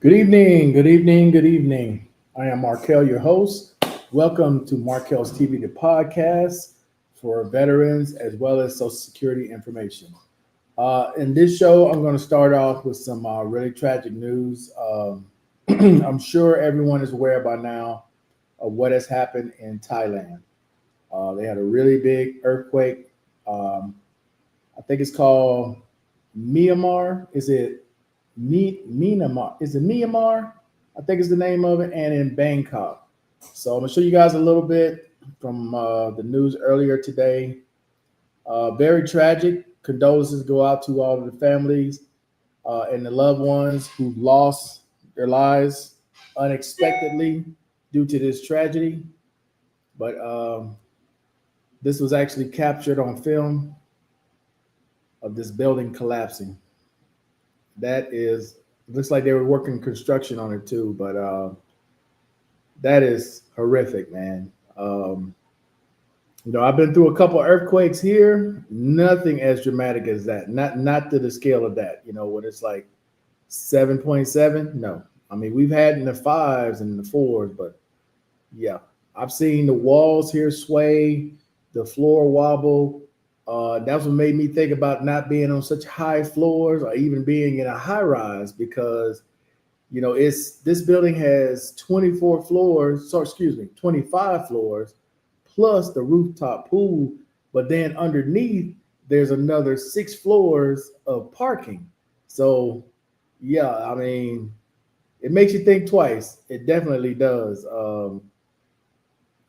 Good evening, good evening, good evening. I am Markel, your host. Welcome to Markel's TV, the podcast for veterans as well as Social Security information. In this show, I'm going to start off with some really tragic news. I'm sure everyone is aware by now of what has happened in Thailand. They had a really big earthquake. Um, I think it's called Myanmar. Is it Myanmar? Is it Myanmar? I think is the name of it, and in Bangkok. So I'm gonna show you guys a little bit from the news earlier today. Very tragic. Condolences go out to all of the families and the loved ones who lost their lives unexpectedly due to this tragedy. But this was actually captured on film of this building collapsing. That is, looks like they were working construction on it too, but that is horrific, man. I've been through a couple earthquakes here. Nothing as dramatic as that. Not to the scale of that. When it's like 7.7. No, I mean we've had in the fives and the fours, but yeah, I've seen the walls here sway, the floor wobble. That's what made me think about not being on such high floors or even being in a high rise because it's this building has 24 floors, so excuse me, 25 floors plus the rooftop pool, but then underneath there's another 6 floors of parking. So yeah, I mean, it makes you think twice. It definitely does.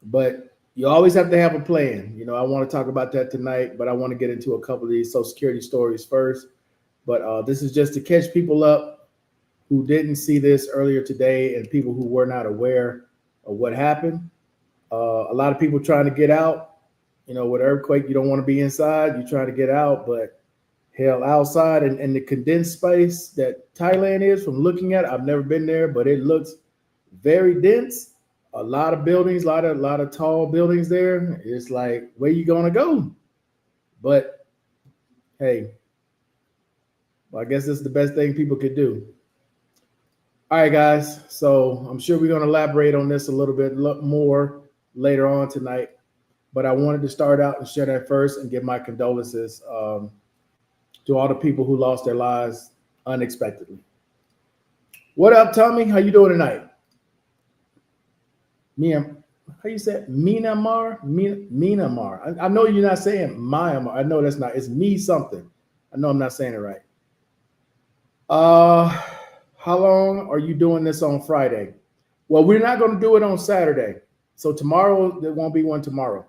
But you always have to have a plan. I want to talk about that tonight, but I want to get into a couple of these Social Security stories first. But this is just to catch people up who didn't see this earlier today and people who were not aware of what happened. A lot of people trying to get out. With earthquake, you don't want to be inside. You're trying to get out, but hell, outside and the condensed space that Thailand is from looking at, I've never been there, but it looks very dense. A lot of buildings, a lot of tall buildings there. It's like, where you gonna go? But hey, well, I guess it's the best thing people could do. All right, guys. So I'm sure we're going to elaborate on this a little bit more later on tonight. But I wanted to start out and share that first and give my condolences to all the people who lost their lives unexpectedly. What up, Tommy? How you doing tonight? Mia, how you say it? Myanmar? Myanmar. I know you're not saying Myanmar. I know that's not. It's me something. I know I'm not saying it right. Uh, how long are you doing this on Friday? Well, we're not going to do it on Saturday. So tomorrow, there won't be one tomorrow.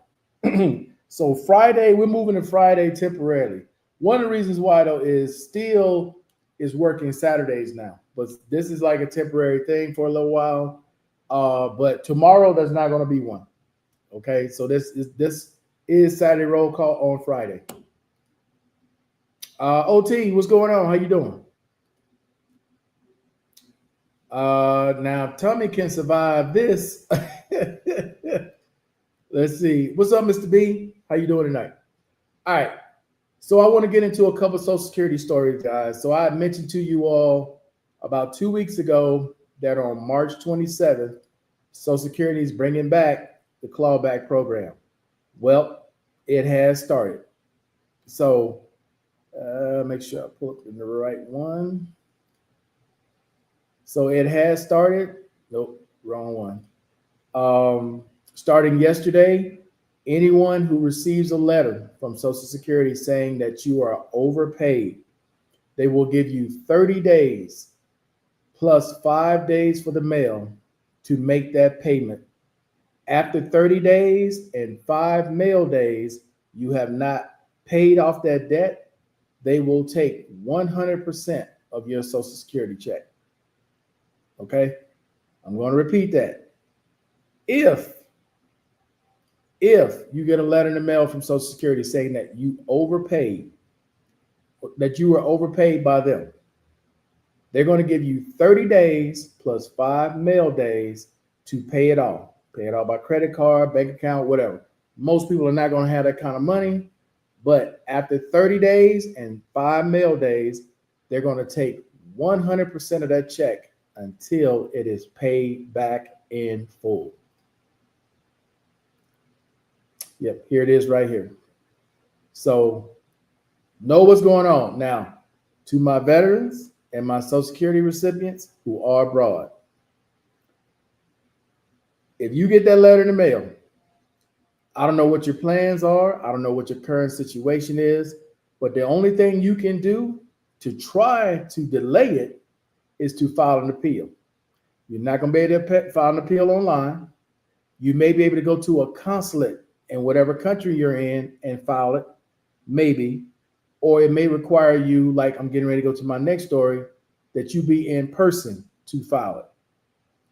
So Friday, we're moving to Friday temporarily. One of the reasons why though is Steel is working Saturdays now, but this is like a temporary thing for a little while. But tomorrow there's not going to be one. Okay, so this is Saturday roll call on Friday. OT, what's going on? How you doing? Now Tommy can survive this. Let's see. What's up, Mr. B? How you doing tonight? All right. So I want to get into a couple of Social Security stories, guys. So I mentioned to you all about 2 weeks ago that on March 27th, Social Security is bringing back the clawback program. Well, it has started. So make sure I pull up the right one. So it has started. Nope, wrong one. Starting yesterday, anyone who receives a letter from Social Security saying that you are overpaid, they will give you 30 days plus 5 days for the mail to make that payment. After 30 days and 5 mail days, you have not paid off that debt, they will take 100% of your Social Security check. Okay? I'm going to repeat that. If you get a letter in the mail from Social Security saying that you overpaid, that you were overpaid by them, they're going to give you 30 days plus 5 mail days to pay it off. Pay it off by credit card, bank account, whatever. Most people are not going to have that kind of money, but after 30 days and 5 mail days, they're going to take 100% of that check until it is paid back in full. Yep, here it is right here. So know what's going on. Now, to my veterans and my Social Security recipients who are abroad, if you get that letter in the mail, I don't know what your plans are. I don't know what your current situation is, but the only thing you can do to try to delay it is to file an appeal. You're not going to be able to file an appeal online. You may be able to go to a consulate in whatever country you're in and file it, maybe, or it may require you, like I'm getting ready to go to my next story, that you be in person to file it.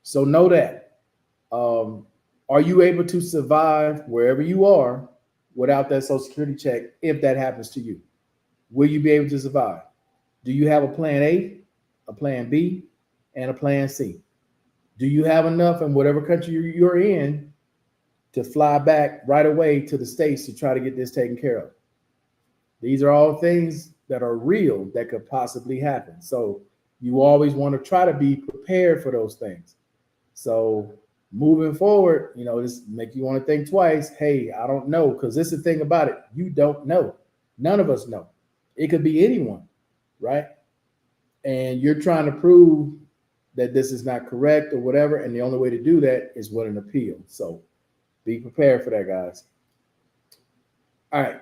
So know that. Are you able to survive wherever you are without that Social Security check if that happens to you? Will you be able to survive? Do you have a plan A, a plan B, and a plan C? Do you have enough in whatever country you're in to fly back right away to the States to try to get this taken care of? These are all things that are real that could possibly happen. So you always want to try to be prepared for those things. So moving forward, this make you want to think twice. Hey, I don't know, because this is the thing about it. You don't know. None of us know. It could be anyone, right? And you're trying to prove that this is not correct or whatever. And the only way to do that is with an appeal. So be prepared for that, guys. All right.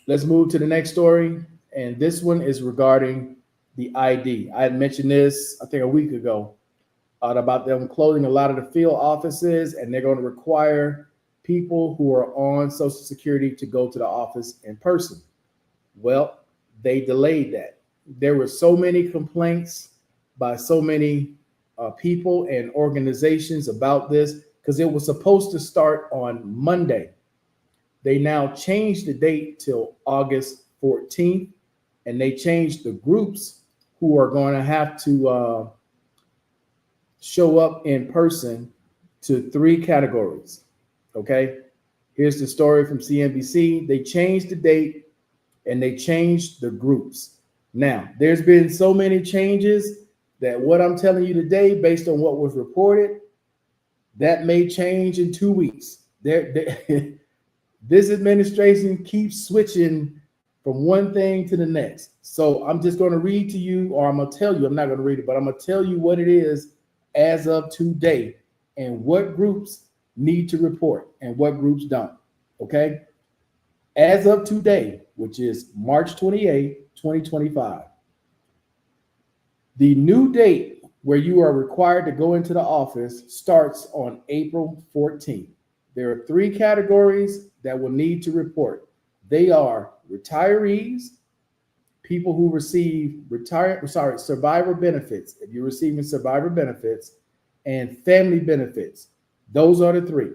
Let's move to the next story. And this one is regarding the ID. I had mentioned this, I think, a week ago about them closing a lot of the field offices, and they're going to require people who are on Social Security to go to the office in person. Well, they delayed that. There were so many complaints by so many people and organizations about this because it was supposed to start on Monday. They now changed the date till August 14th, and they changed the groups who are going to have to show up in person to 3 categories. Okay, here's the story from CNBC. They changed the date and they changed the groups. Now, there's been so many changes that what I'm telling you today, based on what was reported, that may change in 2 weeks. This administration keeps switching from one thing to the next. So I'm just going to read to you, or I'm going to tell you, I'm not going to read it, but I'm going to tell you what it is as of today and what groups need to report and what groups don't. Okay. As of today, which is March 28, 2025, the new date where you are required to go into the office starts on April 14th. There are 3 categories that will need to report. They are retirees, people who receive survivor benefits, if you're receiving survivor benefits, and family benefits. Those are the 3.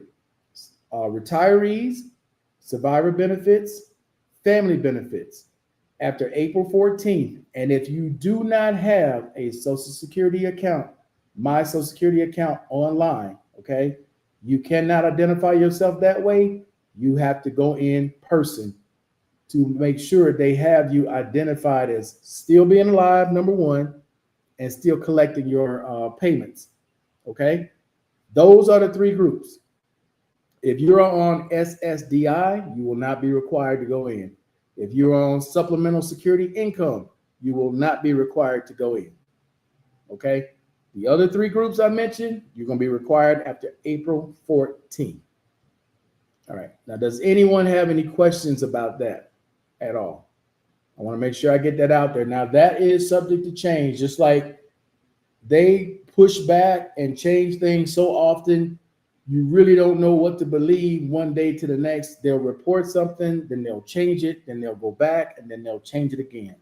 Retirees, survivor benefits, family benefits. After April 14th, and if you do not have a Social Security account, my Social Security account online, okay, you cannot identify yourself that way. You have to go in person to make sure they have you identified as still being alive, number 1, and still collecting your payments. Okay, those are the 3 groups. If you're on SSDI, you will not be required to go in. If you're on supplemental security income, you will not be required to go in. Okay, the other 3 groups I mentioned, you're going to be required after April 14th. All right, now does anyone have any questions about that at all? I want to make sure I get that out there. Now that is subject to change, just like they push back and change things so often, you really don't know what to believe one day to the next. They'll report something, then they'll change it, then they'll go back, and then they'll change it again.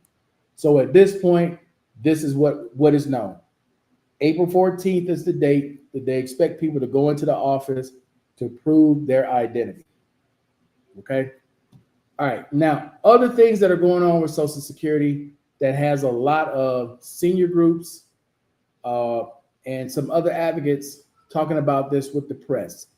So at this point, this is what is known. April 14th is the date that they expect people to go into the office to prove their identity. Okay. All right. Now, other things that are going on with Social Security that has a lot of senior groups and some other advocates talking about this with the press.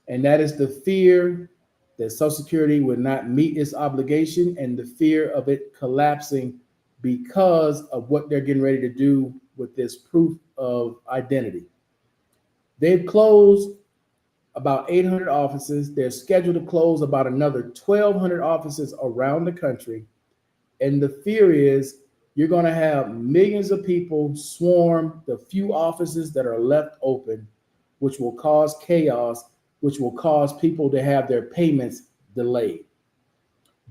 And that is the fear that Social Security would not meet its obligation and the fear of it collapsing because of what they're getting ready to do with this proof of identity. They've closed about 800 offices. They're scheduled to close about another 1,200 offices around the country. And the fear is you're going to have millions of people swarm the few offices that are left open, which will cause chaos, which will cause people to have their payments delayed.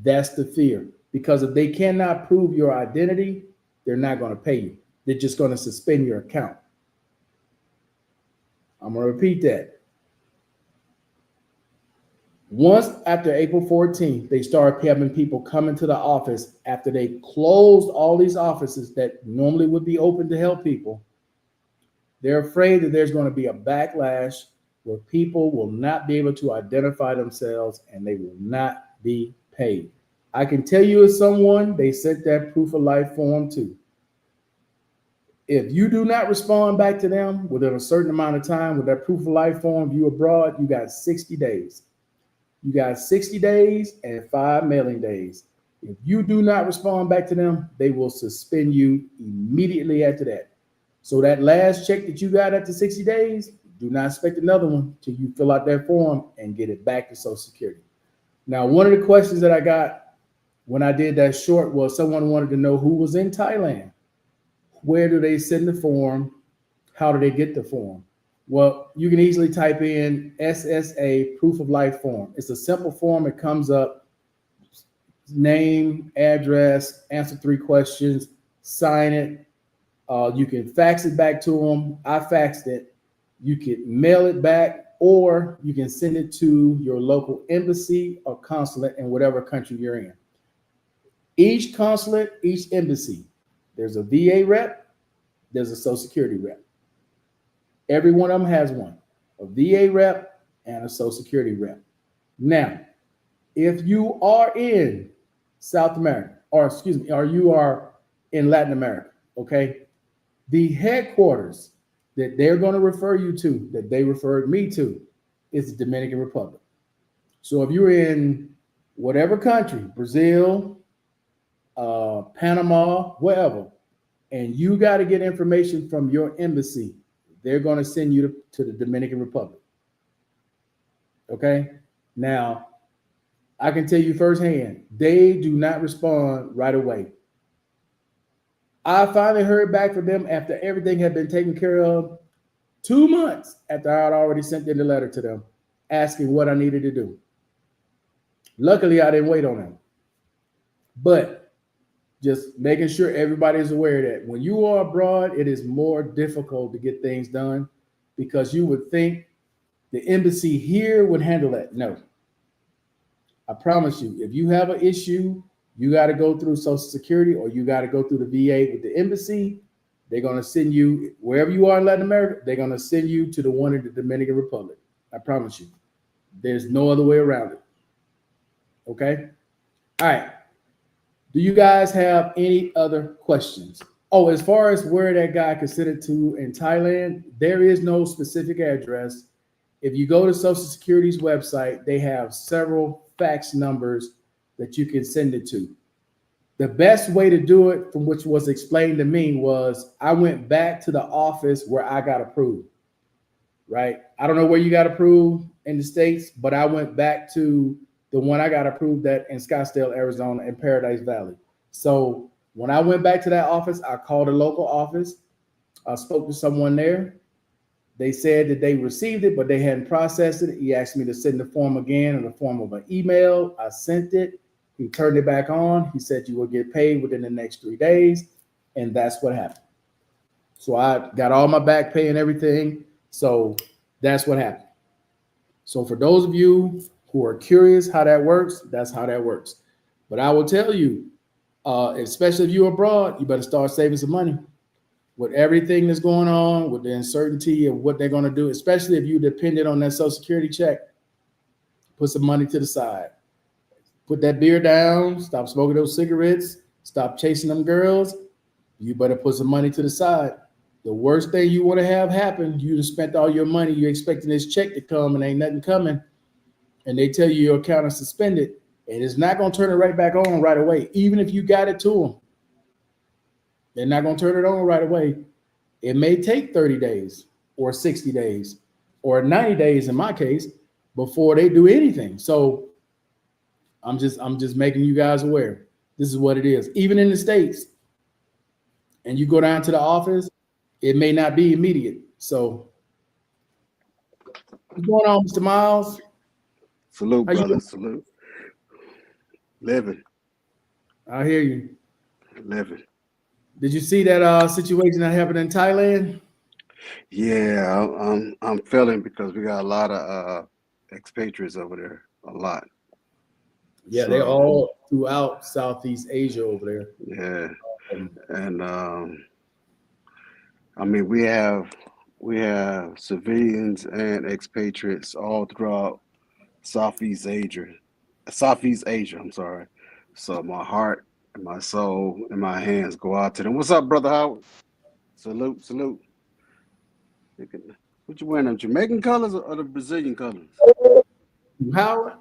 That's the fear. Because if they cannot prove your identity, they're not going to pay you. They're just going to suspend your account. I'm going to repeat that. Once after April 14th, they start having people coming to the office after they closed all these offices that normally would be open to help people. They're afraid that there's going to be a backlash where people will not be able to identify themselves and they will not be paid. I can tell you as someone they sent that proof of life form to. If you do not respond back to them within a certain amount of time with that proof of life form, if you abroad, you got 60 days. You got 60 days and 5 mailing days. If you do not respond back to them, they will suspend you immediately after that. So that last check that you got after 60 days, do not expect another one till you fill out that form and get it back to Social Security. Now, one of the questions that I got when I did that short was someone wanted to know who was in Thailand. Where do they send the form? How do they get the form? Well, you can easily type in SSA proof of life form. It's a simple form. It comes up, name, address, answer 3 questions, sign it. You can fax it back to them. I faxed it. You can mail it back, or you can send it to your local embassy or consulate in whatever country you're in. Each consulate, each embassy, there's a VA rep, there's a Social Security rep. Every one of them has one, a VA rep and a Social Security rep. Now, if you are in South America, or you are in Latin America, okay, the headquarters that they're going to refer you to, that they referred me to, is the Dominican Republic. So if you're in whatever country, Brazil, Panama, wherever, and you got to get information from your embassy, they're going to send you to the Dominican Republic. Okay? Now, I can tell you firsthand, they do not respond right away. I finally heard back from them after everything had been taken care of 2 months after I had already sent in the letter to them asking what I needed to do. Luckily, I didn't wait on them. But just making sure everybody is aware that when you are abroad, it is more difficult to get things done because you would think the embassy here would handle that. No. I promise you, if you have an issue, you got to go through Social Security or you got to go through the VA with the embassy. They're going to send you, wherever you are in Latin America, they're going to send you to the one in the Dominican Republic. I promise you. There's no other way around it. Okay? All right. Do you guys have any other questions? Oh, as far as where that guy could send it to in Thailand, there is no specific address. If you go to Social Security's website, they have several fax numbers that you can send it to. The best way to do it, from which was explained to me, was I went back to the office where I got approved, right? I don't know where you got approved in the States, but I went back to the one I got approved at in Scottsdale, Arizona, in Paradise Valley. So when I went back to that office, I called a local office. I spoke to someone there. They said that they received it, but they hadn't processed it. He asked me to send the form again in the form of an email. I sent it. He turned it back on. He said you will get paid within the next 3 days. And that's what happened. So I got all my back pay and everything. So that's what happened. So for those of you who are curious how that works, that's how that works. But I will tell you, especially if you're abroad, you better start saving some money. With everything that's going on, with the uncertainty of what they're going to do, especially if you're dependent on that Social Security check, put some money to the side. Put that beer down, stop smoking those cigarettes, stop chasing them girls. You better put some money to the side. The worst thing you want to have happen, you just spent all your money, you're expecting this check to come and ain't nothing coming, and they tell you your account is suspended, and it's not going to turn it right back on right away, even if you got it to them. They're not going to turn it on right away. It may take 30 days or 60 days or 90 days in my case before they do anything. So I'm just making you guys aware. This is what it is. Even in the States, and you go down to the office, it may not be immediate. So what's going on, Mr. Miles? Salute, How you brother. doing? Salute. Living, I hear you. living. Did you see that situation that happened in Thailand? Yeah, I'm feeling because we got a lot of expatriates over there. A lot. Yeah, they're So all throughout Southeast Asia over there. yeah, Um, and I mean we have civilians and expatriates all throughout Southeast Asia. Southeast Asia, I'm sorry. So my heart and my soul and my hands go out to them. What's up, brother Howard? Salute, salute. What you wearing? Them Jamaican colors or the Brazilian colors? Howard,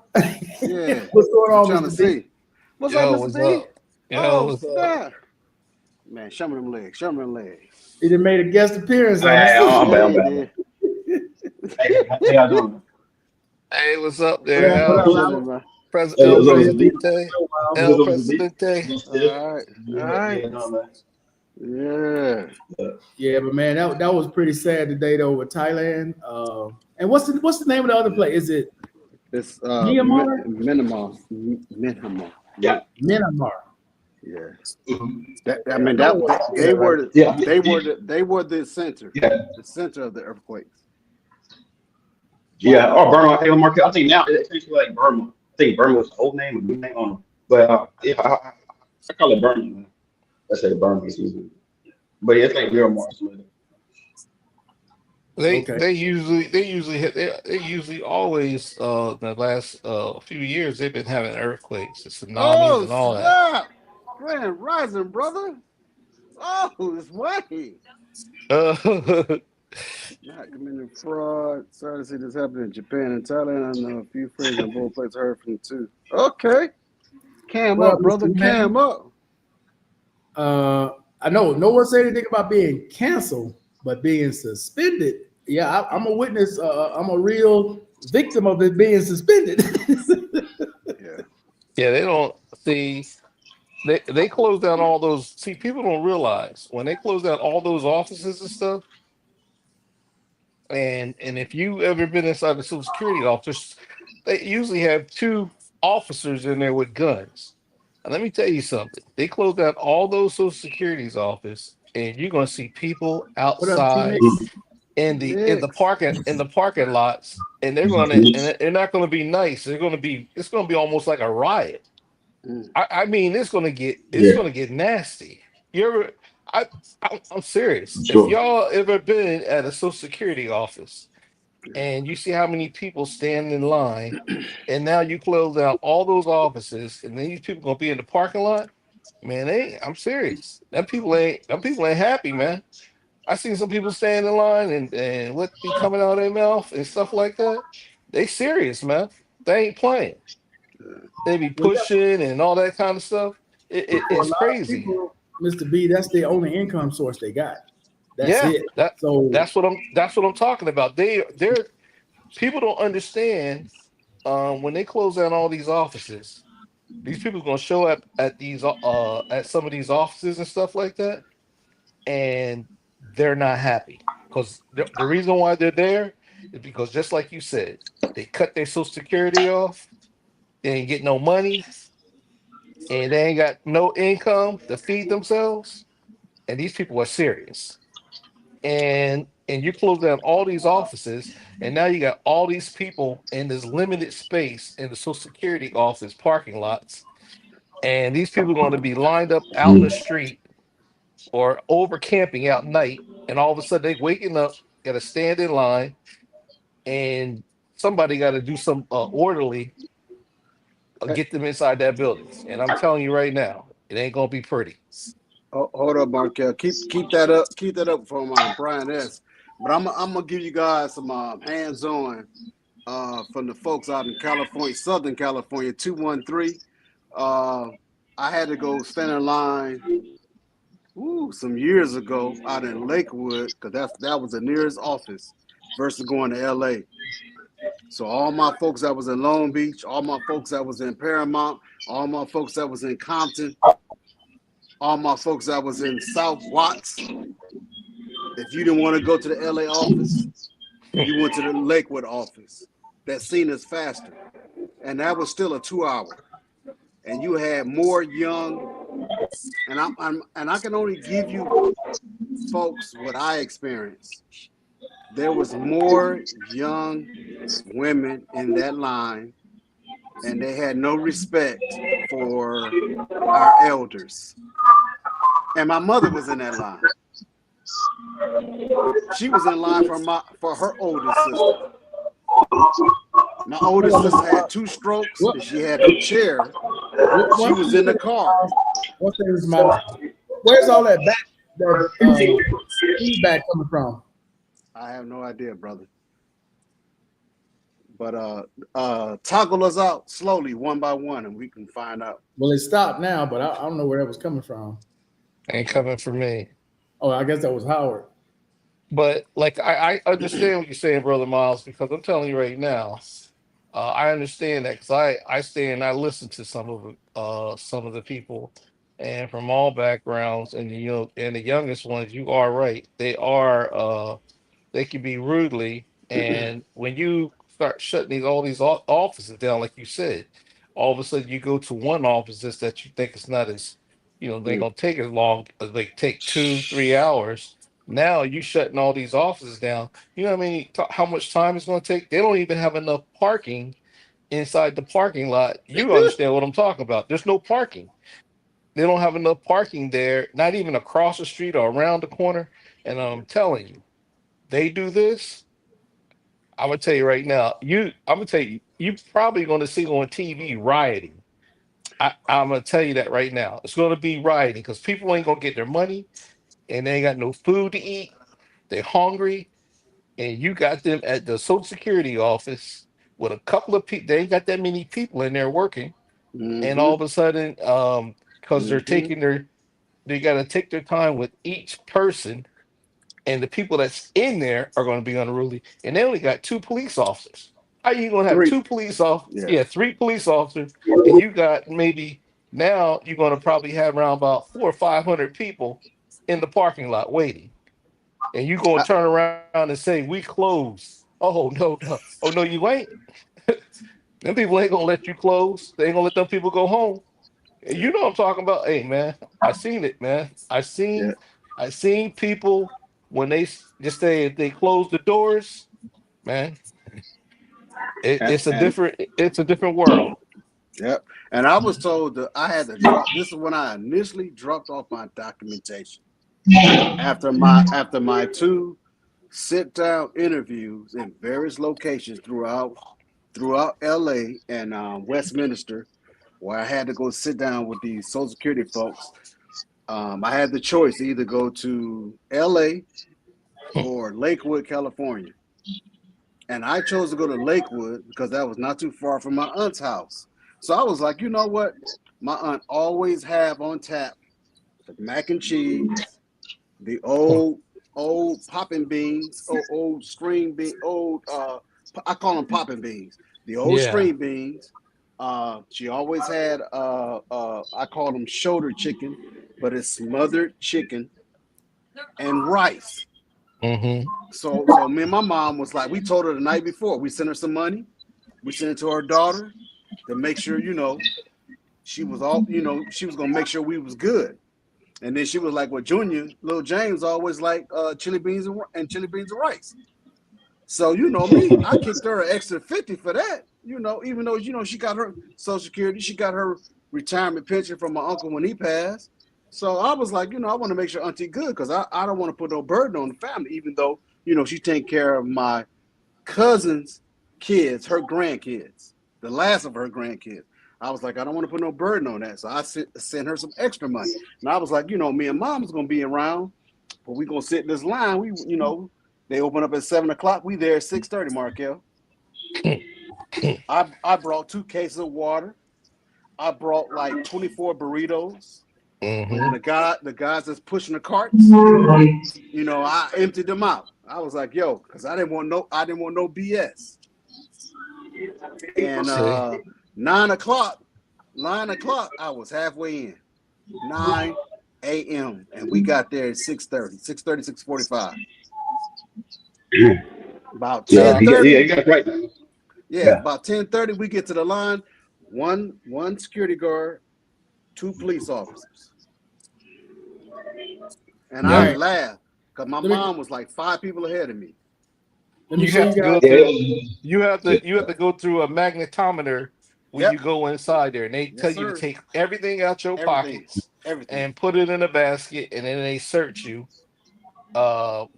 Yeah. what's going I'm on, trying to Mr. B? see. What's up, Yo, Mr. what's B? up? Yo, Oh, what's up? snap. Man, show me them legs. Show me them legs. He done made a guest appearance on Hey, us. I'm Yeah, back. I'm you back. did. Hey, how y'all doing? Hey, what's up What there, up, what Man, up, El Howard? chilling, man. Hey, El what's up, Mr. B? Presidente? What's El up, Mr. B? Presidente? What's All still? right. All Yeah, right. no, man. Yeah. Yeah. Yeah, but man, that was pretty sad today though with Thailand. And what's the name of the other Yeah. place? Is it It's Myanmar? minimum. Minimum. Yeah. Myanmar. Yeah. Mhm. That I Yeah, I mean know that, I that say they that right. were the- Yeah. they were Yeah. the center of the earthquakes. Yeah. Oh, Burma. Hey, Mark. I think now it's actually like Burma. I think Burma was the old name or new name on it. But yeah, I call it Burma, man. I say Burma. But yeah, it's like real Mars. Okay. They usually always the last few years they've been having earthquakes and tsunamis Oh, and all that. snap! Grand Rising, brother. Oh, it's way. Uh, Not committing fraud. Sorry to see this happen in Japan and Thailand. I know a few friends in both places heard from too. Okay. Cam What up, up, Mr. brother. Humanity? Cam up. Uh, I know no one said anything about being canceled, but being suspended. Yeah, I'm a witness. I'm a real victim of it being suspended. Yeah. yeah, they don't see they close down all those. See, people don't realize when they close down all those offices and stuff. And if you ever been inside the Social Security office, they usually have two officers in there with guns. And let me tell you something. They close down all those Social Security's office, and you're gonna see people What up, T outside Mix? in the parking lots, and they're not gonna be nice. It's gonna be almost like a riot. Mm. I mean it's Yeah, gonna get nasty. You ever I I'm serious. I'm If sure. y'all ever been at a Social Security office and you see how many people stand in line, and now you close down all those offices, and then these people gonna be in the parking lot, man, I'm serious. Them people ain't happy, man. I seen some people stand in line and what be coming out of their mouth and stuff like that. They serious, man. They ain't playing. They be Well, yeah, pushing and all that kind of stuff. for a It's lot of crazy. people, Mr. B, that's the only income source they got. That's Yeah, it. So that's what I'm talking about. They're people don't understand when they close down all these offices. These people gonna show up at some of these offices and stuff like that, and they're not happy because the reason why they're there is because just like you said, they cut their social security off. They ain't get no money, and they ain't got no income to feed themselves. And these people are serious. And you close down all these offices, and now you got all these people in this limited space in the social security office parking lots, and these people are going to be lined up out in the Mhm. street or over camping out night, and all of a sudden they waking up, got to stand in line, and somebody got to do some orderly Hey, get them inside that building. And I'm telling you right now, it ain't gonna be pretty. hold up, Markel. Keep that up. Keep that up from Brian S. But I'm gonna give you guys some hands on from the folks out in California, Southern California, 213. Uh, I had to go stand in line some years ago out in Lakewood, because that was the nearest office versus going to LA. So all my folks that was in Long Beach, all my folks that was in Paramount, all my folks that was in Compton, all my folks that was in South Watts, if you didn't want to go to the LA office, you went to the Lakewood office. That seen us faster. And that was still a 2 hour. And you had more young, and I can only give you folks what I experienced. There was more young women in that line, and they had no respect for our elders. And my mother was in that line. She was in line for her oldest sister. My oldest sister had 2 strokes, and she had a chair. She was in the car. Where's all that feedback coming from? I have no idea, brother. But toggle us out slowly, one by one, and we can find out. Well, it stopped now, but I don't know where that was coming from. Ain't coming for me. Oh, I guess that was Howard. But like I understand what you're saying, brother Miles, because I'm telling you right now, I understand that because I stay and I listen to some of the people, and from all backgrounds, and and the youngest ones, you are right. They can be rudely, and when you start shutting all these offices down, like you said, all of a sudden you go to one office that you think is not as, they're gonna take as long, they take 2 3 hours. Now you shutting all these offices down. You know what I mean? How much time it's gonna take? They don't even have enough parking inside the parking lot. You understand what I'm talking about? There's no parking. They don't have enough parking there, not even across the street or around the corner. And I'm telling you, they do this. I'm gonna tell you right now. I'm gonna tell you, you probably gonna see on TV rioting. I'm gonna tell you that right now. It's gonna be rioting because people ain't gonna get their money and they ain't got no food to eat. They're hungry, and you got them at the Social Security office with a couple of people. They ain't got that many people in there working, and Mm-hmm. all of a sudden, because Mm-hmm. they got to take their time with each person, and the people that's in there are going to be unruly, and they only got 2 police officers. How you going to have 3. 2 police officers? Yeah. Yeah, 3 police officers, and you got maybe now you're going to probably have around about 400 or 500 people in the parking lot waiting, and you going I, to turn around and say we closed? Oh no, no, oh no, you ain't. Them people ain't gonna let you close. They ain't gonna let them people go home. And yeah. you know what I'm talking about. Hey man, I seen it, man. Yeah. I seen people when just say if they close the doors, man. And It's a different world. yep. And I was told that I had to drop. This is when I initially dropped off my documentation after my 2 sit down interviews in various locations throughout LA and Westminster, where I had to go sit down with these Social Security folks. I had the choice to either go to LA or Lakewood, California. And I chose to go to Lakewood because that was not too far from my aunt's house. So I was like, you know what? My aunt always have on tap the mac and cheese, the old popping beans, old string bean, I call them popping beans. The old Yeah. string beans. She always had I call them shoulder chicken, but it's smothered chicken and rice. Mm-hmm. So me and my mom was like, we told her the night before. We sent her some money. We sent it to her daughter to make sure, she was gonna make sure we was good. And then she was like, well, Junior, little James always like chili beans and chili beans and rice. So me, I kicked her an extra 50 for that. Even though she got her Social Security, she got her retirement pension from my uncle when he passed. So I was like, I want to make sure Auntie good because I don't want to put no burden on the family, even though she taking care of my cousin's kids, her grandkids, the last of her grandkids. I was like, I don't want to put no burden on that. So I sent her some extra money. And I was like, me and mom is going to be around, but we going to sit in this line. They open up at 7 o'clock. We there at 6:30, Markel. I brought 2 cases of water. I brought like 24 burritos. Mm-hmm. The guys that's pushing the carts, I emptied them out. I was like, yo, because I didn't want no BS. And See, 9 o'clock, I was halfway in. 9 a.m. and we got there at 6:30, 6:30, 6:45. About Yeah, now, 10:30. you got it right. Yeah, about 10:30, we get to the line. One security guard, 2 police officers. And Yeah. I Right. laughed because my Let me mom was like 5 people ahead of me. let me you show have you to guys. go Yeah. through. You have to go through a magnetometer when Yep. you go inside there, and they tell Yes, you to sir. take everything out your Everything. pockets Everything. and put it in a basket, and then they search you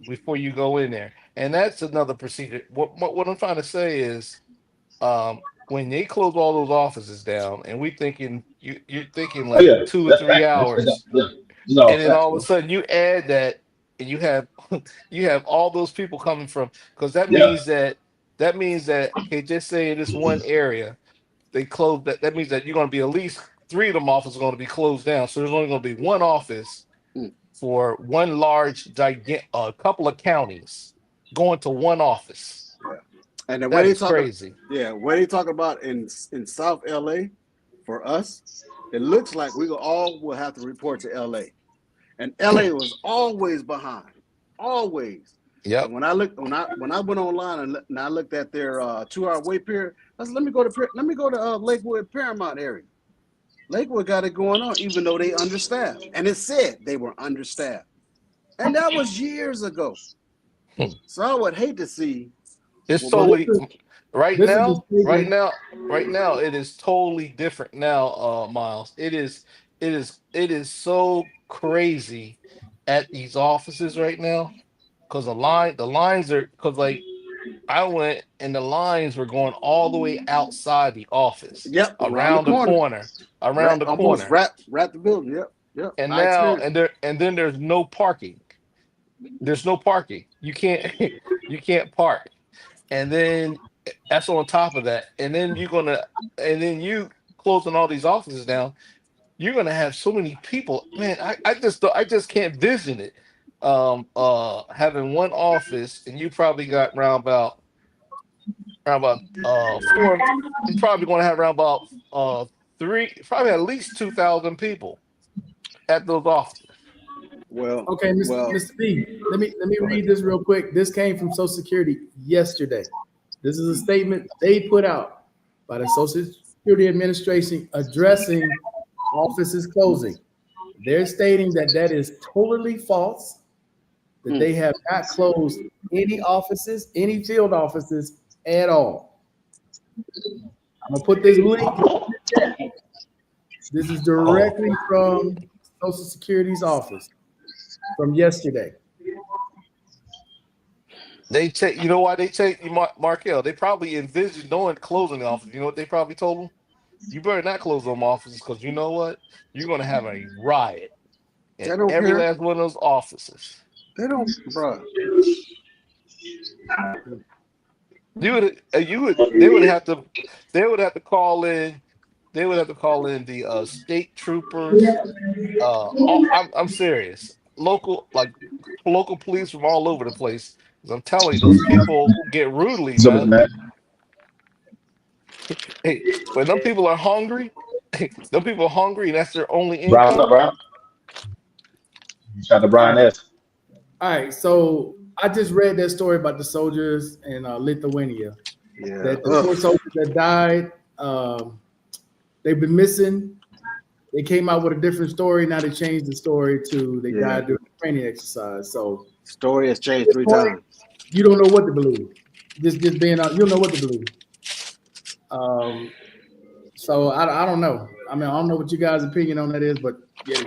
before you go in there. And that's another procedure. What I'm trying to say is when they close all those offices down, and you're thinking Oh like yeah, 2 or 3 that's fact. hours, Yeah, it's all and then facts, all of a bro. sudden you add that, and you have you have all those people coming from, because Yeah. that means that, okay, just say in this one area they close that. That means that you're going to be at least 3 of them offices going to be closed down. So there's only going to be one office Mm, for one large gigant, a couple of counties going to one office. yeah. And the way That they is talk, crazy. what they talk about in South LA, for us, it looks like we all will have to report to LA. And LA was always behind, always. Yep. And when I went online and I looked at their 2-hour wait period, I said, let me go to Lakewood Paramount area. Lakewood got it going on, even though they understaffed, and it said they were understaffed, and that was years ago. So I would hate to see It's what my totally right This is the now, right statement. now, right now, it is totally different now, Miles. It is so crazy at these offices right now, because the lines are, because like I went and the lines were going all the way outside the office, yep around the corner, around the almost corner, wrap the building. Yep. and I now experienced. and then there's no parking. There's no parking. You can't you can't park. And then that's on top of that. And then you closing all these offices down, you're gonna have so many people. Man, I just can't vision it. Having one office, and you probably got around about four. You're probably gonna have around about three, probably at least 2,000 people at those offices. Well, Okay, Mr. B, let me go ahead. read this real quick. This came from Social Security yesterday. This is a statement they put out by the Social Security Administration addressing offices closing. They're stating that that is totally false, that Mm. they have not closed any offices, any field offices at all. I'm gonna put this link in the chat. This is Oh, directly from Social Security's office from yesterday. they take. You know why they take you, Markel? They probably envisioned doing closing the office. You know what they probably told them? You better not close them offices, because you know what? You're gonna have a riot in They don't every care. last one of those offices. They don't, bro. They would have to call in. They would have to call in the state troopers. I'm serious. Local police from all over the place. 'Cause I'm telling you, those people get rudely, What's up, Mr. man. Man? Hey, when them people are hungry, them people are hungry, and that's their only Brian, what's up, income. Brian? Shout out to All Brian right. S. All right, so I just read that story about the soldiers in Lithuania. Yeah. That the 4 soldiers that died, they've been missing. They came out with a different story. Now they changed the story to they Yeah. died during the training exercise. So Story has at changed this 3 point, times. you don't know what to believe. Just being out, you don't know what to believe. So I don't know. I mean, I don't know what you guys' opinion on that is, but yeah,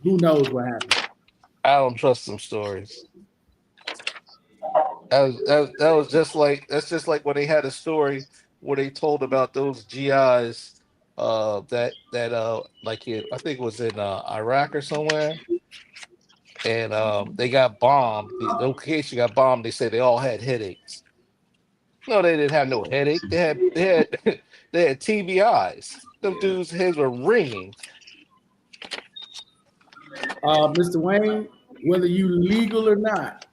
who knows what happened. I don't trust them stories. That was just like that's just like when they had a story where they told about those GIs like I think it was in Iraq or somewhere, and they got bombed. The location got bombed. They said they all had headaches. No, they didn't have no headache. They had they had TBIs. Them Yeah. dudes' heads were ringing. Mr. Wayne, whether you legal or not,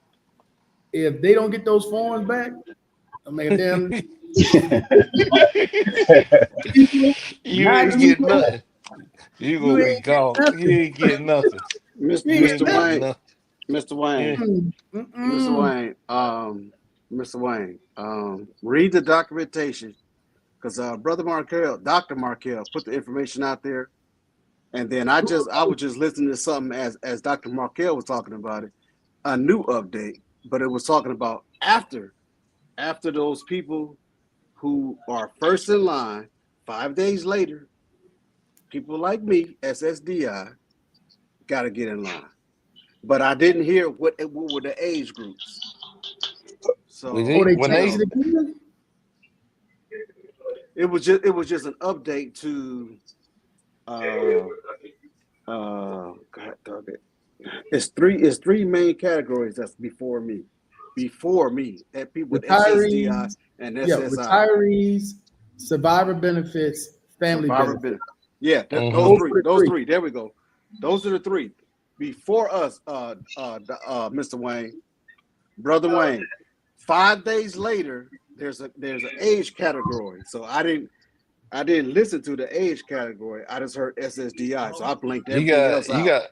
if they don't get those forms back, I mean, damn, You not ain't getting legal, nothing. You you gonna be ain't get gone. You nothing. ain't getting nothing. You You ain't ain't Mr. get getting Wayne, nothing. Mr. Yeah. Wayne, nothing. Mr. Mm-mm. Wayne, Mr. Wayne, read the documentation because Brother Markel, Dr. Markel, put the information out there, and then I was just listening to something as Dr. Markel was talking about it, a new update, but it was talking about after those people who are first in line, 5 days later, people like me, SSDI, got to get in line. But I didn't hear what were the age groups. So Oh, they When changed they it again? it was just an update to God dog it. It's three main categories that's before me. Before me, that people with SSDI Retirees, and yeah, SSI. retirees, survivor benefits, family Survivor benefits. benefit. Yeah, Mhm. Those were the those three. three. There we go. Those are the three. Before us, Mr. Wayne, Brother Wayne. 5 days later, there's an age category. So I didn't listen to the age category. I just heard SSDI. So I blinked you everything got else you out. got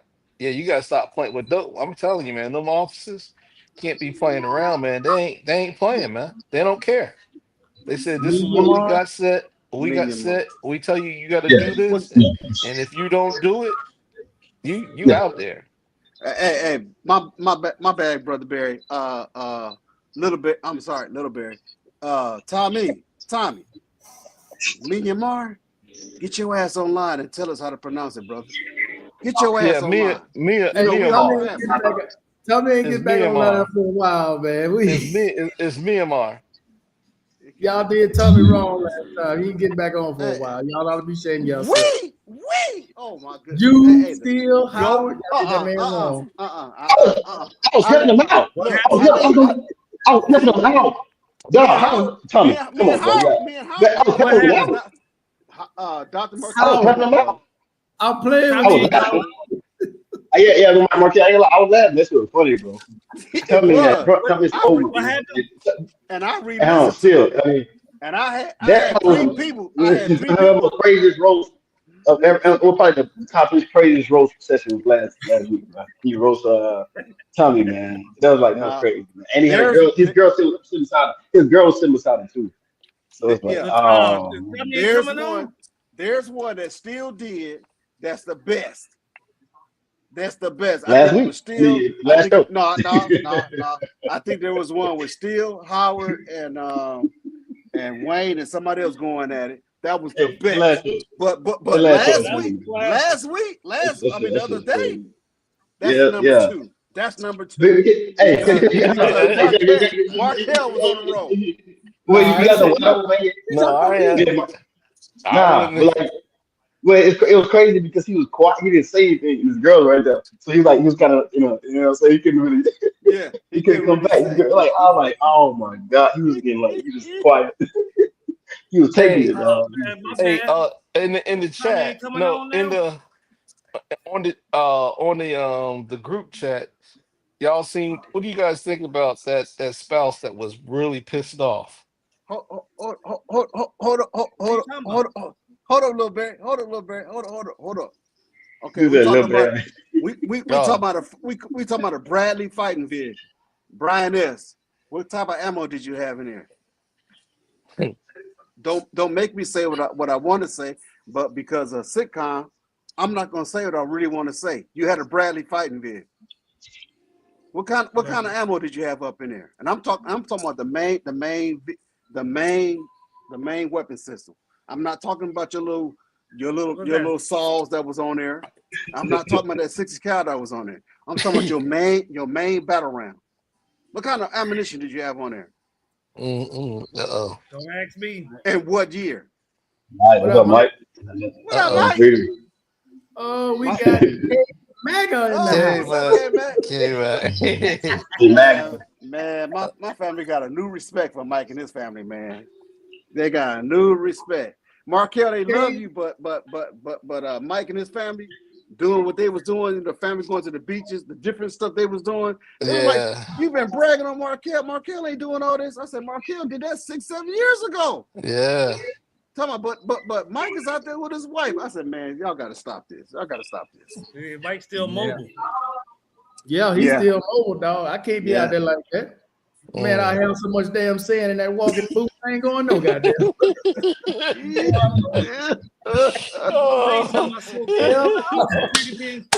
yeah, you gotta stop playing with those. I'm telling you, man, them officers can't be playing around, man. They ain't playing, man. They don't care. They said this is Media what we Mart. got set. We got Million more. set. We tell you you got to Yeah, do this, What's and if you don't do it, you yeah. out there. hey, my bad, Brother Barry. Little bit. I'm sorry, Little Barry. Tommy, Myanmar, get your ass online and tell us how to pronounce it, brother. Get your Yeah, ass online. You Hey, know we all Myanmar. family. Tell me and It's get back online Myanmar. for a while, man. It's Myanmar. Y'all did Tommy wrong last time. He ain't getting back on for a Hey, while. Y'all ought to be shaming yourself. we. Oh my goodness. You Hey, still go. Howard, y'all did that man wrong. I was I helping let him out. look. I was helping him out. Me Dog, and how Howard, was Tommy? Come on, bro. Yeah. I was Howard helping him was out. not. Dr. I was Markel was Howard, helping wrong, him brother. out. I'm playing I with was you, laughing. Howard. Yeah, Marquette. I was laughing. That shit was funny, bro. It Tell me that. was. Tell me it's I over, re- What man. happened? and I I don't re-listened to still. it, I mean, and I that had three was people. I one had of three the people. most craziest roast of ever. We're probably the top three craziest roast sessions last week, man. He roast Tommy, man. That was Now crazy, man. And he had a there's girl. His girl sitting beside. His girl was sitting beside him too. So it's like, yeah. oh Is man. Tommy There's coming one. on? There's one that still did. That's the best. That's the best. I Last think it week, was still. I last think show. no. I think there was one with Steele, Howard, and Wayne and somebody else going at it. That was the last best. show. But Last show was last That's week, funny. what happened. the That shit other was day, crazy. that's Yeah, number yeah. two. That's number two. Hey, Because No, Markel was on the road. well, Nah, you he got said the no. He talking about I me. yeah, I nah, wouldn't. but like, well, it was crazy because he was quiet. He didn't say anything. His girl right there, so he was kind of, so he couldn't really, Yeah, he he couldn't couldn't come really back. say. Like, I was like, oh my god, he was getting like, he was quiet. He was taking Hey, it, dog. Man, my hey, bad. in the Tommy ain't chat, coming no, on in now? the group chat, y'all seen? What do you guys think about that spouse that was really pissed off? What you talking about? Hold up, little Barry. Hold up. Okay, He we said, talking "Little about bad." we talking about we talking about a Bradley fighting vehicle. Brian S. What type of ammo did you have in there? Don't make me say what I want to say, but because of sitcom, I'm not gonna say what I really want to say. You had a Bradley fighting vehicle. What kind of ammo did you have up in there? And I'm talking about the main weapon system. I'm not talking about your little saws that was on there. I'm not talking about that 60 cal that was on there. I'm talking about your main battle round. What kind of ammunition did you have on there? Uh-oh. Don't ask me. And what year? All right, What what's up, up, Mike? Mike? What up, Uh-oh. Mike? Oh, we Mike. got MAGA in the Oh, K house. what's up, man. K-Mac? K-Man. Man, my family got a new respect for Mike and his family, man. They got a new respect. Markel, they love Okay. you, but Mike and his family, doing what they was doing, the family going to the beaches, the different stuff they was doing. They were like, you've been bragging on Markel. Markel ain't doing all this. I said, Markel did that 6-7 years ago. Yeah. Tell me, but Mike is out there with his wife. I said, man, y'all got to stop this. Y'all got to stop this. Mike's still mobile. Yeah, he's still mobile, dog. I can't be out there like that. Man, I have so much damn sand in that walking boot. I ain't going no goddamn.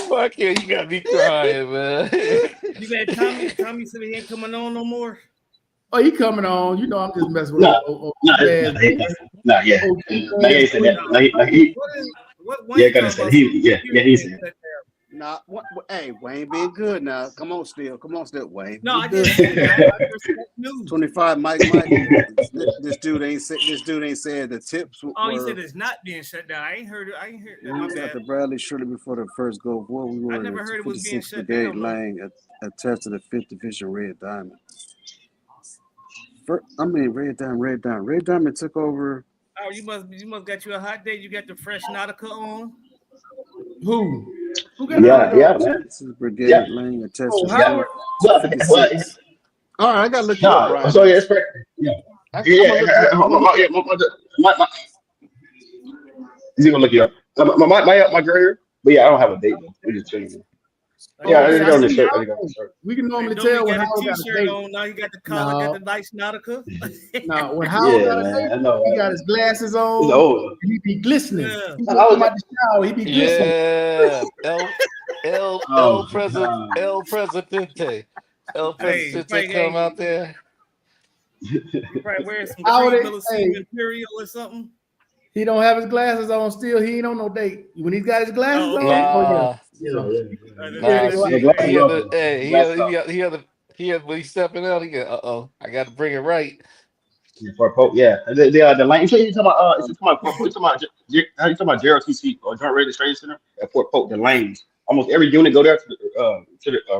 Markel, you got me crying, man. You got Tommy. Tommy said he ain't coming on no more. Oh, he coming on. You know, I'm just messing with Nah, him. Nah, yeah. Nah, he said that. He said that. Nah, hey, Wayne being good now. Come on, still, Wayne. No, I just 25, Mike. This dude ain't said the tips. Oh, you said it's not being shut down. I ain't heard it. My bad. After Bradley shortly before the first goal. Boy, we were I never heard it was being shut Brigade down. Lane attached to the 5th Division Red Diamond. Red Diamond. Red Diamond took over. Oh, you must got you a hot day. You got the fresh Nautica on. Who got Yeah. This is Brigade Lane attached to Howard. All right, I gotta look you up, Brian. So it's He's gonna look you up. My girl here, but yeah, I don't have a date. We just changing. Yeah, I didn't go on the shirt. We can normally tell when Howard Howard got a t-shirt on. Now you got the collar, got the nice Nautica. No, when Howard got a date, he got his glasses on. He be glistening. Yeah. He come out the shower. He be glistening. Yeah, El Presidente come out there. Right, wearing some Howard, Imperial or something. He don't have his glasses on still. He ain't on no date. When he's got his glasses on, when he's stepping out, he got, I got to bring it right. For Pope, yeah. The lane. You talking about JRTC or Joint Registration Center at Fort Pope, the lanes. Almost every unit go there to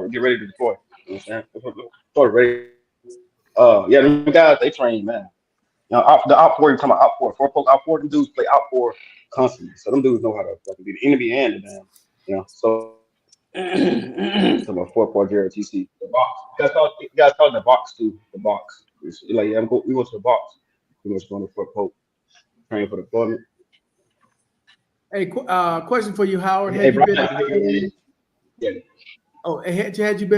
get ready to deploy. You know what I'm saying? Sort of ready. Yeah, them guys, they train, man. You know, the outpour, you talking about outpour. Fort Pope outpour, them dudes play outpour constantly. So them dudes know how to fucking be the enemy and the damn. You know, so about Fort Pope JRTC. The box. You guys call it the box too. The box. It's like, yeah, we went to the box. We went going to Fort Pope. Training for deployment. Hey, question for you, Howard. Had you been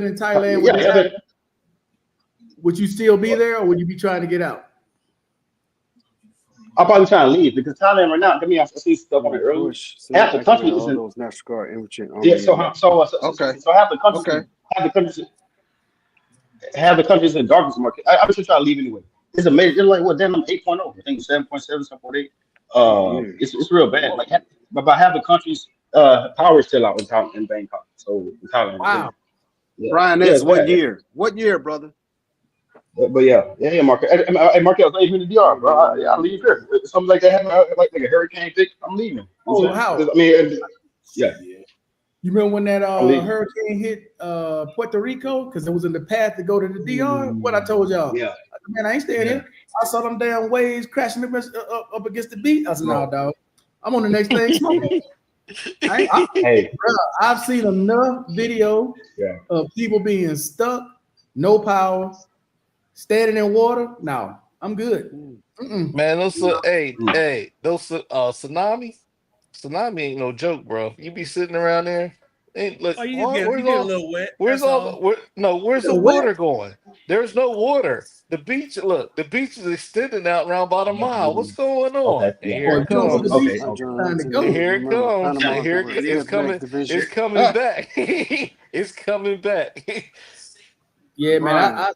in Thailand? Would you still be there, or would you be trying to get out? I'll probably try to leave because Thailand right now. I see stuff on it earlier. Half the country is in those National Guard infantry. Yeah, so half the country, half the countries in darkness market. I'm just trying to leave anyway. It's amazing. It's like what? Then I'm 8.0. I think 7.7, 7.8. It's real bad. Like about half the country's power is still out in Bangkok. So in Thailand. Wow. Yeah. Brian, that's what year? What year, brother? But yeah, Mark. Hey, Mark, I was leaving the DR, bro. I leave here. Something like that happened, like a hurricane thing. I'm leaving. Oh, how? I mean, yeah. You remember when that hurricane hit Puerto Rico? Because it was in the path to go to the DR. What I told y'all. Yeah. Man, I ain't staying here. I saw them damn waves crashing up against the beach. I said, no, dog. I'm on the next thing smoking. Bro, I've seen enough video of people being stuck, no power, standing in water. No, I'm good. Man, those tsunami ain't no joke, bro. You be sitting around there. You get a little wet. Where's the water going? There's no water. The beach is extended out around about a mile. What's going on? Here it comes. Here it comes. It's coming. It's coming back. It's coming back. Yeah, man.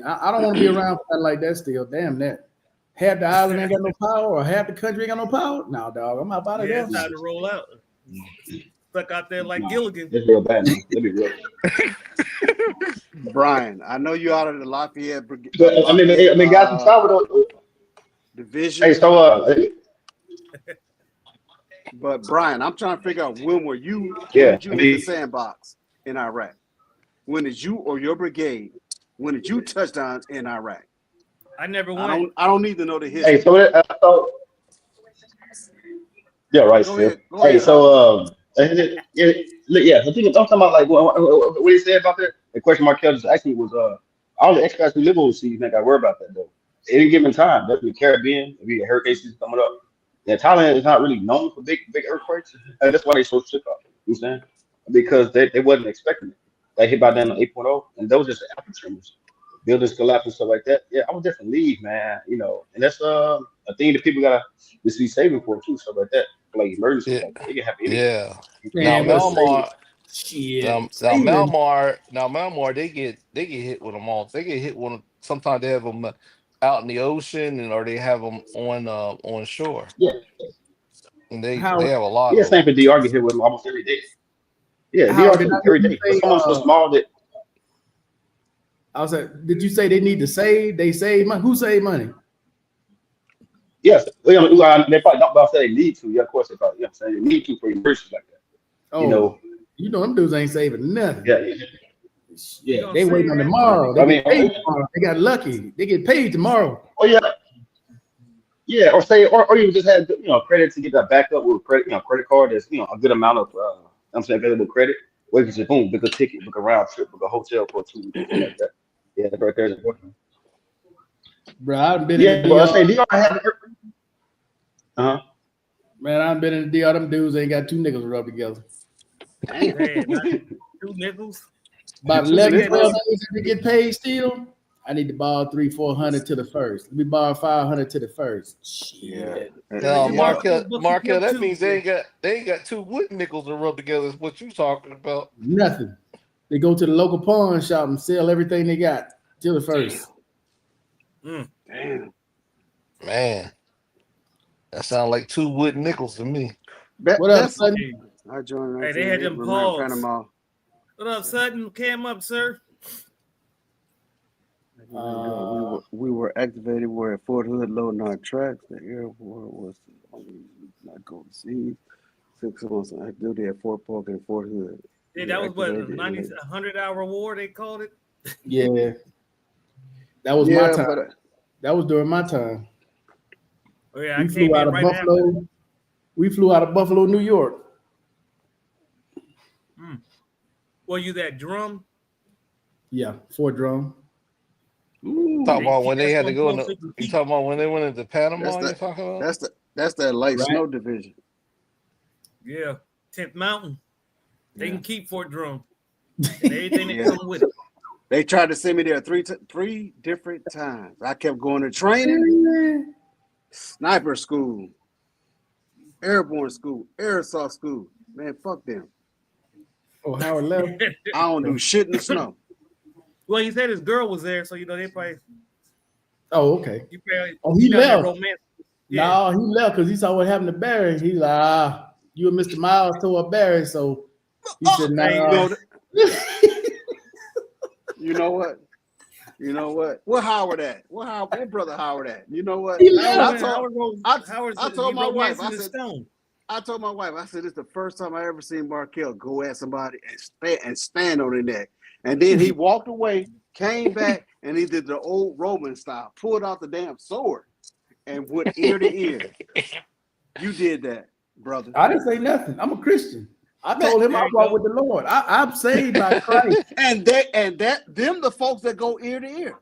I don't want to be around for nothing like that still. Damn that. Half the island ain't got no power, or half the country ain't got no power. No, dog. I'm out of there. It's time to roll out. Stuck out there like Gilligan. It's real bad, man. Let me real. Brian, I know you out of the Lafayette Brigade. I mean, guys can travel division. Hey, so but Brian, I'm trying to figure out when were you in the sandbox in Iraq? When did you or your brigade? When did you touchdowns in Iraq? I never went. I don't need to know the history. Hey, so yeah, right. Go ahead. Hey, so Yeah. The thing I'm talking about, like what he said about that. The question Markel just asked me was, all the expats who live overseas, man, got worry about that though. At any given time, definitely the Caribbean, if you get hurricane season coming up. Yeah, Thailand is not really known for big earthquakes, and that's why they so shook up. You know what I'm saying? Because they wasn't expecting it. They hit by down on 8.0, and those just after tremors, buildings collapse and stuff like that. Yeah, I would definitely leave, man. You know, and that's a thing that people gotta just be saving for too, stuff like that, like emergencies Yeah, like that. It can happen anytime. yeah. Now Man, what's Melmar, shit? now Saving. Melmar, they get hit with them all. They get hit with them. Sometimes they have them out in the ocean, or they have them on shore, Yeah, and How they have a lot yeah. of Same them. for DR get hit with them almost every day. Yeah, how DR did I too, hear every you day. But say? some of them so small that I was like, did you say they need to save? They save money. Who save money? yes, they probably don't about say they need to. Yeah, of course they probably, you know what I'm saying, they need to for emergencies like that. You Oh, know, you know them dudes ain't saving nothing. yeah, They yeah. gonna They waiting save on that tomorrow. money. They I get mean, paid tomorrow. They got lucky. They get paid tomorrow. oh yeah, yeah, or say, or even just have credit to get that back up with credit, credit card. That's a good amount of I'm saying available credit. Where you can just boom, book a ticket, book a round trip, book a hotel for 2 weeks, stuff like that. Yeah, that right there is important. Bro, I've been in the Yeah, but I DR. say DR have uh-huh. Man, I've been in the DR. Them dudes ain't got two nickels to rub together. Damn. Man, not 2 nickels. About Two 11, nickels. 12 days to get paid still. I need to borrow 300-400 to the first. Let me borrow 500 to the first. Yeah. Shit. Now, You might as well Markel, book Markel, him that too. means they ain't got two wood nickels to rub together. Is what you talking about? Nothing. They go to the local pawn shop and sell everything they got till the first. Damn. Man, that sounds like two wood nickels to me. What up, That's son? I joined Hey, they had 1988. them Remember paws. Panama. What up, Sutton? Cam up, sir. We were activated. We're at Fort Hood loading our tracks. The airport was not go to sea. 6 months on activity at Fort Polk and Fort Hood. Yeah, We that were was what activated in late- 100-hour war they called it. Yeah. That was my Yeah, time. but That was during my time. Oh yeah, I We came flew out in of right after. Buffalo. We flew out of Buffalo, New York. Well, you that drum? Yeah, Fort Drum. Talking about when they That's had to one go in post the. they can You keep. talking about when they went into Panama? that's You talking about? that light Right. snow division. Yeah, 10th Mountain. They Yeah. can keep Fort Drum and everything that Yeah. comes with it. They tried to send me there three different times. I kept going to training, sniper school, airborne school, airsoft school. Man, fuck them. Oh, Howard left. I don't do shit in the snow. Well, he said his girl was there, so they probably Oh, okay. you probably Oh, he got that left. romance. Yeah. No, he left because he saw what happened to Barry. He's like, you and Mr. Miles tore up Barry. So he said, Hey, nah. You know what? You know what? Where Howard at? Where brother Howard at? You know what? He Howard, left. Howard's I told my wife, I the said, stone. this is the first time I ever seen Markel go at somebody and stand on their neck. And then he walked away, came back, and he did the old Roman style, pulled out the damn sword and went ear to ear. You did that, brother. I didn't say nothing. I'm a Christian. I told him There I you walk go. with the Lord. I'm saved by Christ. And them the folks that go ear to ear.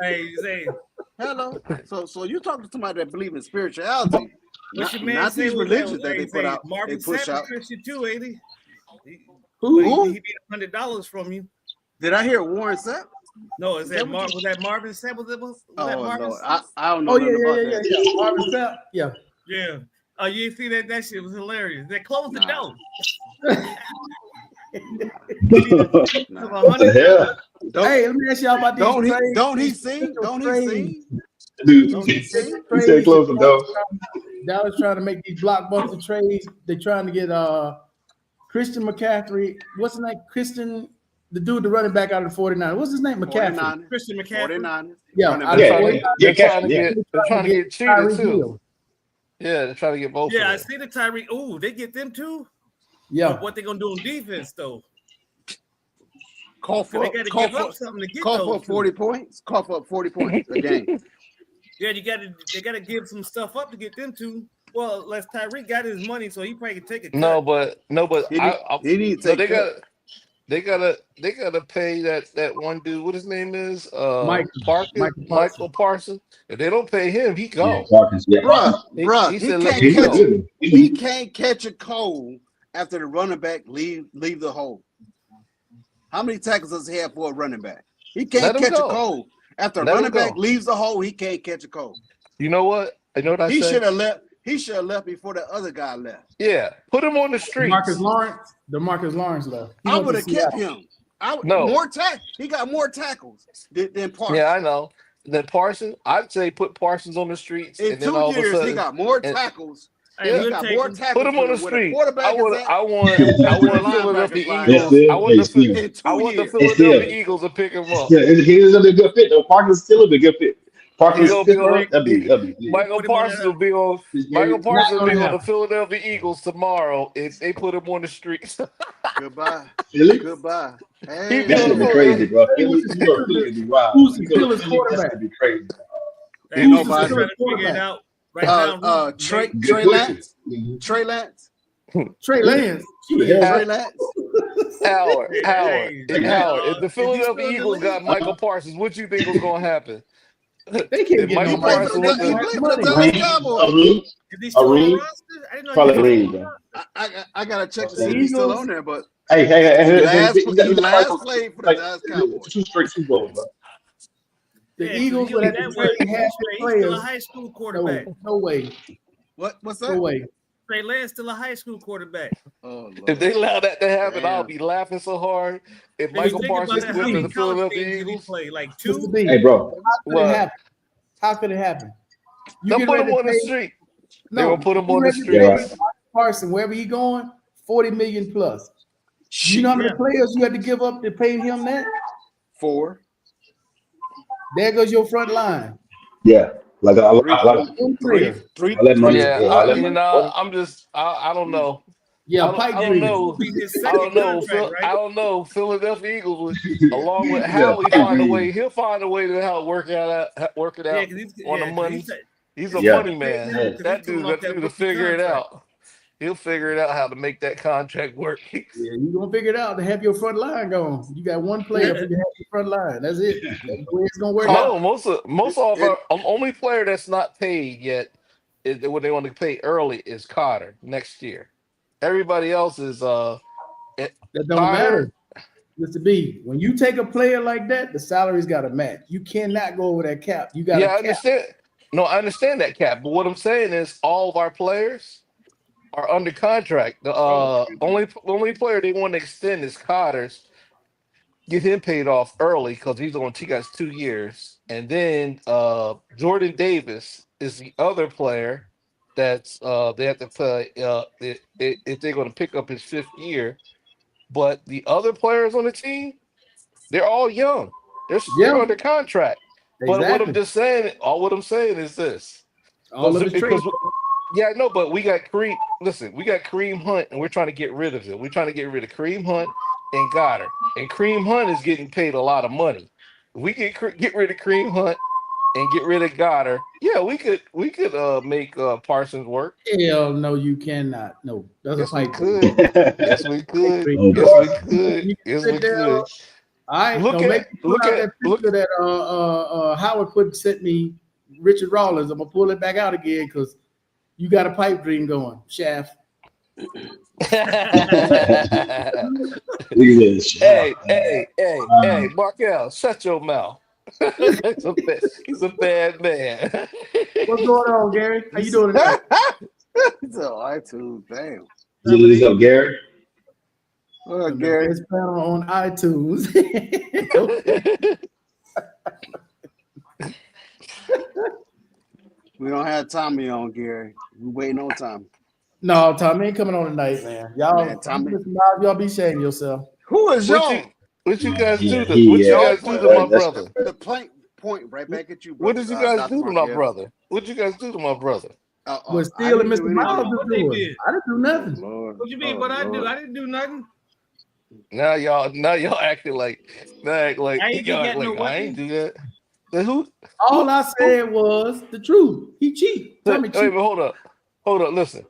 Hey, say, Hello. So you talking to somebody that believe in spirituality, what your man not say these was religions that that they he put say out, Marvin they push Sapp is out. Christian too, ain't he? Who? He need $100 from you. Did I hear Warren Sapp? No, is that that what was that Marvin Sapp? Was that Oh Marvin Lord, Sapp? I don't know Oh, nothing about yeah. that. Marvin Sapp. Yeah. Yeah. Oh, you didn't see that? That shit was hilarious. They closed the Nah. door. Nah. What the hell? Hey, let me ask y'all about these trades. Don't he these sing? special Don't he trades. sing? Dude, Don't he sing? he said close the door. Dallas trying to make these blockbuster trades. They're trying to get Christian McCaffrey. What's his name? Christian, the dude, the running back out of the 49. What's his name? McCaffrey. 49ers. Christian McCaffrey. 49ers. Yeah, Running out back. of They're 49ers. trying to get cheated Tyreek too. Hill. Yeah, they're trying to get both Yeah, I of them. see the Tyreek. Ooh, they get them too. Yeah. But what they gonna do on defense though? Cough They up, got to cough give up up, something to get cough those up two. 40 points. Cough up 40 points a game. Yeah, they got to give some stuff up to get them two. Well, Les Tyreek got his money, so he probably can take a cut. No, but He need to no, take cut. they gotta pay that one dude. What his name is? Michael Parsons. If they don't pay him, he Yeah, gone. Parkins. Yeah, Bruh, He he said, "Let can't me he's not go." good. he can't catch a cold after the running back leave the hole. How many tackles does he have for a running back? He Let can't him catch a go. cold. After a Let him running back go. leaves the hole, he can't catch a cold. You know what? You know what I He say? should have left. He should have left before the other guy left. Yeah, put him on the streets. DeMarcus Lawrence left. He I went would to have kept Seattle. him. No. He got more tackles than Parsons. Yeah, I know. Then Parsons, I'd say put Parsons on the streets, In and then 2 all of a years, sudden, he got more and- tackles. Hey, Yeah. He we'll got take more him. tackles put him on the where the street. quarterback I is want, at. I want, and I where want the the Philadelphia linebackers lie It's Eagles. at. still, I want hey, the Steve. In 2 I want the years. It's Philadelphia still, Eagles to pick him up. he's a good fit though. Parkins still a good fit. He Parkins gonna be on. Pittsburgh, that'd be yeah. Michael Put him on Parsons will that. be on. Michael Not Parsons will gonna be on the happen. Philadelphia Eagles tomorrow if they put him on the streets. Goodbye. Philly, Goodbye. He Hey, be that on the should be Hey, Philadelphia. crazy, bro. who's Philly, you know, Philly would be wild. Who's the You go to Steelers Philly, that quarterback? should be crazy. Hey, Who's I'm the still nobody. trying Steelers to figure it quarterback? out right now. Trey Good Lance. question. Trey Lance. Trey Lance. Who the hell is Trey that? Lance. Howard, Hey, Howard, hey, Howard. If if the he's Philadelphia still in the Eagles got league, Michael Parsons, what you think was gonna happen? They can't If get no He Michael money. played for Parsons They went the don't he to have played for the money. Dallas Ring, Cowboys. is he still on the roster? I didn't know he was probably still ring, on the bro. roster. I gotta check to The see if he's still Eagles. on there, but Hey, he last played for the like Dallas Cowboys. 2 straight Super Bowls, bro. The Yeah, 'cause Eagles he would only have to that trade way. half He's their still a players. high school quarterback. No way. What's No that? way. Trey Lance still a high school quarterback. Oh If they Lord. allow that to happen, I'll Damn. be laughing so hard. If And you Michael think about Parsons that, went how to many the college Philadelphia games did he Eagles, play? Like Mr. 2? B, Hey, bro. how could it what? happen? How could it happen? You They'll get put him ready to on the pay. street. They No, will put him you on the ready to Yeah, pay streets. right. Carson wherever he going? 40 million plus. You know how many Yeah. players you had to give up to pay him that? 4. There goes your front line. Yeah, like a lot, Three. a lot of One Three. player. Three. all that money. Yeah, Yeah, all that you money. know, I'm just, I don't know. Yeah, pipe I don't dream. This know. will be his I second don't know. contract, I right? don't know. Philadelphia Eagles, along with Yeah, Howie, pipe find a way. dream. He'll find a way to how work it Yeah, out because he's on the yeah, 'cause money. he's He's a Yeah. money man. Yeah. because That he's coming dude, off that that dude to rookie figure it contract. out. He'll figure it out how to make that contract work. Yeah, you gonna figure it out to have your front line going. You got one player for you to have your front line. That's it. That's the way it's gonna work No, out. most of It, our only player that's not paid yet is what they want to pay early is Carter next year. Everybody else is That don't Carter. matter. Mr. B, when you take a player like that, the salary's got to match. You cannot go over that cap. You got Yeah, a I cap. understand. No, I understand that, Cap. But what I'm saying is, all of our players are under contract. The only player they want to extend is Carter's. Get him paid off early because he got 2 years, and then Jordan Davis is the other player that's they have to play if they're going to pick up his 5th year. But the other players on the team, they're all young. They're Yeah, under contract. But what I'm exactly. just saying, all what I'm saying is this. All of his trade. Because yeah, no, but we got Kareem. Listen, we got Kareem Hunt, and we're trying to get rid of him. We're trying to get rid of Kareem Hunt and Goddard. And Kareem Hunt is getting paid a lot of money. If we get rid of Kareem Hunt and get rid of Goddard, yeah, we could make Parsons work. Hell no, you cannot. No, that's Yes, a we pipe. could. Yes, we could. Oh, Yes, God. we could. You Yes, sit we there. could. All right, Look don't make at me pull look out at that look. picture that Howard sent me, Richard Rollins. I'm gonna pull it back out again because you got a pipe dream going, Shaft. Hey, Markel, shut your mouth. He's a bad man. What's going on, Gary? How you doing tonight? it's an iTunes. Damn. What's up, Gary? Well, The Gary. best panel on iTunes. We don't have Tommy on, Gary. We waiting on Tommy. No, Tommy ain't coming on tonight, man. Y'all, Man, Tommy. y'all be shaming yourself. Who is What y'all? you guys do to He, what you guys Y'all do to my that's- brother? The point right back at you, What brother. did you guys Dr. do to my Markel. brother? What did you guys do to my brother? But I still, didn't Mr. do anything. Miles What is they doing. did? I didn't do nothing. Lord. What you mean? Oh, What I do? Lord. I didn't do nothing. Now y'all acting like I ain't y'all get act no like I ain't weapon. do that. Then who? All I said was the truth. He cheat. Tell me Wait, cheat. but hold hold up, listen.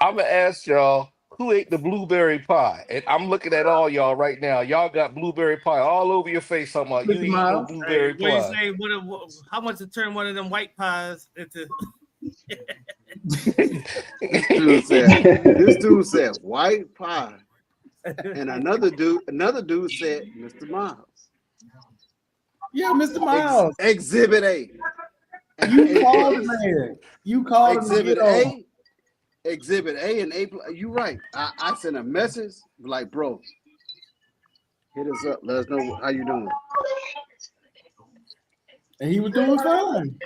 I'm gonna ask y'all who ate the blueberry pie, and I'm looking at all y'all right now. Y'all got blueberry pie all over your face. Talking about you Mr. eat no Miles. Hey, blueberry what do you pie. say? How much to turn one of them white pies into? This dude said white pie, and another dude said Mr. Miles. Yeah, Mr. Miles. Exhibit A. You A called plus. the man. You called him to Exhibit get on. A. Exhibit A and A plus. You right. I sent a message like, bro, hit us up. Let us know how you doing. And he was doing fine.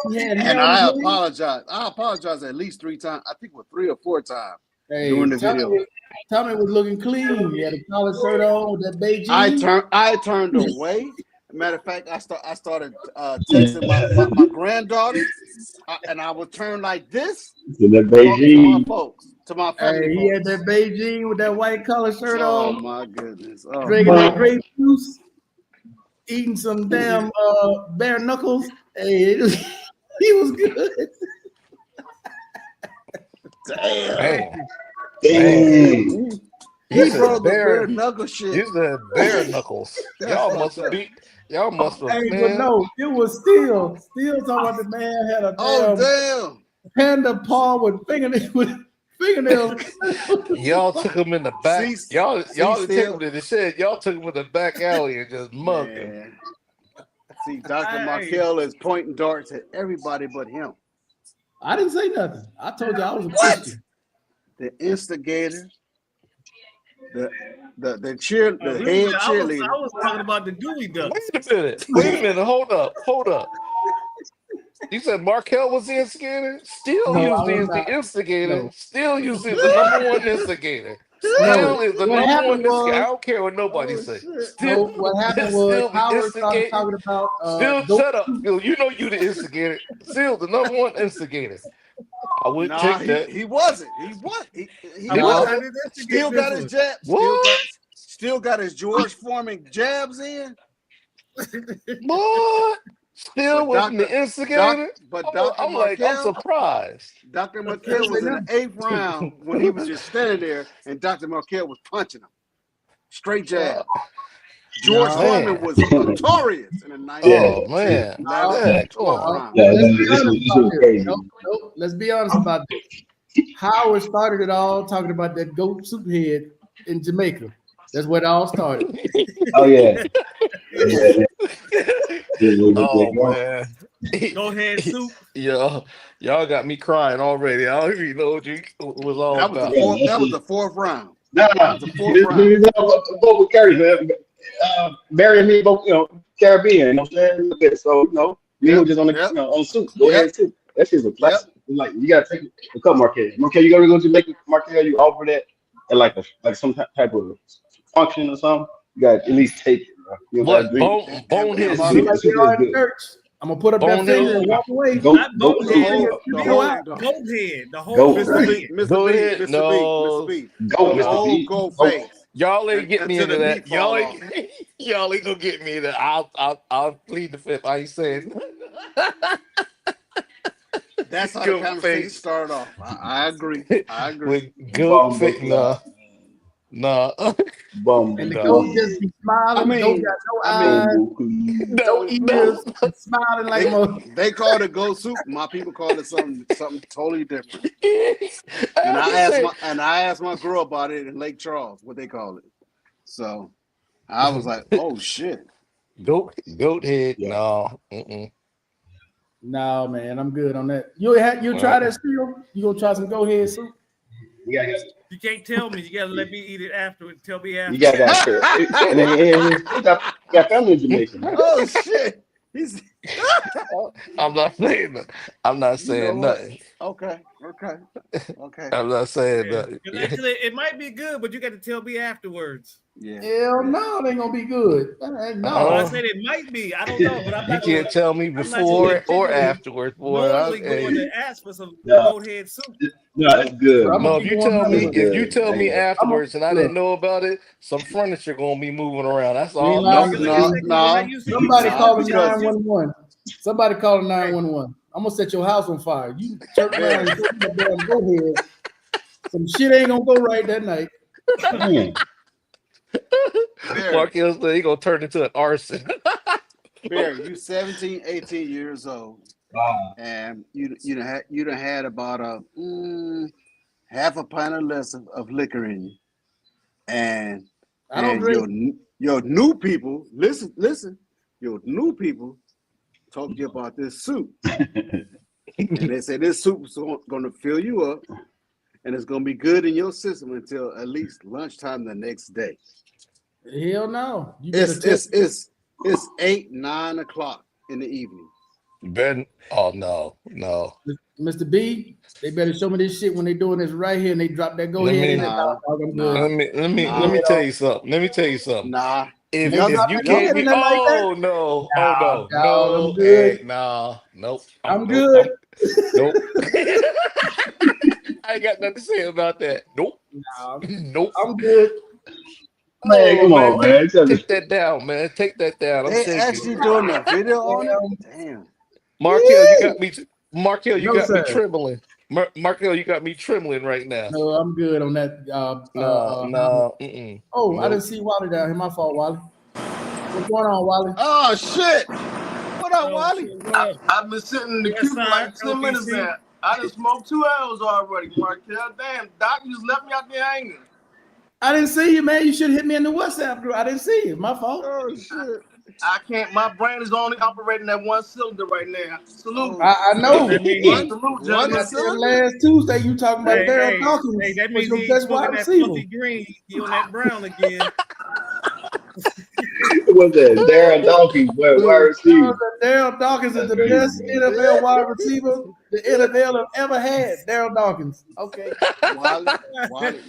He had hair And on his I head. apologize. I apologized at least 3 times. I think it was 3 or 4 times Hey, during the video. Tommy was looking clean. He had a collar shirt on with that Beijing. I turned away. Matter of fact, I started texting my granddaughter, and I would turn like this In the talking to my Beijing. folks, to my Hey, family he had folks. that Beijing with that white collar shirt Oh on, my goodness! Oh, drinking that grape juice, eating some damn bare knuckles. Hey, he was good. damn! Man. He You brought said the bare bare. knuckle shit. You said bare knuckles. That's Y'all fucked must up. be. Y'all must have, Hey, but man. no, it was still talking about the man had a Oh damn damn! panda paw with fingernails. Y'all took him in the back. See, Y'all didn't take him still, to the shed. Y'all took him in the back alley and just mugged him. man. See, Dr. Hey, Markel is pointing darts at everybody but him. I didn't say nothing. I told you I was a What? Christian. The instigator, the head I cheerleader. was talking about the gooey ducks. Wait a minute. Wait a minute. Hold up. You said Markel was the instigator? Still No, I used was as the not. instigator. No, Still used as the number one instigator. no. Still is the What number one happened instigator. I was don't care what nobody Oh say. shit! Still, no. What happened was still the Howard started instigator. talking about Still, goat shut up, soup. Phil. You know you the instigator. Still the number one instigator. I wouldn't Nah, take that. he wasn't. He what? He I He was. No, I wasn't. didn't still instigate got this his one. jab. What? Still got his George Foreman jabs in. Boy, still But wasn't the instigator. Dr. I'm like, I'm Markel, surprised. Dr. I Markel didn't say was in the nothing. 8th round when he was just standing there, and Dr. Markel was punching him straight jab. George No, Foreman Man. was notorious in the 9th, Yeah. Oh man. 11th, no, Man, and come 12th on. no. round. Yeah, Let's be this honest was about this. crazy. No. Let's be honest about this. Howard started it all talking about that goat soup head in Jamaica. That's where it all started. Oh yeah. Yeah. Oh man. Go ahead, soup. Y'all got me crying already. I don't even know what you was all That was the about. fourth. That was the 4th round. No, That no. was the 4th round. This is both with Carrie, man. Barry and me both, Caribbean, you know what I'm saying? Okay, so, me Yep. was just on the, Yep. on soup. Go Yep. ahead, soup. That shit's a Yep. classic. Like, you gotta take a cup, Marquez. Marquez, you gotta go to make Marquez, you offer that at like some type of function or something. You gotta at least take it, bro. You don't gotta What drink it. And bonehead I'm gonna be soup? like Soup they is are in good. church. I'm gonna put up that finger Bonehead and walk away. Goat Not the soup. bonehead. whole, You the mean whole, goat head. The whole Goat. Mr. B, head. Mr. Go B, ahead. Mr. B, Mr. No. B, Goat, the Mr. No. whole B. gold Goat. face Y'all ain't get me until into the that. meat fall off. Y'all ain't gonna get me into that. I'll plead the fifth. I ain't saying That's how the goat conversation face. started off. I agree. I agree. With goat Bumbo face. Nah. Nah. And the Bumbo. goat No. just be I smiling. Goat mean, got no I eyes, mean, Bumbo, please. no No. ears, and smiling like a mo. they call it gold soup. My people call it something totally different. I And have to say, I asked my girl about it in Lake Charles, what they call it. So I was like, oh shit. goat head. Yeah. No. Mm-mm. No, man, I'm good on that. You try that still? You gonna try some go ahead soup? You gotta, You can't tell me. You gotta let me eat it afterward. Tell me you after. got that. And he got family in Jamaica, man. Oh shit. He's I'm not saying that. I'm not you know saying what? nothing. Okay. I'm not saying Yeah. nothing. 'Cause actually, it might be good, but you got to tell me afterwards. Yeah. Hell no, it ain't gonna be good. Well, I No. said it might be. I don't know, but I'm You not gonna. can't tell me I'm not gonna before or intentionally afterwards, boy. knowingly going Hey. to ask for some No, goat head soup. no, that's good, I'm gonna No, man. if be you going tell back. me That's Look, if you good. tell me I'm a, afterwards and I look. didn't know about it, some furniture gonna be moving around. That's You all ain't I'm lying. Cause just like I No, saying. said, 'cause when I no, used to, Somebody I no, call the used to, because 911. Somebody call the hey, 911. I'm gonna set your house on fire. You turn around and put that damn go ahead. Some shit ain't gonna go right that night. Man, Markel said he gonna turn into an arson. Barry, you 17, 18 years old, wow. and you done had about a half a pint or less of liquor in you, and I don't and drink. your new people listen, your new people talk to you about this soup, and they say this soup is going to fill you up, and it's going to be good in your system until at least lunchtime the next day. Hell no. You better It's 8, 9 o'clock in the evening. Ben, oh no. Mr. B, they better show me this shit when they doing this right here and they drop that go Let ahead me- in it. Nah, I'm good. Let Nah. me tell you something. Let me tell you something. Nah. If Don't drop you that go can't ahead be, in there like that. oh no, Nah, dog, no, I'm good. hey, nah, nope. I'm nope, good. nope. I ain't got nothing to say about that. Nope. Nah, Nope. I'm good. Man, come on, man. Take that down, man. Take that down. I'm They shaking. actually doing a video on it? Damn. Markel, you got me. Markel, you No, got me sir. trembling. Markel, you got me trembling right now. No, I'm good on that. No. Oh, I Nope. didn't see Wally down here. My fault, Wally. What's going on, Wally? Oh shit! What up, Oh, Wally? shit, what up? I've been sitting in the Yes, queue for sir, like 10 minutes LBC. now. I done smoked 2 hours already, Markel. Damn, Doc, you just left me out there hanging. I didn't see you, man. You should hit me in the WhatsApp group. I didn't see you. My fault. Oh shit! I can't, my brain is only operating at one cylinder right now. Salute. Oh, I know. That means One, Salute, one gentlemen. That cylinder? last Tuesday, you talking about Daryl Dawkins that was means your he ain't best wide smoking that receiver. pussy green. He on that brown again. What's that? Darren Dawkins, wide receiver. Daryl Dawkins is That's the crazy, best man. NFL wide receiver the NFL have ever had. Daryl Dawkins. Okay. Wally,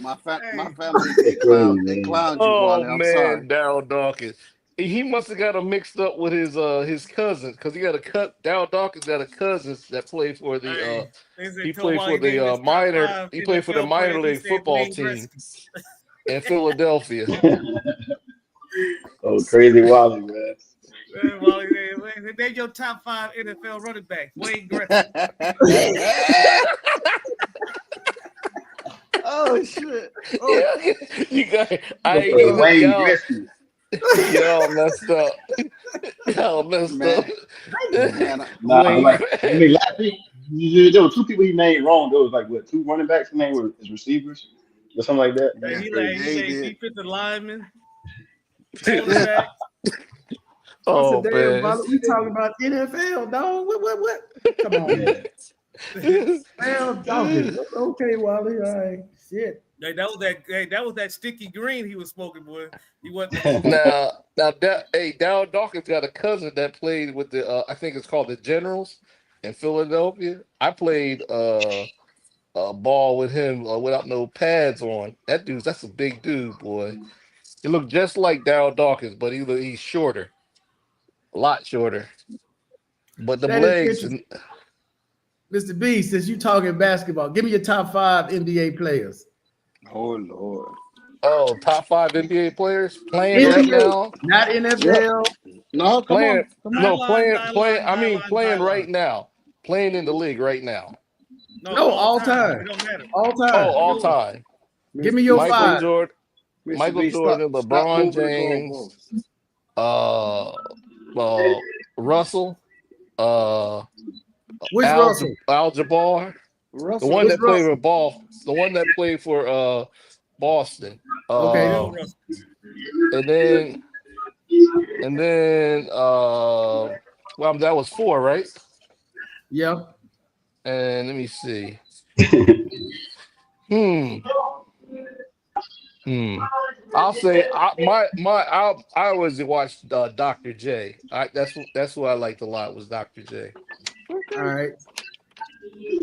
my family That's crazy, man. clowned you, Oh Wally. I'm sorry. man, Daryl Dawkins. He must have got him mixed up with his cousin because he got a cut. Daryl Dawkins got a cousin that played for the Hey, they said he told played for Wally name the his top minor five he played for the NFL minor players. He league said football Wayne team Gretzky. in Philadelphia. Oh, crazy Wally, man. Wally, they're your top 5 NFL running backs. Wayne Gretzky. Oh shit! Yeah, you got I Look ain't for gonna Wayne y'all Gretzky. y'all messed up. Y'all messed up. Man, Nah, but Wayne like when they Gretzky. last week, there were 2 people he named wrong. There was like what 2 running backs he named were his receivers or something like that. Hey, yeah, That's he crazy. like did. defensive lineman, cornerback. I Oh said, damn, man. brother, we talking about NFL, dog. What? Come on, man. Daryl Dawkins. Okay, Wally. All right. Shit. That was that sticky green he was smoking, boy. He wasn't. Dow Dawkins got a cousin that played with the I think it's called the Generals in Philadelphia. I played ball with him without no pads on. That's a big dude, boy. He looked just like Dow Dawkins, but he's shorter, a lot shorter. But the That is legs, interesting. Mr. B, since you talking basketball, give me your top 5 NBA players. Oh Lord. top 5 NBA players playing right NBA, now. not NFL. No, come Playing, on, come on. no, Nylon, playing. I mean, nylon, playing nylon. right now. Playing in the league right now. No, all time. It don't matter. All Oh, time. all time. Give me your Mr. Michael B, 5. Jordan, Mr. Michael B, Jordan, stop LeBron moving the James, goalposts. uh, Russell, uh, Which Russell? Al Jabbar, the Russell, one Which that played Russell? for Boston. Okay. Bill Russell. And then well, that was 4, right? Yeah. And let me see. Hmm. Hmm. I'll say I always watched Dr. J. That's who I liked a lot was Dr. J. All right.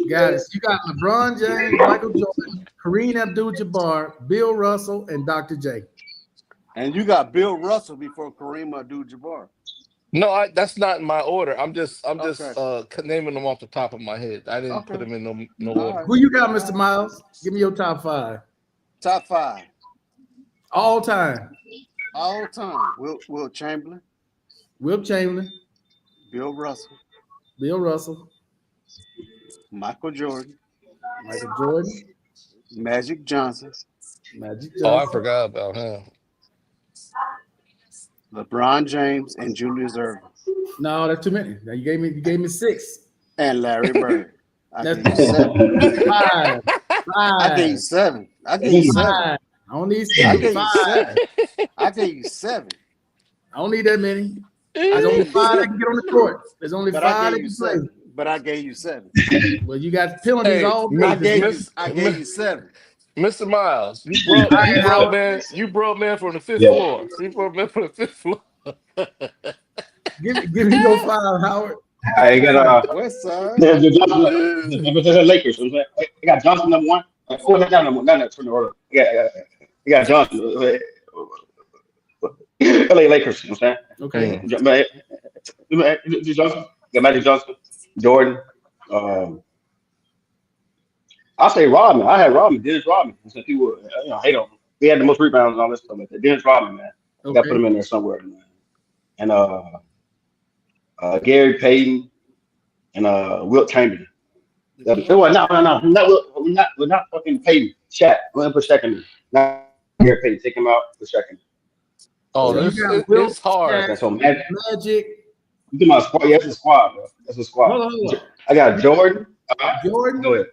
Got it. You got LeBron James, Michael Jordan, Kareem Abdul-Jabbar, Bill Russell, and Dr. J. and you got Bill Russell before Kareem Abdul-Jabbar. No, that's not in my order. I'm just Okay. naming them off the top of my head. I didn't put Okay. them in no All order. right. Who you got, Mr. Miles? Give me your top 5. Top 5 All time. all time. Will Chamberlain, Wilt Chamberlain, Bill Russell, Bill Russell, Michael Jordan, Michael Jordan, Magic Johnson, Magic Oh, I Johnson. forgot about him. LeBron James, and Julius Erving, No, that's too many. Now you gave me six. and Larry Bird. I That's gave you seven. five. I gave you Five. seven. I gave you seven. Five. I don't need I seven. gave you Five. seven. I gave you seven. I don't need that many. I There's only gave you five that seven. can get on the court. There's only But I five that gave you can play. seven. But I gave you seven. Well, you got penalties Hey, all I day. gave you seven. Mr. Miles, you Howard. brought man from the fifth Yeah. floor. You brought man from the fifth floor. Give me your five, Howard. I got West Side. the Lakers. You know what I'm saying? I got Johnson number one. Oh, that's not number one. No, turn the order. Yeah, I got Johnson. LA Lakers. You know what I'm Okay. saying? Johnson. Got Magic Johnson, Jordan. I'll say Rodman. I had Rodman, Dennis Rodman. Some people, hate on him. He had the most rebounds and all this stuff like that. Dennis Rodman, man. I got to put him in there somewhere, man. And Gary Payton and Wilt Chamberlain. No, not fucking Payton. Shaq. Go ahead and put Shaq in there. Not Gary Payton. Take him out. Put Shaq in there. Oh, So you this got Wilt, it's hard. That's so Magic. Magic. You talking about squad? Yeah, that's a squad, bro. That's a squad. Hold on. I got Jordan. Jordan, Go ahead.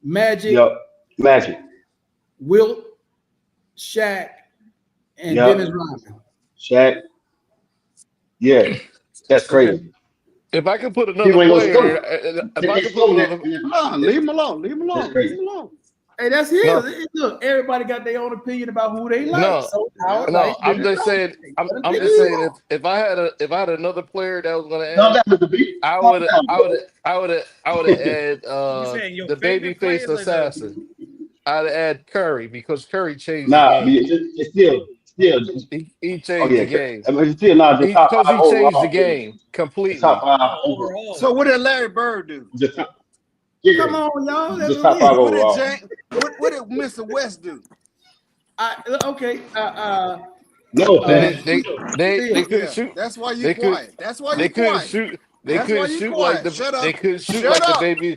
Magic, Yup. Magic. Wilt, Shaq, and Yup. Dennis Rodman. Shaq. Yeah. That's crazy. If I could put another People ain't gonna player, score. if I could put another, Leave him alone. Leave him alone. That's crazy. Leave him alone. Hey, that's his. No. Look, everybody got their own opinion about who they like. No. So Howard no, likes I'm Dennis just saying. Rodman. I'm just saying. If I had another player that was going to Calm add, down, Mr. B. I Calm would down, bro. add saying your the favorite babyface players or the- assassin. I'd add Curry because Curry changed Nah, the game. it's still. He changed Oh yeah, the game. I mean, it's still not just top Because five he changed overall. the game It's completely. top five. Overall. So what did Larry Bird do? Just top, yeah, Come on, y'all. That's just top five What did overall. what did Mr. West do? Okay. No, They couldn't Yeah, shoot. that's why you They could- quiet. That's why They you couldn't quiet. shoot. They That's why couldn't you shoot quiet. like the. Shut up. They couldn't shoot Shut like up. the baby.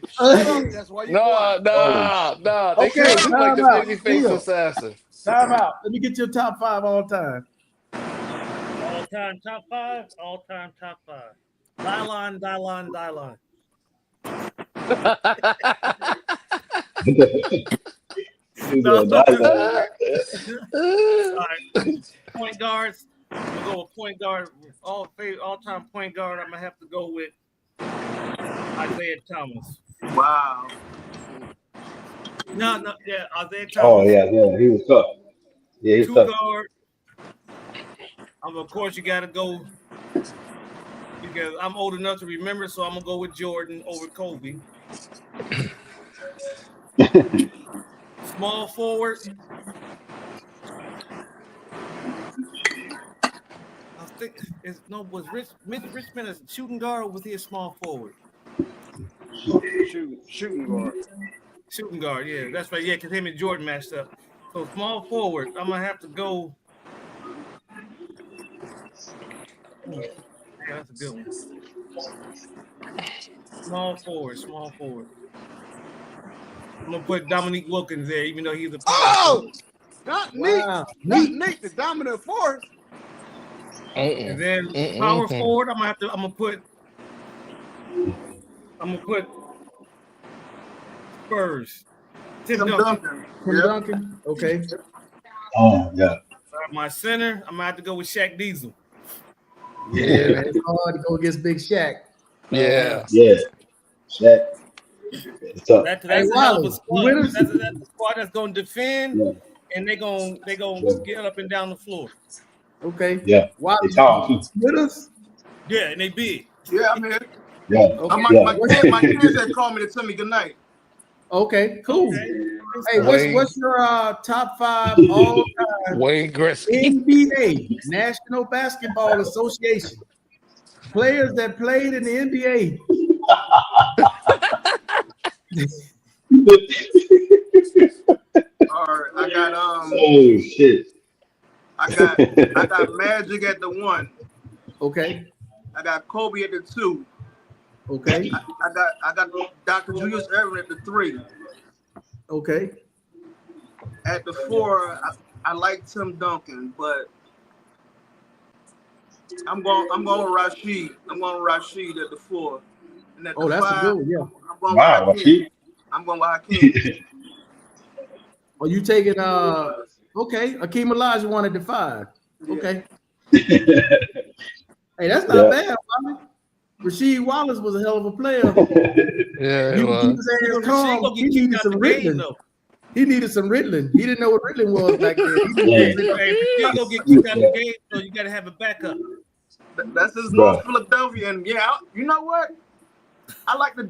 That's why you quiet. No. They Okay, couldn't shoot like the time out. baby face Deal. assassin. Time out. Let me get your top five all time. All-time top five. All-time top five. Dylon. No. All right. Point guards. I'm gonna go with point guard. All-time point guard. I'm gonna have to go with Isaiah Thomas. Wow. No, yeah, Isaiah Thomas. Oh yeah, he was tough. Yeah, he's Two tough. guard. Of course, you got to go because I'm old enough to remember, so I'm gonna go with Jordan over Kobe. Small forward. I think was Mitch Richmond a shooting guard or was he a small forward? Shooting guard. Shooting guard, yeah, that's right. Yeah, because him and Jordan matched up. So small forward, I'm gonna have to go. That's a good one. Small forward. I'm gonna put Dominique Wilkins there, even though he's a Oh, not Wow. Nick, the dominant force. And then power forward, I'm gonna put Spurs. Tim Duncan. Tim Duncan. Okay. Oh yeah. My center, I'm gonna have to go with Shaq Diesel. Yeah, man, it's hard to go against Big Shaq. Yeah. Yeah. Shaq. It's tough. That's Hey, a hell of a Wally, squad. you with us? That's a squad that's gonna defend Yeah. and they gonna get up and down the floor. Okay. Yeah. Why It's tall too. with us? Yeah, and they big. Yeah, I'm here. Yeah. Okay. My kids that called me to tell me good night. Okay, cool. Okay. Hey, Wayne. what's your top five all time Wayne Gretzky. NBA, National Basketball Association players that played in the NBA? All right, I got Oh shit. I got, Magic at the 1. Okay. I got Kobe at the 2. Okay. I got Dr. Julius Erving at the 3. Okay. At the 4, I like Tim Duncan, but I'm going with Rashid. I'm going with Rashid at the 4. And at the Oh, that's a 5, good one. Yeah. I'm going Wow, with Hakeem. she. I'm going with Hakeem. Are you taking okay, Akeem Olajuwon at the 5. Okay. Hey, that's not Yeah. bad, Wally. Rasheed Wallace was a hell of a player. Yeah, You well, keep his ass Rasheed calm. gonna He get kicked needed out some the game Ritalin. though. He needed some Ritalin. He didn't know what Ritalin was back then. He didn't Yeah. take it. Hey, Rasheed gonna get kicked out the game, so you gotta have a backup. That's his Bro. North Philadelphia, and yeah, you know what? I like the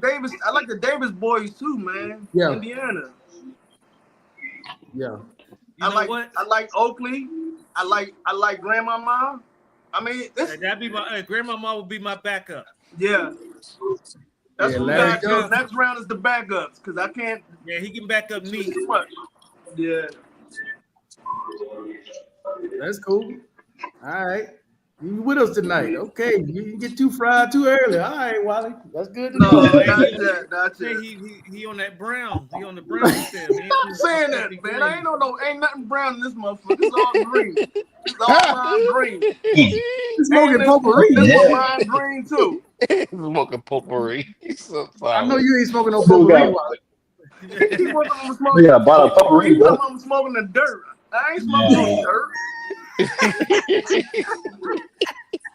Davis boys too, man. Yeah. Indiana. Yeah. You know what? I like Oakley. I like Grandmama. I mean, That'd be my grandmama would be my backup. yeah. That's Yeah, what we Larry got. Johnson. Next round is the backups because I can't. Yeah, he can back up me. Too much. Yeah. That's cool. All right. You with us tonight. Okay. You didn't get too fried too early. All right, Wally. That's good to No, know. not Hey, yet. he on that brown. He on the brown stem. Stop saying that, man. I ain't nothing brown in this motherfucker. It's all green. It's all lime green. He's smoking And potpourri. This Yeah. one lime green too. smoking potpourri. So I know sorry. you ain't smoking no Still potpourri, got- Wally. He wasn't We smoking. got a bottle of potpourri, He bro. thought I'm smoking the dirt. I ain't smoking no dirt.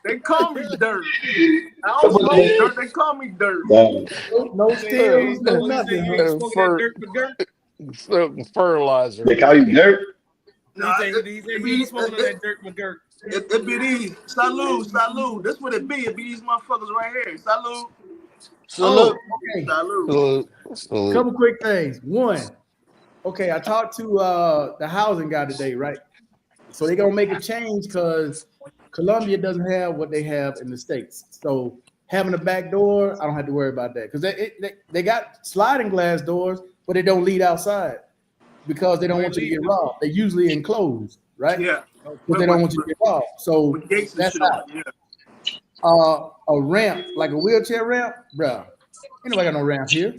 They call me dirt. I don't smoke dirt. They call me dirt. Damn. No stills, no You say nothing. you Huh? ain't smoking that dirt for dirt? Smoking fertilizer. They call you dirt. No, He say he ain't smoking that dirt for dirt. It be these. Salud. That's what it be. It be these motherfuckers right here. Salud. Oh, okay. Salud. Couple quick things. One, okay, I talked to the housing guy today, right? So they're gonna make a change because Columbia doesn't have what they have in the States. So having a back door, I don't have to worry about that because they got sliding glass doors, but they don't lead outside because they don't want you to get robbed. They usually enclosed, right? Yeah. But they don't want you to get robbed. So With gates and that's shit out. on it. Yeah. A ramp, like a wheelchair ramp, bro. Ain't nobody got no ramp here.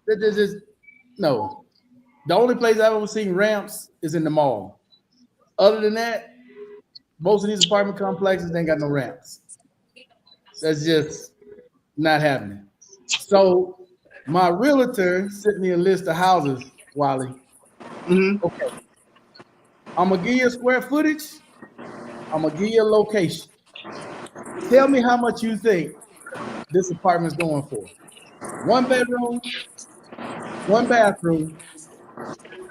There's just no. The only place I've ever seen ramps is in the mall. Other than that, most of these apartment complexes ain't got no ramps. That's just not happening. So my realtor sent me a list of houses, Wally. Mm-hmm. Okay. I'm gonna give you a square footage. I'm gonna give you a location. Tell me how much you think this apartment's going for. 1 bedroom, 1 bathroom,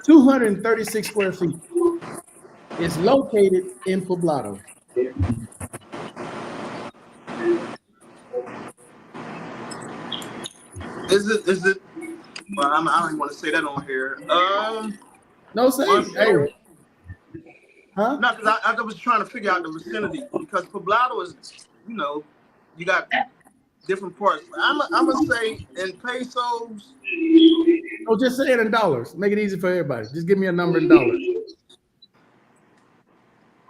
236 square feet. It's located in Poblado. Is it? Well, I don't even want to say that on here. No say. Hey. Huh? No, because I was trying to figure out the vicinity because Poblado is, you got different parts. I'm gonna say in pesos. Oh, just say it in dollars. Make it easy for everybody. Just give me a number in dollars.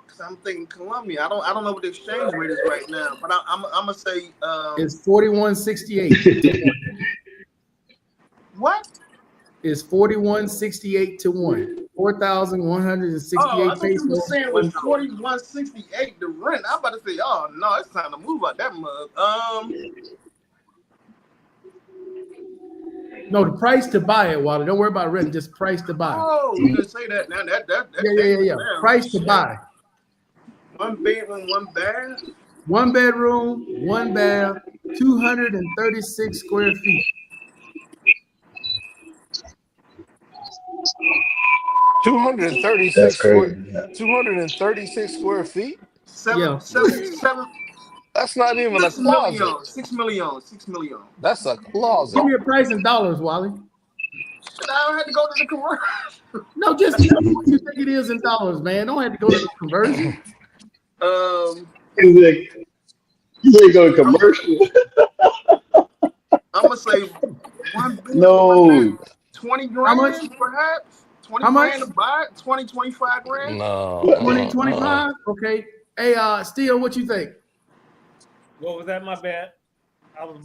Cause I'm thinking Colombia. I don't know what the exchange rate is right now, but I'm gonna say It's 41.68. What? It's 41.68 to 1. 4,168 I thought you were pesos. saying it was 41.68 the rent. I'm about to say, oh no, it's time to move out that mug. No, the price to buy it, Wally. Don't worry about rent. Just price to buy. Oh, you didn't say that now. That Yeah. Price to buy. 1 bedroom, 1 bath. 1 bedroom, 1 bath, 236 square feet. 236 That's square, crazy. 236 square feet. Yeah. Seven. That's not even a 6 closet. million. 6 million. 6 million. That's a closet. Give me a price in dollars, Wally. I don't have to go to the commercial. No, just tell me what you think it is in dollars, man. Don't have to go to the conversion. You go commercial. I'm gonna say 1 billion. No. 20 grand, How much? perhaps. 20 How much? grand to buy it. 20, 25 grand. No. 2025? Okay. Hey, Steele, what you think? What was that? My bad.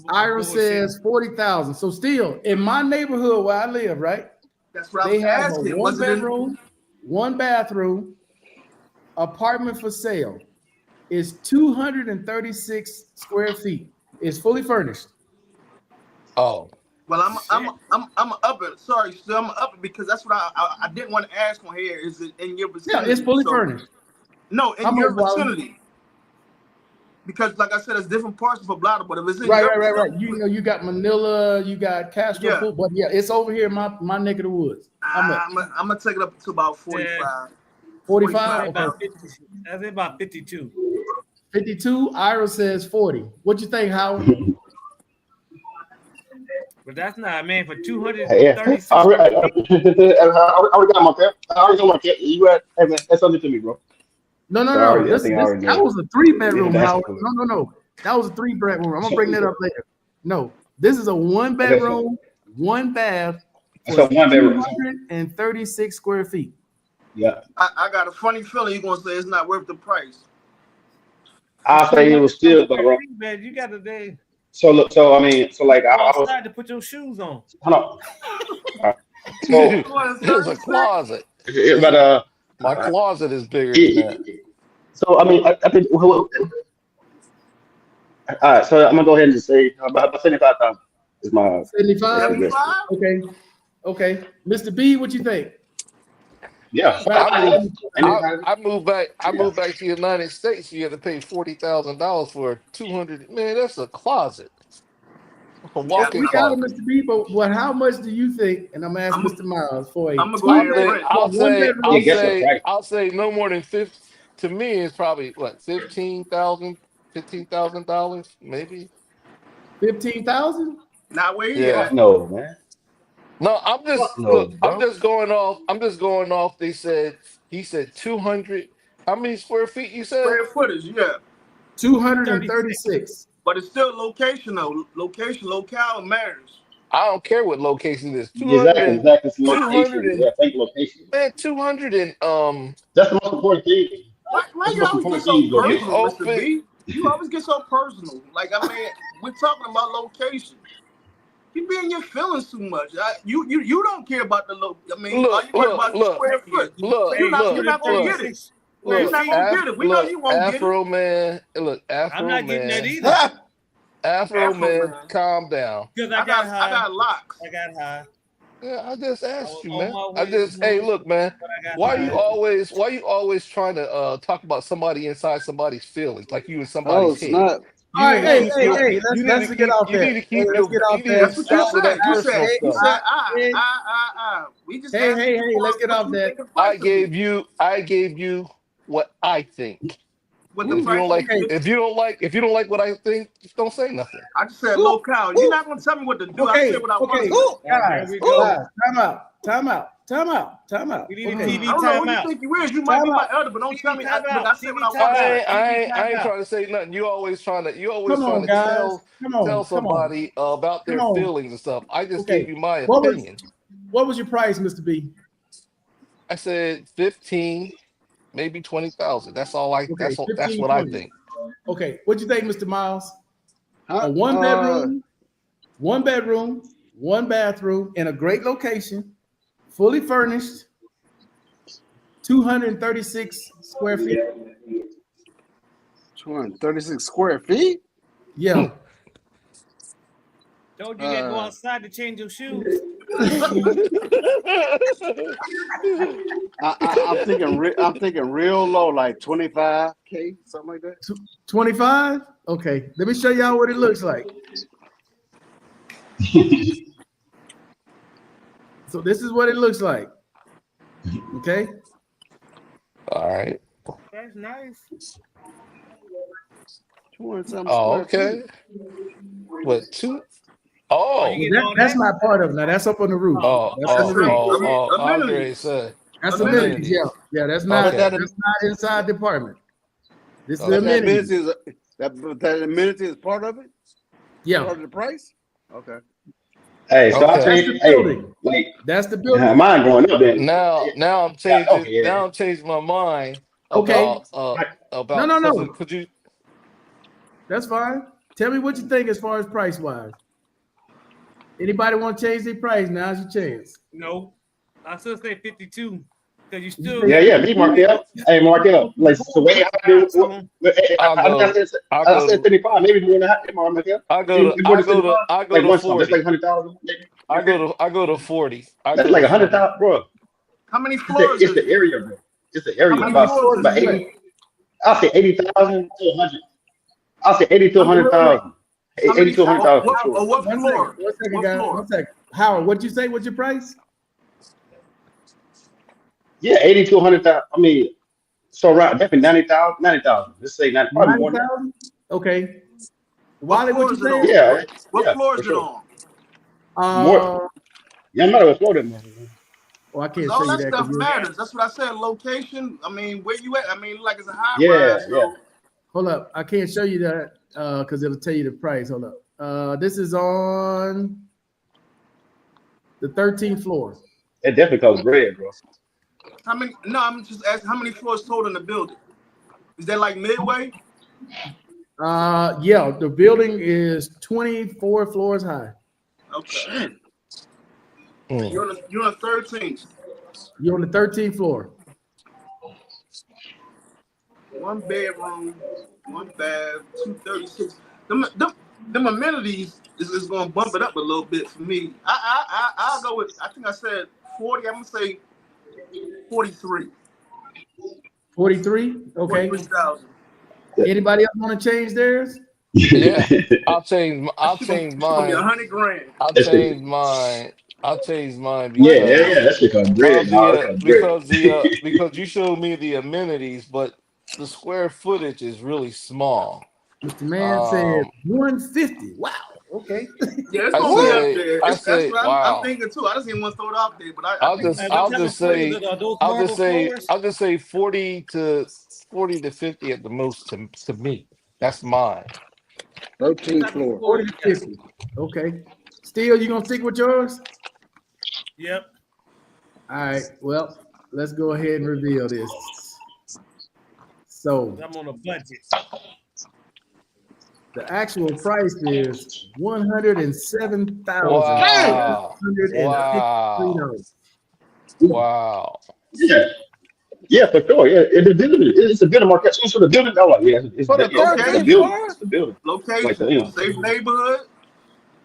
Ira says 40,000. So still in my neighborhood where I live, right? That's what I They was have a asking. one Was it in? bedroom, one bathroom apartment for sale. It's 236 square feet. It's fully furnished. Oh, Well, I'm up it. Sorry, still I'm up it because that's what I didn't want to ask on here. Is it in your Yeah, vicinity? it's fully So, furnished. no, How in much, your Wally? vicinity. Because, like I said, it's different parts of Poblado, but if it's in Right. your You know, you got Manila, you got Castro, Yeah. but yeah, it's over here in my neck of the woods. How much? I'm gonna take it up to about 45. 45? About Okay. 50. I think about 52. 52. Ira says 40. What you think, Howard? But that's not, man, for Yeah. 236 I already square feet. got my cap. I already got my cap. You got, hey man, that's something to me, bro. No. So I already, I This think I already that know. was a 3-bedroom, Yeah, that's Howard. cool. No. That was a 3-bedroom. I'm gonna bring that up later. No, this is a 1-bedroom, 1 bath for So 1 bedroom. 236 square feet. Yeah. I got a funny feeling you're gonna say it's not worth the price. I say it was still, but bro. Man, you got to day So look, so I mean, so like go I was, outside to put your shoes on. hold on. So, there's a closet. but My closet is bigger than that. so I mean, I think. All right, so I'm gonna go ahead and just say about 75,000 is my 75? suggestion. Okay. Mr. B, what you think? Yeah, I moved back. I moved back to the United States. You had to pay $40,000 for 200. Man, that's a closet. A walk-in We got it, closet. Mr. B, but how much do you think? And I'm gonna ask Mr. Miles for a I'm gonna go ahead and rent. one bedroom. I'll say no more than 50. To me, it's probably what $15,000, maybe. 15,000? Not where he Yeah. at. no, man. No, Fuck no, I'm bro. just going off. He said 200. How many square feet you said? Square footage, yeah. 236. But it's still location though. Locale matters. I don't care what location it is. Exactly. It's 200 location. and Yeah, think location. man, 200 and That's the most important thing. Why That's the you most always get important so thing. you Location. personal, Mr. open. B? You always get so personal. Like I mean, we're talking about location. You be in your feelings too much. You don't care about the look. I mean, all you worry about the square foot. You're not gonna get it. You're not gonna get it. We know you won't Afro man. Look, Afro I'm not man. getting that either. Afro man, man. calm down. Because I got locks. I got high. Yeah, I just asked you, on man. my way to Hey, home, look, man. but I got Why high. you always trying to talk about somebody inside somebody's feelings, like you in Oh, somebody's it's head? not. You All need right, to keep your let's get off you that. need to Hey, keep let's your get off you need that. to That's what you stop with that said. You personal said you stuff. said We just asked you Let's get what off you that. think the price I gave you what I think. what the If you price don't like is. if you don't like what I think, just don't say nothing. I just said locale. You're not gonna tell me what to do. I said what I want to do. Guys, There we go. time out. We need a Okay. TV I don't know who you timeout. think you is. You might be my elder, but don't tell me. TV Look, I said what I timeout. want to say. I ain't trying to say nothing. You always trying to Come on, guys. tell somebody about their Come on. feelings and stuff. I just Okay. gave you my What was- opinion. What was your price, Mr. B? I said 15, maybe 20,000. That's all I. Okay, That's 15, what I 20. think. Okay, what you think, Mr. Miles? Huh? A one bedroom, one bathroom in a great location, fully furnished, 236 square feet. 236 square feet? Yeah. Told you gotta go outside to change your shoes. I'm thinking real low, like 25K, something like that. 25? Okay, let me show y'all what it looks like. So this is what it looks like. Okay. All right. That's nice. 200-something Oh, square okay. feet. What two? Oh. That's not part of it. Now that's up on the roof. That's on the roof. Andre said. That's amenities. Yeah, that's not inside the apartment. This is That amenities. that amenity is part of it? Yeah. Part of the price? Okay. Hey, so I think, that's the building. Mine going up then. Now I'm changing. Now I'm changing my mind. Okay. About No. Could you? That's fine. Tell me what you think as far as price wise. Anybody want to change their price? Now's your chance. No, I still say 52 because you still Yeah, me, Markel. Hey, Markel. Like, so wait, I said 35, maybe more than that, Markel. I go Like to one song, that's 40. like 100,000. I go to 40. That's like 100,000, bro. How many floors It's is the it? area, bro. It's the How area. many How floors many is floors it? is 80. I'll say 80,000 to 100. I'll say 80 to How many- 100,000. How 80 many? to 100,000 for What, sure. or what One floor? second, What guys. floor? One second. Howard, what'd you say? What's your price? Yeah, 80 to 100,000. I mean, so around definitely 90,000. 90,000. Let's say 90, probably more than that. 90,000? Okay. What Wally, floor what is you it say? on? Yeah, What yeah, floor for is it sure. on? More. Yeah, I'm not with Florida, man. Well, I can't Because show all you that that. stuff matters. That's what I said. Location. I mean, where you at? I mean, like it's a high Yeah, rise. So Hold up. I can't show you that because it'll tell you the price. Hold up. This is on the 13th floor. it definitely costs bread, bro. how many? No, I'm just asking. How many floors total in the building? Is that like midway? Yeah, the building is 24 floors high. Okay. You're on the 13th. You're on the 13th floor. One bedroom, one bath, 236. Them amenities is going to bump it up a little bit for me. I'll go with. I think I said 40. I'm gonna say 43. 43? Okay. 43,000. Anybody else want to change theirs? Yeah, I'll change mine. It's gonna be $100,000. I'll change mine Yeah, because that shit costs bread. of Nah, the that costs bread. because you showed me the amenities, but the square footage is really small. Mr. Man said Um, 150. Wow. Okay. Yeah, it's I gonna be up say, there. I That's say, what I'm wow. thinking too. I just didn't want to throw it out there, but I I'll think just, it's Hey, what I'll type just of floors say, are those? Marble floors? I'll just say 40 to 50 at the most to me. That's mine. 13th What type of floor. floors 40 to you got? 50. Okay. Still, you gonna stick with yours? Yep. All right. Well, let's go ahead and reveal this. So I'm on a budget. the actual price is Wow. $107,753. Wow. Yeah. Yeah, for sure. Yeah, the building. It's a building market. So the building. Oh, yeah, For the it's the 13th building. floor? It's the building. Like location, safe neighborhood,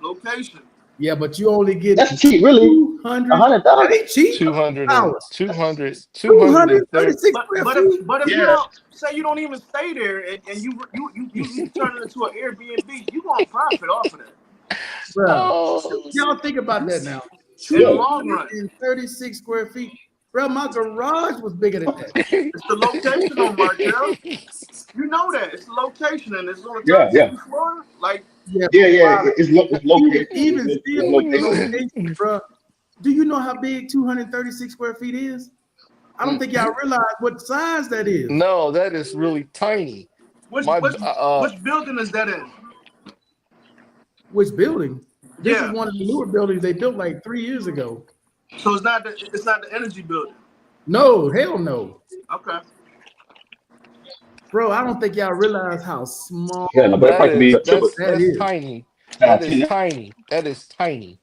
location. Yeah, but you only get that's cheap, really. 200. 100,000. That ain't cheap. 230. 236 But square but feet. if you Yeah. don't say you don't even stay there and you turn it into an Airbnb, you gonna profit off of that Bro, Oh, y'all think about that now. in the Yeah. long run. 236 square feet. Bro, my garage was bigger than that. It's the location on Markel. You know that it's the location and it's on the Yeah. 13th floor. Like Yeah, Yeah. but Yeah. wow, It's located. even It's still with the location. location, bro. Do you know how big 236 square feet is? I don't think y'all realize what size that is. no, that is really tiny. which My which which building is that in? Which building? This is Yeah. one of the newer buildings they built like 3 years ago. So it's not the energy building. No, hell no. Okay. Bro, I don't think y'all realize how small Yeah, no, but it that probably could be is a triple. that that's is. tiny. Times That 10. is tiny. That is tiny.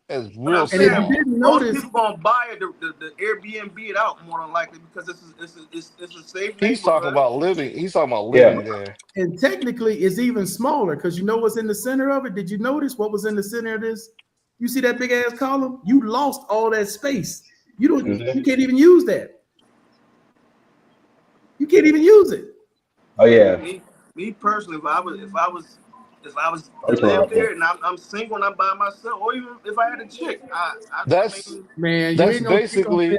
That's But I'm real And if you saying small. didn't most notice, people gonna buy it the Airbnb it out more than likely because it's a safe He's talking neighborhood. about living. He's talking about Yeah. living there. and technically it's even smaller because you know what's in the center of it? Did you notice what was in the center of this? You see that big ass column? You lost all that space. You can't even use that. You can't even use it. Oh yeah. Me personally, if I was to That's all live right there. there and I'm single and I'm by myself, or even if I had a chick, I That's mean, Man, you that's ain't gonna think on basically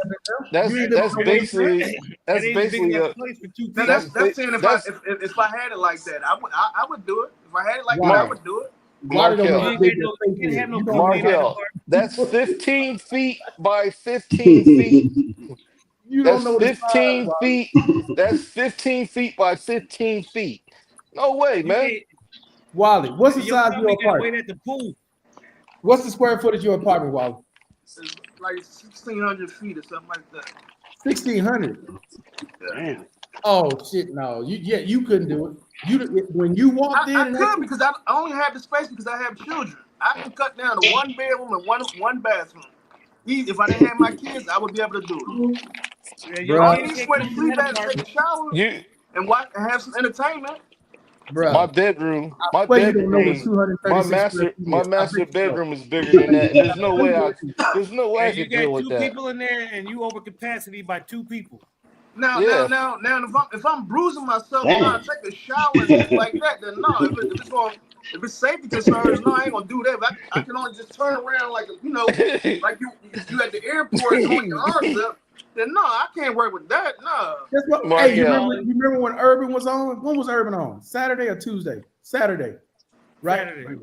that's you ain't that's gonna basically It that's ain't a big basically enough place for two now people. that's saying that's if I had it like that, I would do it. If I had it like that, I Why? would do it. Why don't know You how Markel. ain't big got your no. space You can't is. have no You don't plumbing know in that Markel. apartment. That's 15 feet by 15 feet. you don't That's know the size, 15 Wally. feet. That's 15 feet by 15 feet. No way, You man. can't. Wally, what's the Your size of your plumbing got to wait apartment? at the pool. What's the square footage of your apartment, Wally? It's like 1,600 feet or something like that. 1,600. Damn. Oh shit, no. You couldn't do it. when you walked in, I could because I only have the space because I have children. I can cut down to one bedroom and one bathroom. If I didn't have my kids, I would be able to do it. Yeah, All you need is where to sleep at, take a shower, You, and watch and have some entertainment. bro. my bedroom, my Well, you don't know what bedroom, 236 square feet my is. master bedroom is bigger than that, and there's no way I And you could deal got with two that. people in there, and you over capacity by 2 people. Now, if I'm bruising myself Damn. trying to take a shower and things like that, then no. If it's safety concerns, no, I ain't gonna do that. But I can only just turn around like like you at the airport throwing your arms up. Then no, I can't work with that. No. That's what, Mark, hey, you yeah. remember when Urban was on? When was Urban on? Saturday or Tuesday? Saturday, right? Saturday.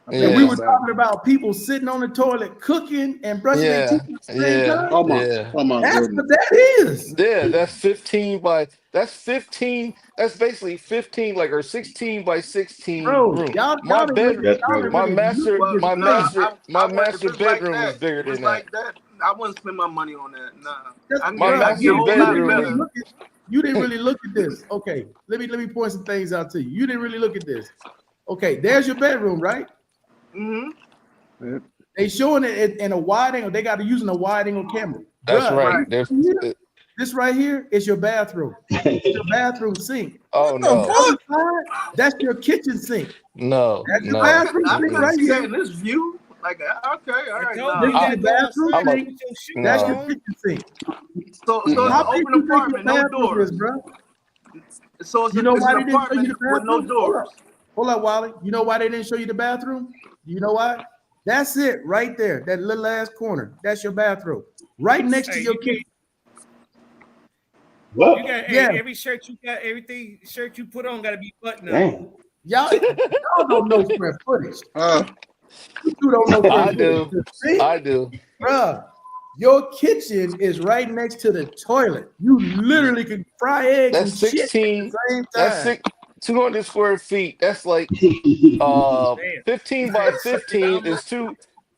And we Yeah. were talking about people sitting on the toilet cooking and brushing their teeth at the same time. Oh my That's goodness. what that is. Yeah, that's 15 by that's basically 15 like or 16 by 16 Bro, room. y'all My didn't bedroom, really- That's y'all good. didn't my really master, look at my this. master, my if master it's like bedroom that, is bigger if it's than like that. that, I wouldn't spend my money on that. Nah. That's- I can My get master a whole lot bedroom better. is- You didn't really look at this. Okay, let me point some things out to you. You didn't really look at this. Okay, there's your bedroom, right? Mm-hmm. They showing it in a wide angle. They got to using a wide angle camera. That's Bruh, right. There's this right here is your bathroom. It's your bathroom sink. oh no. That's your kitchen sink. No, That's your no. bathroom I sink can right see that here. in this view. Like, okay, all right. told Nah. you, you gotta the go bathroom outside sink. with your shoes That's on. your kitchen sink. So it's No. an How big open you think your apartment, no bathroom doors. is, bro? So it's You know an why they didn't show you apartment the with no bathroom? doors. Hold up, Wally. You know why they didn't show you the bathroom? You know why? That's it right there. That little ass corner. That's your bathroom. Right next to Hey, your you kitchen. What? You got Yeah. every shirt you got, everything shirt you put on got to be buttoned up. Damn. Y'all don't know square footage. Uh, You don't know square I do. footage. See? I do. Bruh, your kitchen is right next to the toilet. You literally can fry eggs That's and shit at 16. the same That's time. 200 square feet. That's like Damn. 15 by 15 is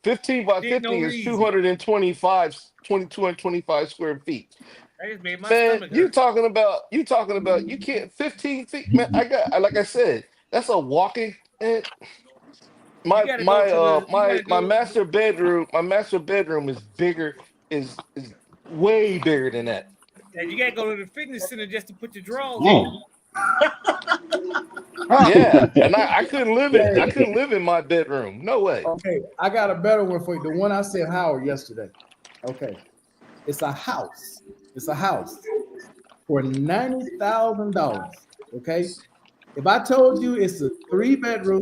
15 by Didn't 50 know is easy. 225 square feet. I just made my Man, stomach you hurt. talking about you can't 15 feet, man. Like I said, that's a walking and You gotta go to the. You gotta my go. master bedroom is bigger, is way bigger than that. And you gotta go to the fitness center just to put your drawers Damn. on. Yeah. And I couldn't live in my bedroom. No way. Okay, I got a better one for you. The one I said Howard yesterday. Okay. It's a house. It's a house for $90,000. Okay. If I told you it's a 3-bedroom,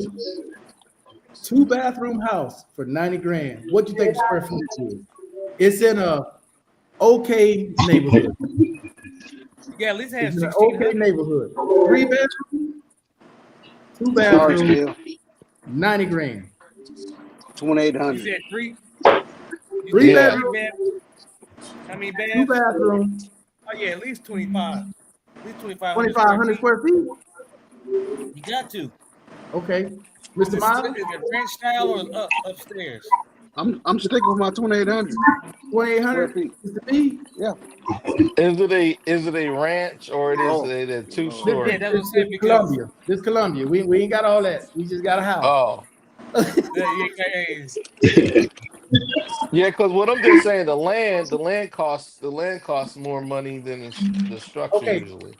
2-bathroom house for 90 grand, what do you think the square footage is? It's in a okay neighborhood. You gotta at least have It's in an 1600. okay neighborhood. 3-bedroom, sorry, 2-bathroom, still 90 grand. You 2,800. said 3. You 3-bedroom, said 3 bed. How many beds? 2-bathroom, Oh yeah, at least 25. At least 2,500 2,500 square feet. You got to. Okay. Is Mr. it Miles, French style or upstairs? I'm sticking with my 2,800 square 2,800 feet. Mr. B. Yeah. Is it a ranch or it is Oh. a 2-story? Yeah, that's what I'm saying. This Because Columbia. This Columbia. We ain't got all that. We just got a house. Oh. hey, Yeah, because what I'm just saying, the land costs more money than the structure Okay. usually.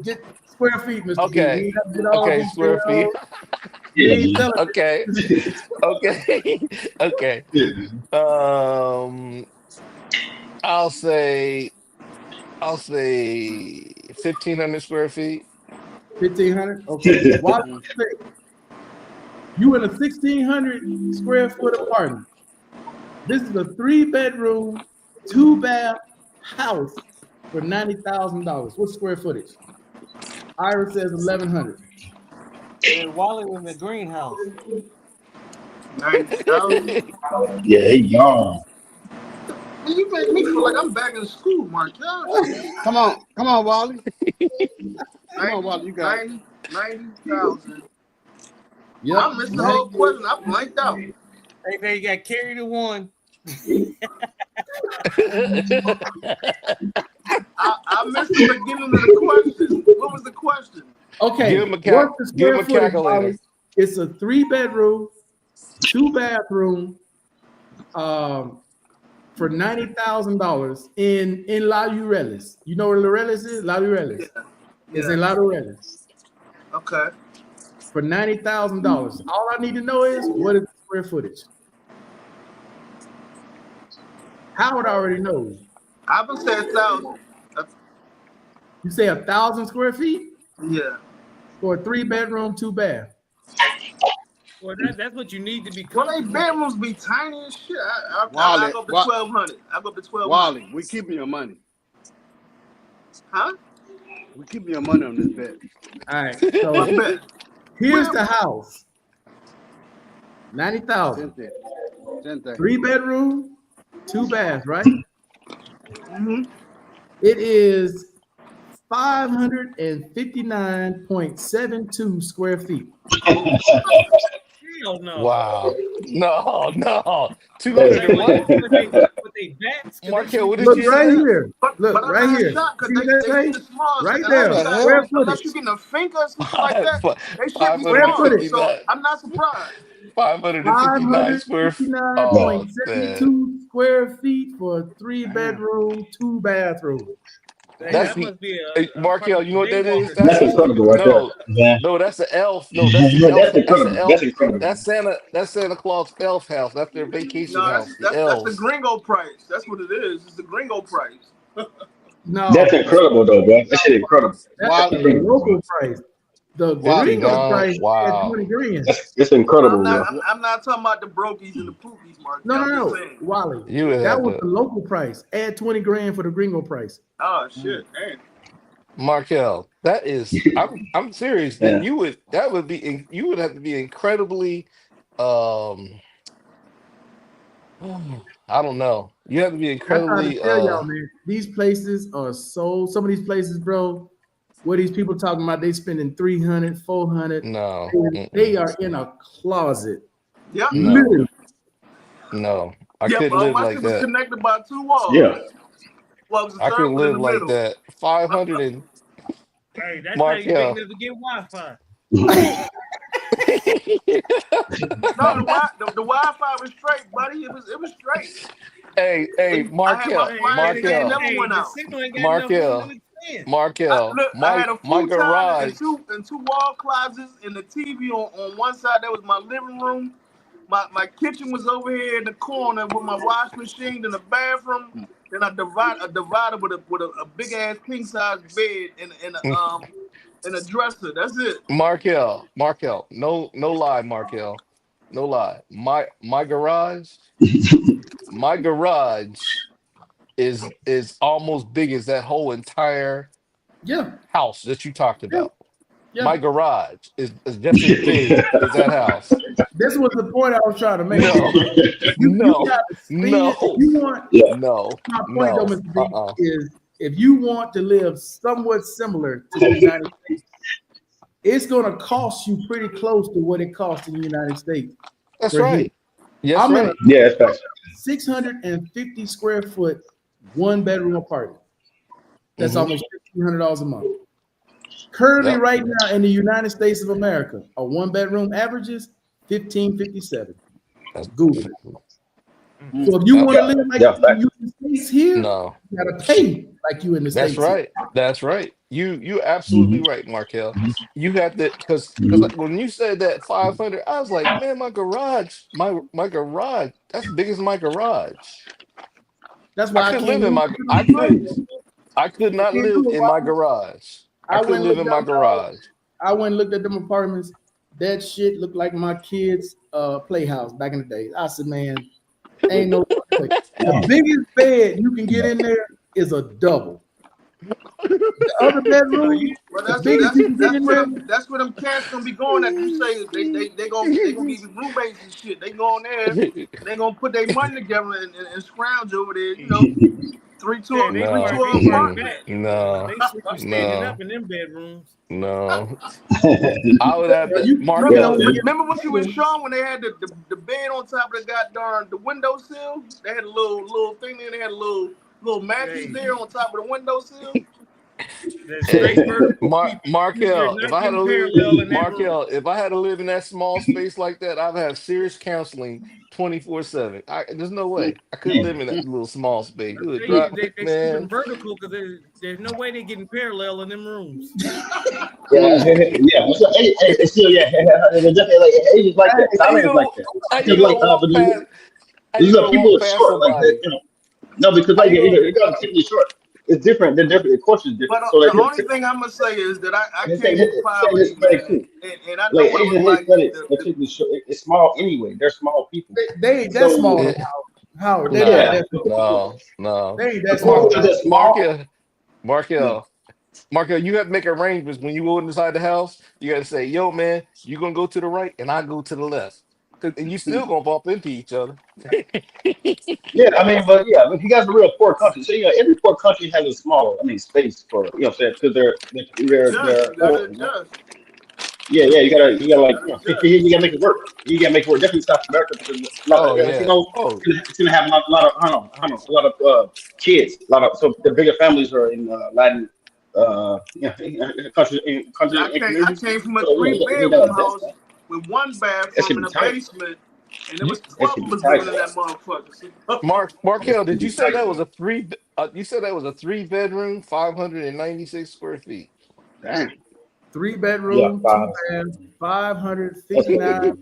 Just square feet, Mr. Okay. B. We ain't got to get all Okay, these square feet. We ain't selling it. Okay. Okay. I'll say 1,500 square feet. 1,500. Okay. Why do you think you in a 1,600 square foot apartment? This is a 3-bedroom, 2-bath house for $90,000. What's square footage? Ira says 1,100. and Wally was in the greenhouse. 90,000. Yeah, he young. You make me feel like I'm back in school, Markel. Come on, Wally. Come on, Wally. You got it. 90,000. Yep. I missed the whole question. I blanked out. Hey, man, you got carried to one. I missed the beginning of the question. What was the question? Okay, Give him what's the give square him a footage, calculator. Bobby? It's a 3-bedroom, 2-bathroom, for $90,000 in La Urelis. You know where Laureles is? La Urelis. It's in La Urelis. Okay. For $90,000. All I need to know is what is the square footage. Howard already knows. I would say 1,000. You say 1,000 square feet Yeah. for a 3-bedroom, 2-bath. Well, that's what you need to be. Well, they bedrooms be tiny as shit. I Wally, go up to 1,200. I go up to 1,200. Wally, we keeping your money. Huh? We keeping your money on this bet. All right. So here's the house. 90,000. 3-bedroom, 2-bath, right? Mm-hmm. It is 559.72 square feet. Hell no. Wow. No. 200 and what? With they bats, Markel, what did Look you right say? here. Look But I'm right not here. shocked because See they that get thing? the small. Right there. Square Unless footage. you getting a finger or something like that, they should be Square small. footage. So I'm not surprised. 559 square feet. Oh, man. 559.72 square feet for a 3-bedroom, 2-bathroom. That's that must be Markel, you know what that is? That's incredible right there. No, that's the elf. No, that's the elf. That's incredible. That's incredible. That's Santa Claus elf house. That's their vacation No, house. that's the elves. gringo price. That's what it is. It's the gringo price. No, That's incredible though, bro. That shit incredible. that's the local price. The gringo price at 20 grand. It's incredible, bro. I'm not talking about the brokies and the poopies, Mark. No. Wally, that was the local price. Add 20 grand for the gringo price. Oh shit, damn. Markel, that is, I'm serious. That you would have to be incredibly, I don't know. You have to be incredibly. I tell y'all, man, these places are so. Some of these places, bro. What these people talking about? They spending 300, 400. No, they are in a closet. Yep. No, I couldn't live like that. Connected by 2 walls. Yeah. Well, I couldn't live like that. 500 and. Hey, that's Mark, how you big enough to get Wi-Fi. No, the Wi-Fi was straight, buddy. It was straight. Hey, Markel. I had a my garage and two wall closets and the TV on one side. That was my living room. My kitchen was over here in the corner with my wash machine in the bathroom. Then I divided with a big ass king size bed and a dresser. That's it. Markel. No lie, Markel. No lie. My garage is almost big as that whole entire house that you talked about. Yeah. My garage is just as big as that house. This was the point I was trying to make. No. My point, though, Mr. B, is if you want to live somewhat similar to the United States, it's going to cost you pretty close to what it costs in the United States. That's right. Yes, right. Yeah, that's 650 square foot, 1-bedroom apartment. That's almost $1,500 a month. Currently, right now in the United States of America, a 1-bedroom averages $1,557. That's Google it. So if you want to live like you in the States here, you gotta pay like you in the States. That's right. That's right. You absolutely right, Markel. You have to because like when you said that 500, I was like, man, my garage, that's big as my garage. That's why I could live in my. I could not live in my garage. I couldn't live in my garage. I went and looked at them apartments. That shit looked like my kids' playhouse back in the day. I said, man, ain't no way. The biggest bed you can get in there is a double. The other bedroom, that's where them cats gonna be going at. You say they gonna be roommates and shit. They going there, they gonna put their money together and scrounge over there. You know, 3-2 apartment. No. They standing up in them bedrooms. No. I would have to. Remember what you was showing when they had the bed on top of the windowsill? They had a little thing there. They had a little mattress there on top of the windowsill. The straight vertical feet. You're Markel, if not I had getting to live, parallel in that room. Markel, if I had to live in that small space like that, I'd have serious counseling 24/7. There's no way I couldn't live in that little small space. It would drop, They man. sleeping vertical because there's no way they're getting parallel in them rooms. Yeah. So, it's still, yeah. It's definitely like age is like that. How you Thailand is gonna, like that. how you Because gonna like, walk but past? How you these are gonna people walk are past short, like that, somebody? you know. No, because How like you yeah, gonna? they're typically short. It's different. They're different. The culture is different. But So like, the only thing I'm gonna say is that I it's came with poverty, Hispanic man, too. and I know Like what it Asian was like. Hispanics, they're typically short. It's small anyway. They're small people. That's So small. Eh, Howard, they're not Nah, yeah, that small. no. They ain't of that course small. because they're small. Markel, Yeah. Markel, Markel, you have to make arrangements when you go inside the house. You got to say, "Yo, man, you gonna go to the right, and I go to the left," and you still gonna bump into each other. Yeah, I mean, but yeah, if you guys are real poor country, so every poor country has a small, space for because Adjust. they're You gotta poor, adjust. Yeah, you gotta You like gotta adjust. you gotta make it work. You gotta make it work. Definitely South America because a lot of Oh yeah. Oh it's gonna have a lot of kids. A lot of so the bigger families are in Latin See, countries and I communities. came from a So you three-bedroom gotta adjust house that. with one That bathroom should and be a tight. basement, and there you, was That 12 should of be us tight. living in that motherfucker. See? That Markel, should did be you say tight. that was a three? You said that was a three-bedroom, 596 square feet. Damn. 3 bedroom, two Yeah, bath, that's 559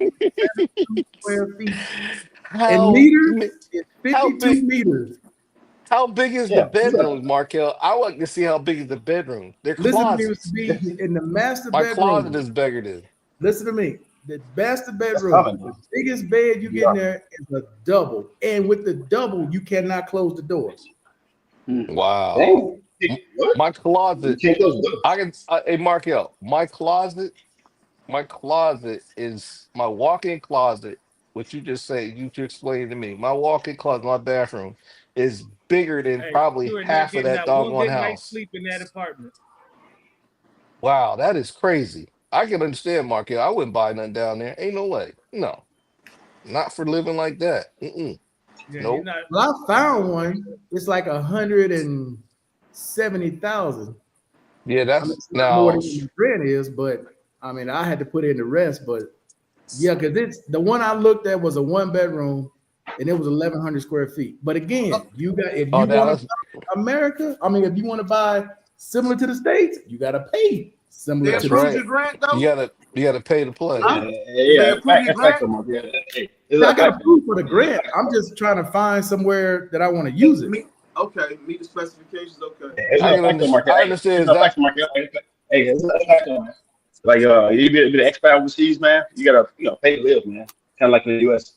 square feet. In How meters, mi- it's how 52 big? meters. How big is the yeah. bedroom, Markel? I like to see how big is the bedroom. They're Listen to me, Mr. closets. B. In the master My closet bedroom, is bigger than. listen to me. The master That's bedroom, common the now. biggest bed you get in Yeah. there is a double. And with the double, you cannot close the door. Hmm. Wow. Dang. M- What? My You closet. can't close the door. I can. Hey, Markel. My closet is my walk-in closet. What you just say, you just explained to me. My walk-in closet, my bathroom, is bigger than Hey, probably you are not half of getting that not one doggone good night's house. sleep in that apartment. Wow, that is crazy. I can understand, Markel. I wouldn't buy nothing down there. Ain't no way. No, not for living like that. Mm-mm. Yeah, you're Nope. not. Well, I found one. It's like 170,000. Yeah, I mean, that's it's not more now. than what my rent is, but I mean, I had to put in the rest. But yeah, because it's the one I looked at was a 1 bedroom, and it was 1,100 square feet. But again, you got if Oh, you want to Dallas. buy America, I mean, if you want to buy similar to the states, you got to pay similar They to That's the approved states. right. your grant You though? gotta pay to play. Yeah, Huh? Did they yeah, approve your that's grant? factor, Mark. Yeah, hey, it's I a got factor. approved for the grant. I'm just trying to find somewhere that I want to use it. Meet, okay, meet the specifications. Okay. Yeah, it's I a can factor, Mark. I Hey, it's understand a that. factor, Mark. Hey, it's a factor, man. Like you be an expat overseas, man. You gotta pay to live, man. Kind of like in the U.S.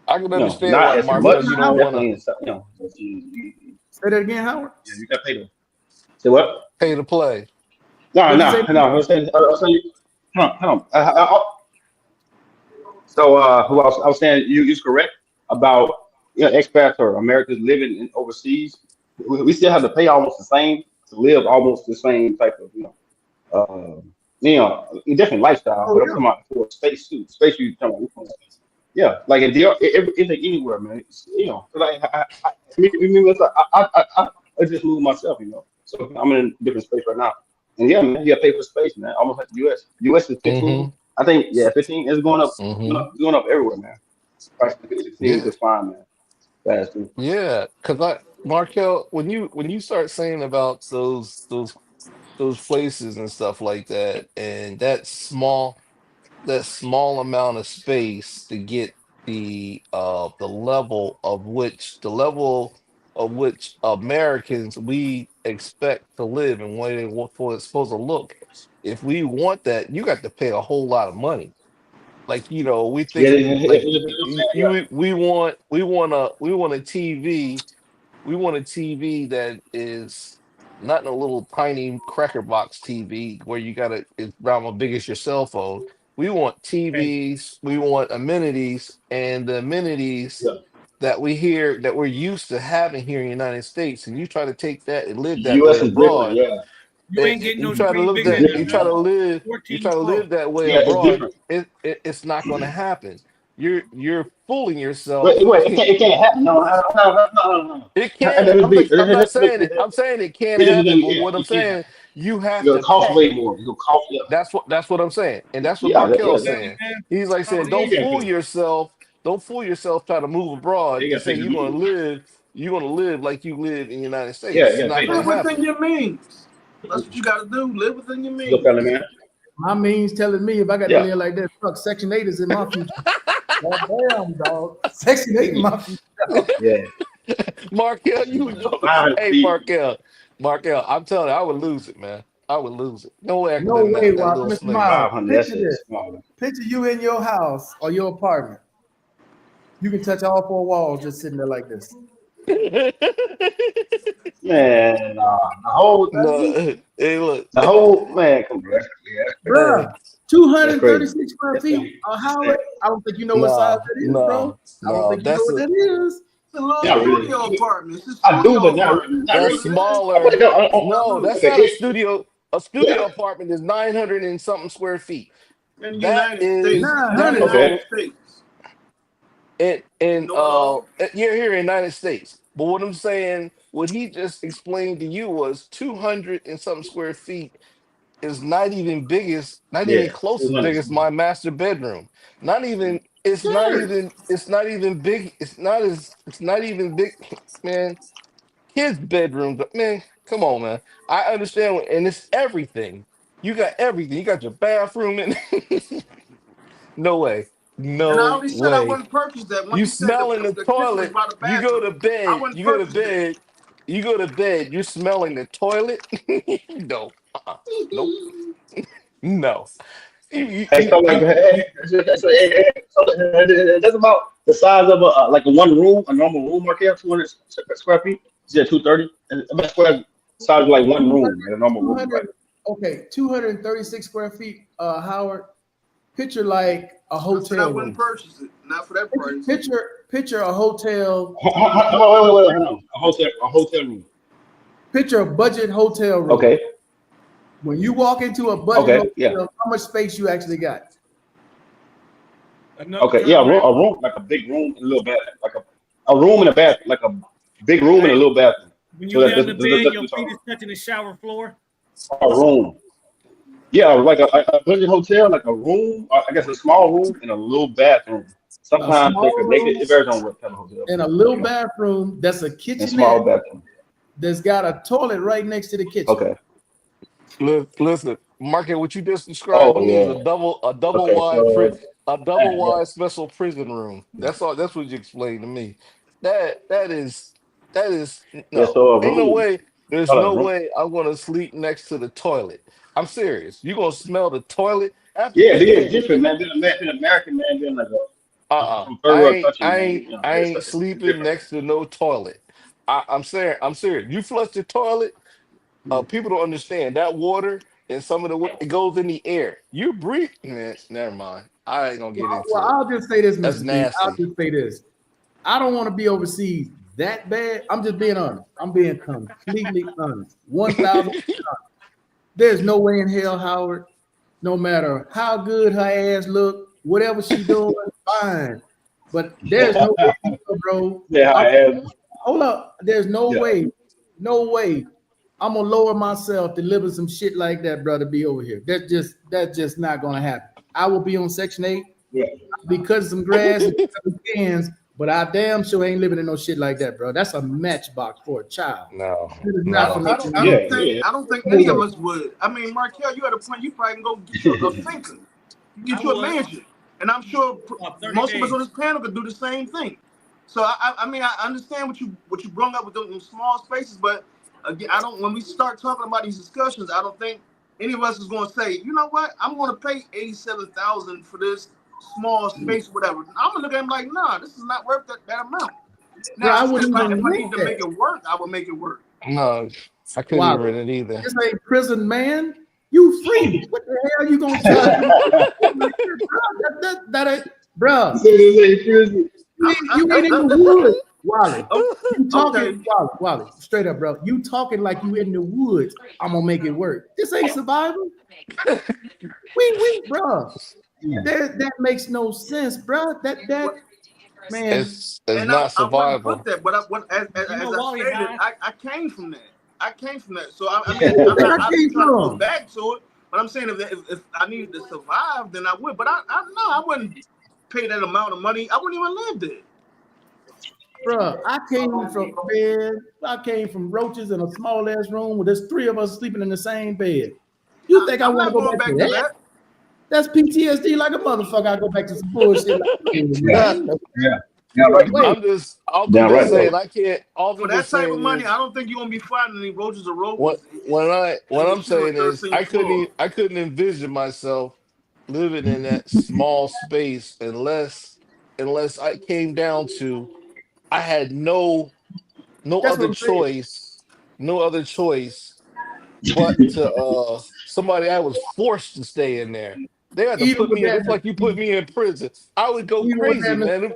I can understand Not why, as What Markel, much, you now, don't but Howard? want to definitely in some, but Say that again, Howard. you gotta pay to. Say what? pay to play. No, What'd you no, say? no. I was saying, come on. So who else? I was saying you're correct about expats or Americans living overseas. We still have to pay almost the same to live almost the same type of a different lifestyle. Oh But I'm yeah. talking about for space too. Space you talking about? Yeah, like in DR, anywhere, man. Like I just moved myself, so I'm in a different space right now. And yeah, man, you got to pay for space, man. Almost like the U.S. U.S. is 15. Mm-hmm. I think, yeah, 15 is going up, Mm-hmm. going up everywhere, man. Price of 16 Yeah. is fine, man. Fast too. Yeah. Cause Markel, when you start saying about those places and stuff like that, and that small amount of space to get the level of which Americans we expect to live and what it's supposed to look. If we want that, you got to pay a whole lot of money. Like, we Yeah, think like yeah, we want a TV. We want a TV that is not in a little tiny cracker box TV where it's around as big as your cell phone. We want Hey, TVs, we want amenities, and the amenities yeah. that we're used to having here in the United States. And you try to take that and live that way U.S. is different, abroad. yeah. you ain't getting You no try to screen live bigger It's that than you different, try to man. live you try 14 to Pro. live that way Yeah, it's abroad. different. It's not going to happen. you're fooling yourself. Wait, it can't happen. No. It can. I'm not saying it. I'm saying it can happen. But what I'm It can't happen. saying, you have It'll to cost pay. way more. It'll cost. Yeah, That's what I'm saying, and that's what yeah, Markel's yeah. saying. He's like saying, Yeah, don't yeah, fool yourself. Don't fool yourself trying to move abroad you and gotta say pay the you're going to dues. live. You're going to live like you live in the United Yeah, States. It's yeah, not pay going the to Live dues. within happen. your means. That's what you got to do. Live within your Good means. fellas, man. My means telling me if I got to Yeah, live like that, fuck, Section 8 is in my future. God damn, dog. Section 8 in my future. yeah. Markel, you know, 500 hey feet. Markel, I'm telling you, I would lose it, man. I would lose it. No way I could No live in way, that Walter. little Mr. place. Miles, 500. That's picture it. this. Small. Picture you in your house or your apartment. You can touch all four walls just sitting there like this. Man, No, hey, look, the whole man. Come on, hey, Bruh, that's crazy. 236 square That's feet. crazy. Howard, I don't think you know what size no, that is, bro. no, I don't no. think you know what that is. It's a little Not really. studio apartment. It's a I do, studio but not apartment. really. Not That's really. That's what it is. smaller. No, Look, that's Okay. not a studio. A studio apartment is 900 and something square feet. in the That United States. is In the that 900. is Okay. United States. in Know it all. you're here in the United States. But what I'm saying, what he just explained to you was 200 and something square feet is not Yeah. even close as 200. big as my master bedroom. Not even Sure. it's not even big. It's not even big, man. Kids' bedrooms, man. Come on, man. I understand, and it's everything. You got everything. You got your bathroom in. No way. And I No already said I way. wouldn't purchase that. When You you said smell in the the kitchen was toilet. by the You go bathroom, to I bed. wouldn't You go to purchase that. bed. You go to bed. You're smelling the toilet. No. Nope. No. Hey, so like, that's about the size of like a one room, a normal room, right there, 200 square feet. Yeah, 230. And about square size of like one 200, room, like a normal room, right? 200, okay, 236 square feet, Howard. Picture like a I said I hotel wouldn't room. purchase it. Not for that price. Picture a hotel. Wait, hold on. A hotel room. Picture a budget hotel room. Okay, When you walk into a budget okay, yeah, hotel, how much space you actually got? Another okay, yeah. time around. A room, like a big room and a little bath, like a room and a bath, like a big room and a Hey, little bathroom. when So you lay on the bed, that's your what feet we're is touching the shower floor. talking about. A room. Yeah, like a budget hotel, like a room, I guess a small room and a little bathroom. A Sometimes they're small connected. room It varies on what type of hotel, and a little you know, bathroom that's a and small kitchenette bathroom. that's got a toilet right next to the kitchen. Okay. Listen, Market, what you just described to Oh me is yeah. a double Okay. wide So a double wide special prison room. That's all. That's what you explained to me. That is yeah. no. So a Ain't no room. way. There's Call it a no room. way I'm gonna sleep next to the toilet. I'm serious. You gonna smell the toilet after? Yeah, it's different, man. Being an American man, being like from third world country, man. You know, I ain't it's sleeping different. next to no toilet. I'm serious. You flush the toilet. People don't understand that water and some of it goes in the air. You breathe, man. Never mind. I ain't gonna get Well, into it. I'll just say this, That's Mr. B. I'll nasty. just say this. I don't want to be overseas that bad. I'm just being honest. I'm being completely honest. 1,000. There's no way in hell, Howard. No matter how good her ass look, whatever she doing, fine. But there's no way, bro. Yeah, I am. Hold up. There's no Yeah. way. No way. I'm gonna lower myself to live in some shit like that, brother. Be over here. That's just not gonna happen. I will be on Section 8 Yeah. because some grass and some cans, but I damn sure ain't living in no shit like that, bro. That's a matchbox for a child. No, It is not for no. me. Yeah. Yeah. I don't think No any of way. us would. I mean, Markel, you at a point you probably can go get you a finca, get I you a would. mansion, and I'm sure 30 most of us on days. this panel could do the same thing. So I mean, I understand what you brought up with those small spaces, but again, I don't. When we start talking about these discussions, I don't think any of us is going to say, you know what, I'm going to pay $87,000 for this small space, whatever. I'm gonna look at him like, nah, this is not worth that amount. Bro, Now, I I said, wouldn't if even I want need to make that. it work, I will make it work. No, I couldn't Wow. even read it either. This ain't prison, man. You free. What the hell you gonna charge me? that ain't, bro. You ain't in the woods, Wally. You talking, Wally, straight up, bro. You talking like you in the woods. I'm gonna make it work. This ain't survival. We, bro. That makes no sense, bro. That man. It's not survival. I wouldn't put that, but as I stated, I came from that. So I mean, I'm trying to go back to it. But I'm saying if I needed to survive, then I would. But I wouldn't pay that amount of money. I wouldn't even live there. Bro, I came from roaches in a small ass room where there's 3 of us sleeping in the same bed. You think I want to go back to that? That's PTSD like a motherfucker. I go back to some bullshit. I'm just saying I can't. For that type of money, I don't think you're gonna be finding any roaches or roaches. What I'm saying is I couldn't envision myself living in that small space unless I came down to I had no other choice but to somebody I was forced to stay in there. They had to put me in. It's like you put me in prison. I would go crazy, man.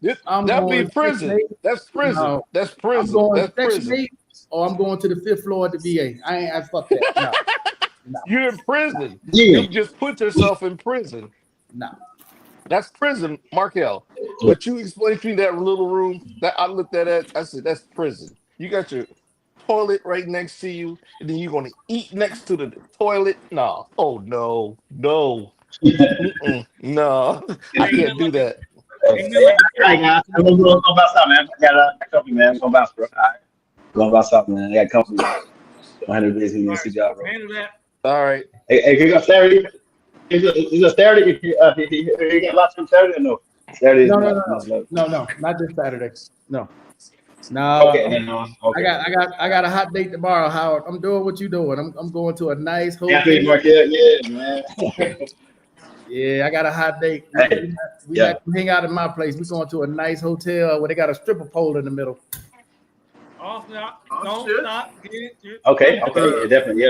That'd be prison. That's prison. No. That's prison. I'm going That's prison. Or I'm going to the 5th floor at the VA. I fuck that. No. You're in prison. You just put yourself in prison. No. That's prison, Markel. But you explained to me that little room that I looked at it. I said, that's prison. You got your toilet right next to you, and then you're gonna eat next to the toilet. No. Oh no. No. No. I can't do that. All right, guys. I'm going to go about something, man. I got company, man. I'm going to bounce, bro. All right. Going about something, man. I got company. 100 days in the job, bro. All right. Hey, you got Saturday? Is it Saturday? You got lots on Saturday or no? Saturday. No, not this Saturday. No. No. Okay. No. Okay. I got a hot date tomorrow, Howard. I'm doing what you doing. I'm going to a nice hotel. Yeah, man. Yeah, I got a hot date. We like to hang out at my place. We're going to a nice hotel where they got a stripper pole in the middle. Don't stop. Okay. Yeah, definitely.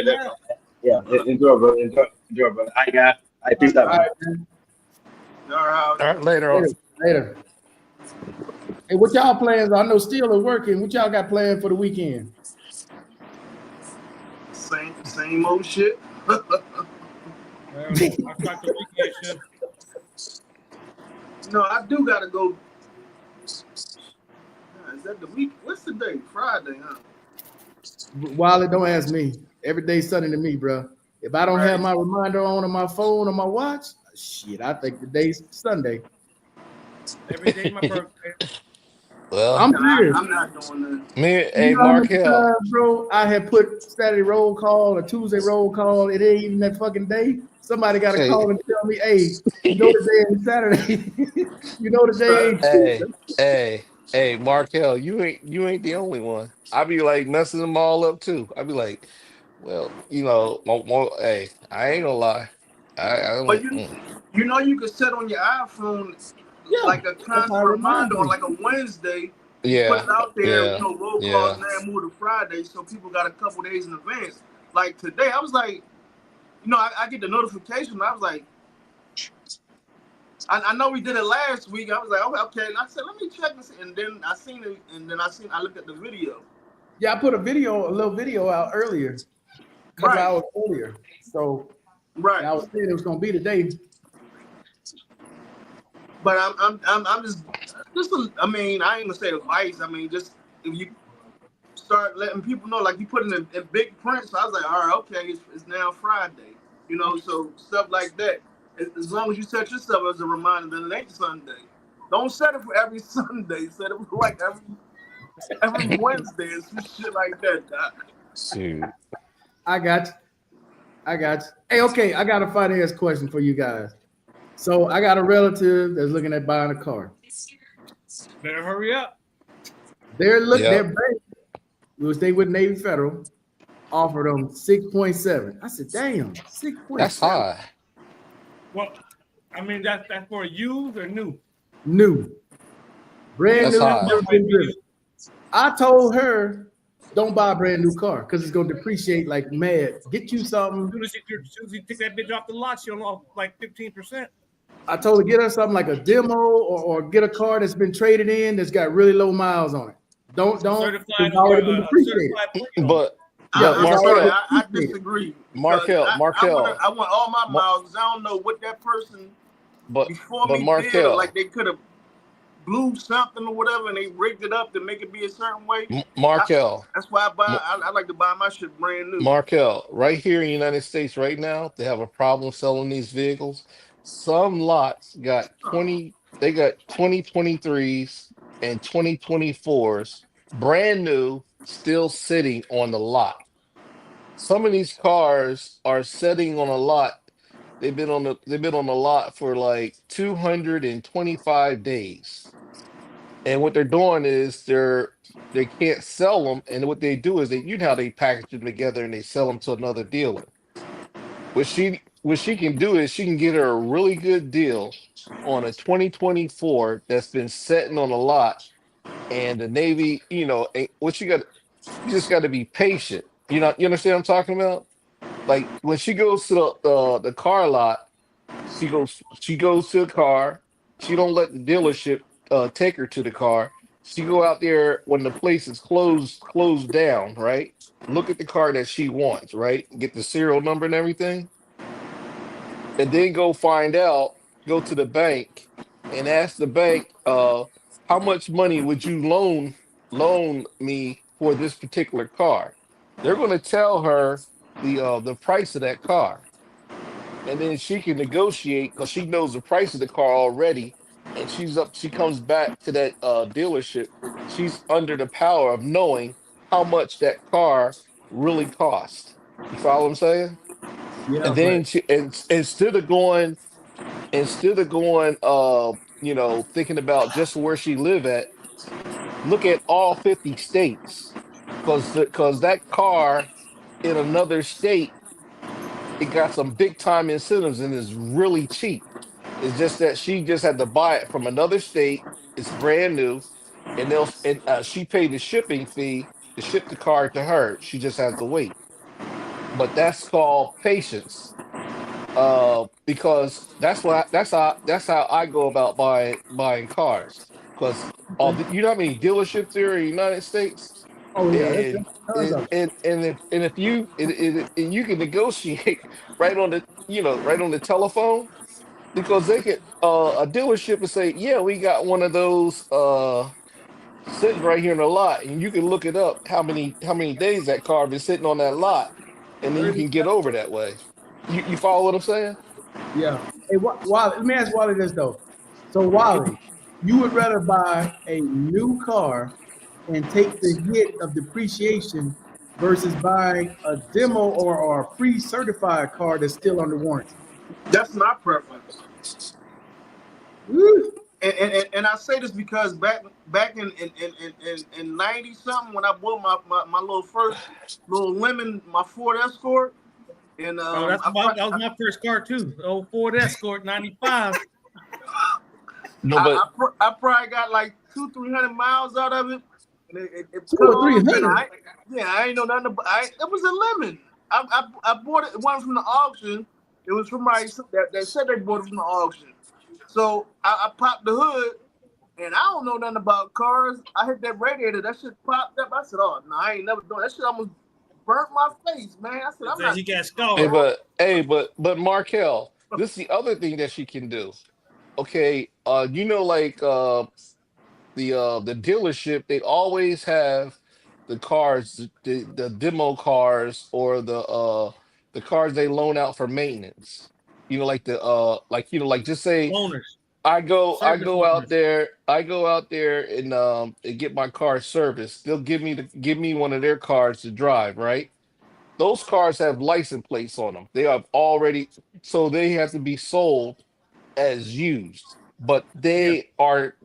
Yeah, enjoy, bro. Enjoy, bro. I got. I peace out. All right. Later. Hey, what y'all plans? I know Steel is working. What y'all got planned for the weekend? Same old shit. I got the weekend shift. No, I do gotta go. Is that the week? What's the day? Friday, huh? Wiley, don't ask me. Every day's Sunday to me, bro. If I don't have my reminder on my phone or my watch, shit, I think the day's Sunday. Every day's my birthday. Well, I'm serious. I'm not doing that. Hey, Markel. Bro, I had put Saturday roll call or Tuesday roll call. It ain't even that fucking day. Somebody got to call and tell me, hey, you know the day ain't Saturday. You know the day ain't. Hey, Markel, you ain't the only one. I be like messing them all up too. I be like, well, hey, I ain't gonna lie. But you know you can set on your iPhone like a constant reminder on like a Wednesday. Yeah. Put it out there, roll calls now move to Friday, so people got a couple days in advance. Like today, I was like, I get the notification. I was like, I know we did it last week. I was like, okay. And I said, let me check this. And then I seen it. And then I looked at the video. Yeah, I put a little video out earlier, a couple hours earlier. So, I was saying it was gonna be today. But I'm just I ain't gonna say advice. I mean, just if you start letting people know, like you put in big print. So I was like, all right, okay, it's now Friday. So stuff like that. As long as you set yourself as a reminder that it ain't Sunday. Don't set it for every Sunday. Set it for like every Wednesday and some shit like that, Doc. Shoot. I got you. Hey, okay, I got a finance question for you guys. So I got a relative that's looking at buying a car. Better hurry up. Their bank, which they with Navy Federal, offered them 6.7. I said, damn, 6.7. That's high. Well, I mean that's for used or new? New. Brand new. Never been driven. I told her, don't buy a brand new car because it's gonna depreciate like mad. Get you something. As soon as you take that bitch off the lot, you'll off like 15%. I told her get her something like a demo or get a car that's been traded in that's got really low miles on it. Don't. Certified, but I disagree. Markel. I want all my miles. I don't know what that person but before but me did, or like Markel, they could have blew something or whatever, and they rigged it up to make it be a certain way. I, Markel, that's why I buy. M- I like to buy my shit brand new. Markel, right here in the United States right now, they have a problem selling these vehicles. Some lots got Oh, 2023s and 2024s, brand new, still sitting on the lot. Some of these cars are sitting on a lot. They've been on the lot for like 225 days. And what they're doing is they can't sell them, and what they do is you know how they package them together and they sell them to another dealer. What she can do is she can get her a really good deal on a 2024 that's been sitting on a lot, and the Navy, what you just got to be patient. You understand what I'm talking about? Like when she goes to the car lot, she goes to the car. She don't let the dealership take her to the car. She go out there when the place is closed down, right? Look at the car that she wants, right? Get the serial number and everything, and then go to the bank and ask the bank, how much money would you loan me for this particular car? They're going to tell her the price of that car, and then she can negotiate because she knows the price of the car already, and she comes back to that dealership. She's under the power of knowing how much that car really cost. You follow what I'm saying? Yeah, And but then instead of going thinking about just where she live at, look at all 50 states, because that car in another state, it got some big time incentives and is really cheap. It's just that she just had to buy it from another state. It's brand new, and she paid the shipping fee to ship the car to her. She just has to wait. But that's called patience. Because that's how I go about buying cars. Because okay. you know how many dealerships there are in the United States, Oh yeah, and that's tons of them. if and you can negotiate right on the telephone, because they could a dealership would say, yeah, we got one of those sitting right here in the lot, and you can look it up how many days that car been sitting on that lot, and then you 30. can get over that way. You follow what I'm saying? Yeah. Hey, Wally, let me ask Wally this though. So Wally, you would rather buy a new car and take the hit of depreciation versus buying a demo or a pre-certified car that's still under warranty? that's my preference. Woo. And I say this because back in 90 something, when I bought my little first little lemon, my Ford Escort, and Oh, that was my first car too. Old Ford Escort '95. No, but I probably got like 200-300 miles out of it, and it Two cut or three off, and hundred. I ain't know nothing about it was a lemon. I bought it. It wasn't from the auction. It was from my that said they bought it from the auction. So I popped the hood, and I don't know nothing about cars. I hit that radiator. That shit popped up. I said, "Oh no, I ain't never doing that shit." Almost burnt my face, man. I said, "I'm Says not he got doing no hey, scarred. car." but Markel, this is the other thing that she can do. Okay, like the dealership, they always have the cars, the demo cars, or the cars they loan out for maintenance. Like like just say Loaners, I service go out loaners. there, and get my car serviced. They'll give me one of their cars to drive, right? Those cars have license plates on them. They have already, so they have to be sold as used, but Yeah, they are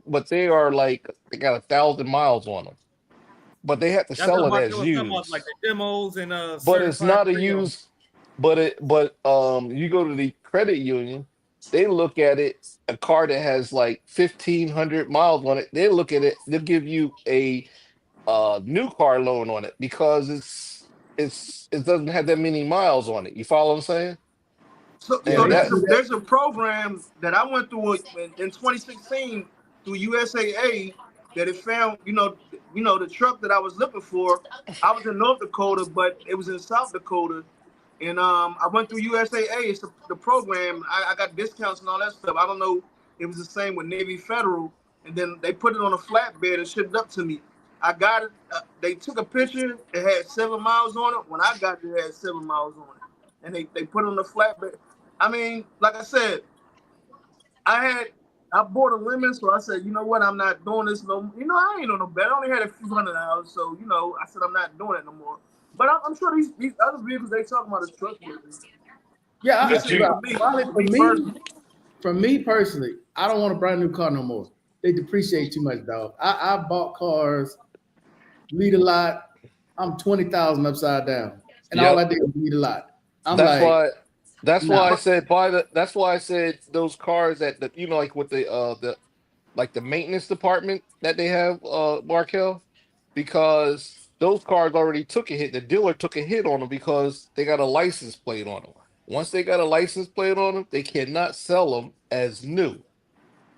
like they got 1,000 miles on them, but they have to that's sell what it Markel as was talking about, like used. the demos and But it's certified not a pre-owned. used. You go to the credit union, they look at it, a car that has like 1,500 miles on it. They look at it. They'll give you a new car loan on it because it doesn't have that many miles on it. You follow what I'm saying? Yeah, So And they that see that. there's a program that I went through in 2016 through USAA that it found the truck that I was looking for. I was in North Dakota, but it was in South Dakota, And I went through USAA. It's the program. I got discounts and all that stuff. I don't know. It was the same with Navy Federal, and then they put it on a flatbed and shipped it up to me. I got it. They took a picture. It had 7 miles on it. When I got it, it had 7 miles on it, and they put it on the flatbed. I mean, like I said, I had I bought a lemon, so I said, you know what, I'm not doing this no. I ain't no better. I only had a few $100, so I said I'm not doing it no more. But I'm sure these other vehicles they talking about is trustworthy. Yeah, I'm just saying for me personally, I don't want a brand new car no more. They depreciate too much, dog. I bought cars, lead a lot. I'm 20,000 upside down, and all I Yep. did was lead a lot. I'm That's like, why. That's why I nah. said buy the. That's why I said those cars that like with the like the maintenance department that they have, Markel, because those cars already took a hit. The dealer took a hit on them because they got a license plate on them. Once they got a license plate on them, they cannot sell them as new.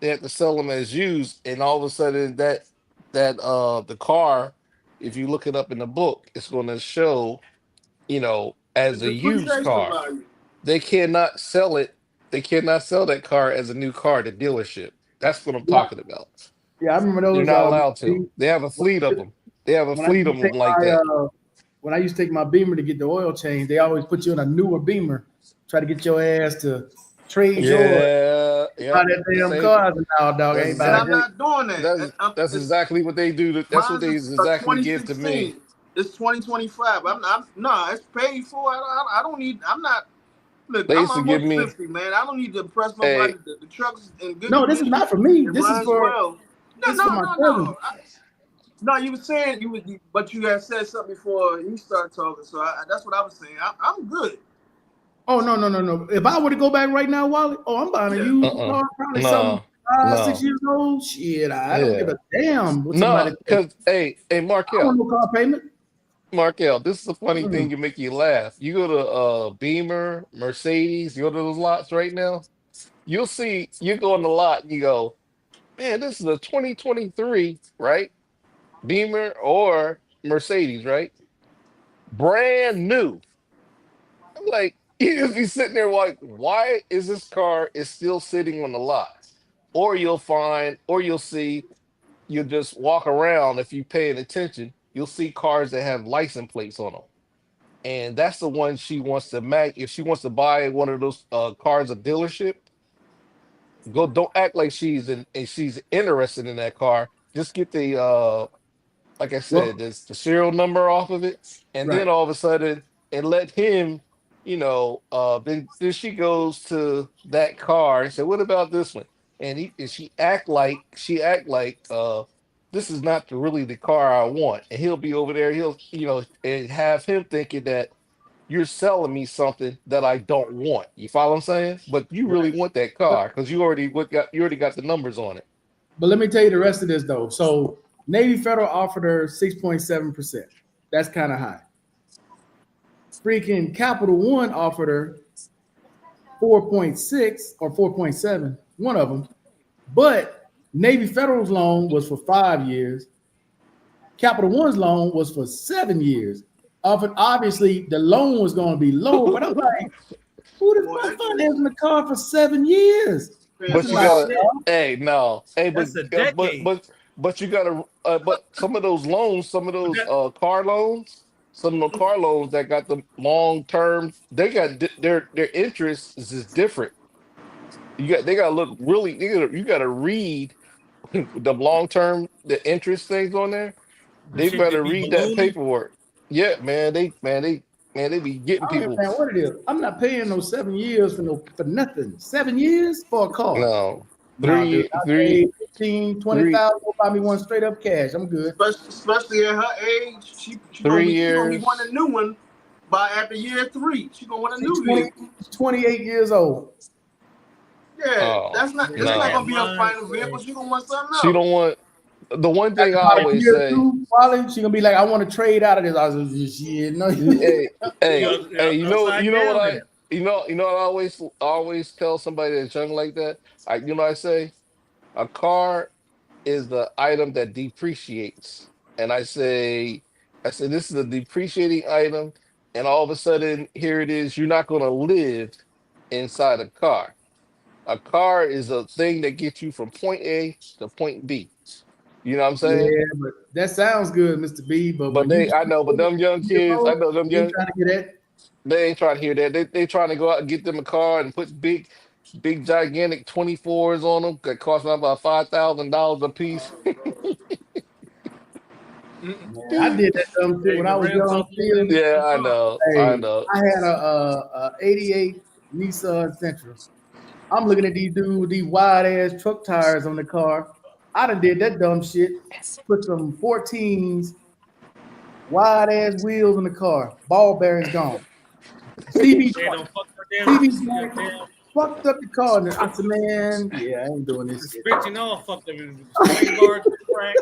They have to sell them as used, and all of a sudden that the car, if you look it up in the book, it's going to show The as a used depreciation car. value. They cannot sell it. They cannot sell that car as a new car to dealership. That's what I'm Yeah, talking about. yeah, I remember You're those. not allowed to. They have a fleet of them. They have a When I fleet used of to take them like my that. when I used to take my Beamer to get the oil change, they always put you in a newer Beamer, try to get your ass to trade yours. Yeah, Buy yep. that The damn same. car now, dog. That's Ain't And buying I'm exactly. not doing that. That's It's exactly what they do. That's what mine's they a exactly give to me. 2016. It's 2025. No, it's paid for. I don't need. I'm not. Look, They I'm used to give almost me 50, man. I don't need to impress nobody. a. The truck's in good no, this is condition. not for me. It This is runs for well. No, this is for no, my no, cousin. no. No, you were saying but you had said something before he started talking. So that's what I was saying. I'm good. Oh no. If I were to go back right now, Wally, I'm buying a Yeah. used Uh-uh. car, probably something No. 6 No. years old. Shit, I don't give Yeah. a damn what somebody No. think. Because hey, I don't want Markel. no car payment. Markel, this is a funny Mm-mm. thing to make you laugh. You go to Beamer, Mercedes, you go to those lots right now, you'll see you go on the lot and you go, man, this is a 2023, right? Beamer or Mercedes, right? Brand new. I'm like, you just be sitting there like, why is this car is still sitting on the lot? Or you'll see, you'll just walk around if you paying attention, you'll see cars that have license plates on them. And that's the one she wants to make. If she wants to buy one of those cars, a dealership, go. Don't act like and she's interested in that car. Just get the like I said, Well, this the serial number off of it, and then right. all of a sudden, and let him, then she goes to that car and said, "What about this one?" And she act like this is not really the car I want, and he'll be over there. He'll and have him thinking that you're selling me something that I don't want. You follow what I'm saying? But you really Right. want that But, car because you already got the numbers on it. but let me tell you the rest of this though. So Navy Federal offered her 6.7%. That's kind of high. Freaking Capital One offered her 4.6 or 4.7, one of them. But Navy Federal's loan was for 5 years. Capital One's loan was for 7 years. Obviously, the loan was going to be lower, but I'm like, who the Boy, fuck that shit financing the car for 7 years? I depends But said, you on no, gotta, shit. hey, no, hey, That's a decade. but you gotta, but some of those loans, some of But those that car loans, some of the car loans that got the long term, their interest is just different. They gotta look really, you gotta read the long term, the interest things on there. the They shit they better be read that ballooning. paperwork. Yeah, man, they be getting I don't people. understand what it is. I'm not paying no 7 years for nothing. 7 years for a car. No, Nah, dude, I paid 15, three, 20,000. Go buy me one straight up cash. I'm good. Especially at her age, three she gonna be wanting years. a new one by after year 3. She gonna want a She's new 20, vehicle. she's 28 years old. Yeah, Oh that's Look not at no, gonna be her mine. final vehicle. She gonna want something she else. don't want. The one thing After I about a always year or say, two, Wally, she gonna be like, I want to trade out of this. I was like, shit, no. hey, You you upside know what down in it. what I always tell somebody that's young like that. I say a car is the item that depreciates, and I say this is a depreciating item. and all of a sudden, here it is. You're not going to live inside a car. A car is a thing that gets you from point A to point B. You know what I'm saying? Yeah, but that sounds good, Mr. B. But But when you I know, but them young kids, I know them you young, trying to get that. they ain't trying to hear that. They trying to go out and get them a car and put big gigantic 24s on them that cost them about $5,000 a piece. Man, I did that dumb shit Hey, when the I was rim young. cost more Still, than Yeah, the I car. know, I hey, know. I had a '88 Nissan Sentra. I'm looking at these dudes, these wide ass truck tires on the car. I done did that dumb shit. Put some 14s, wide ass wheels in the car. Ball bearings gone. CB They joint. don't fuck your CB your joint. damn Fucked up the car. And I said, man, yeah, I ain't doing this shit. suspension all fucked up. The swing bars cracked.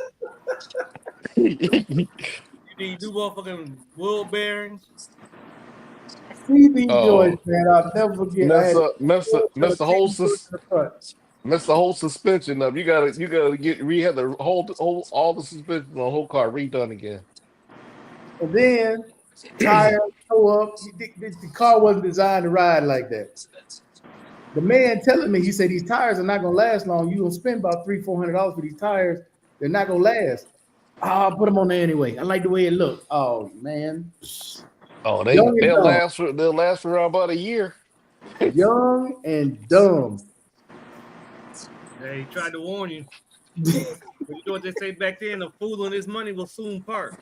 You need new motherfucking wheel bearings. CB Oh, joints, man. I'll never forget. I mess had up, mess up, a mess the whole 10 foot in the front. mess the whole suspension up. You gotta have the whole all the suspension on the whole car redone again. And then tires show up. The car wasn't designed to ride like that. The man telling me, he said these tires are not gonna last long. You gonna spend about $300-400 for these tires. They're not gonna last. I'll put them on there anyway. I like the way it looked. Oh man, Oh, young and dumb, they'll last for about a year. young and dumb. They tried to warn you. But you know what they say back then? A fool and his money will soon part.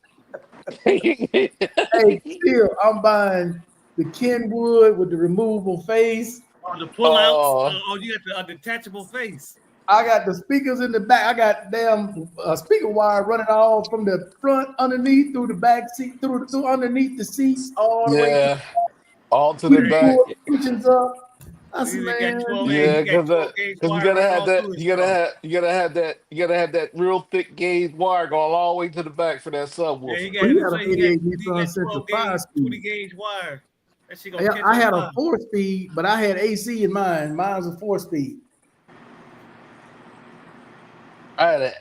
Hey, still, I'm buying the Kenwood with the removable face. Or the pull outs. Oh, Oh, you got the detachable face. I got the speakers in the back. I got damn speaker wire running all from the front underneath through the back seat, through underneath the seats, all the way to yeah, all to the we Hey, back. pull the cushions up. I said, you got man, 12. Hey, Yeah, he got because 12 gauge you wire gotta running have all that. through his car. You gotta have that real thick gauge wire going all the way to the back for that Yeah, he subwoofer. got well, you that's had why an 88 Nissan 12 Sentra gauge, 20 5-speed. gauge wire. That shit gonna catch I on had a fire. 4-speed, but I had AC in mine. Mine was a 4-speed. I had Yeah.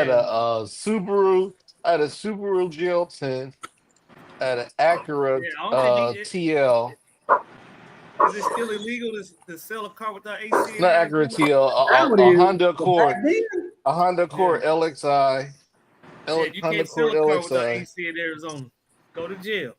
a Subaru. I had a Subaru GL10. I had an Acura Yeah, I don't think TL. is it still illegal to sell a car without AC in Not Acura Arizona? TL. Now it A is, Honda but back Accord. then, A Honda Yeah. Accord LXI. Yeah, you Honda can't sell Accord a car without LXI. AC in Arizona. Go to jail.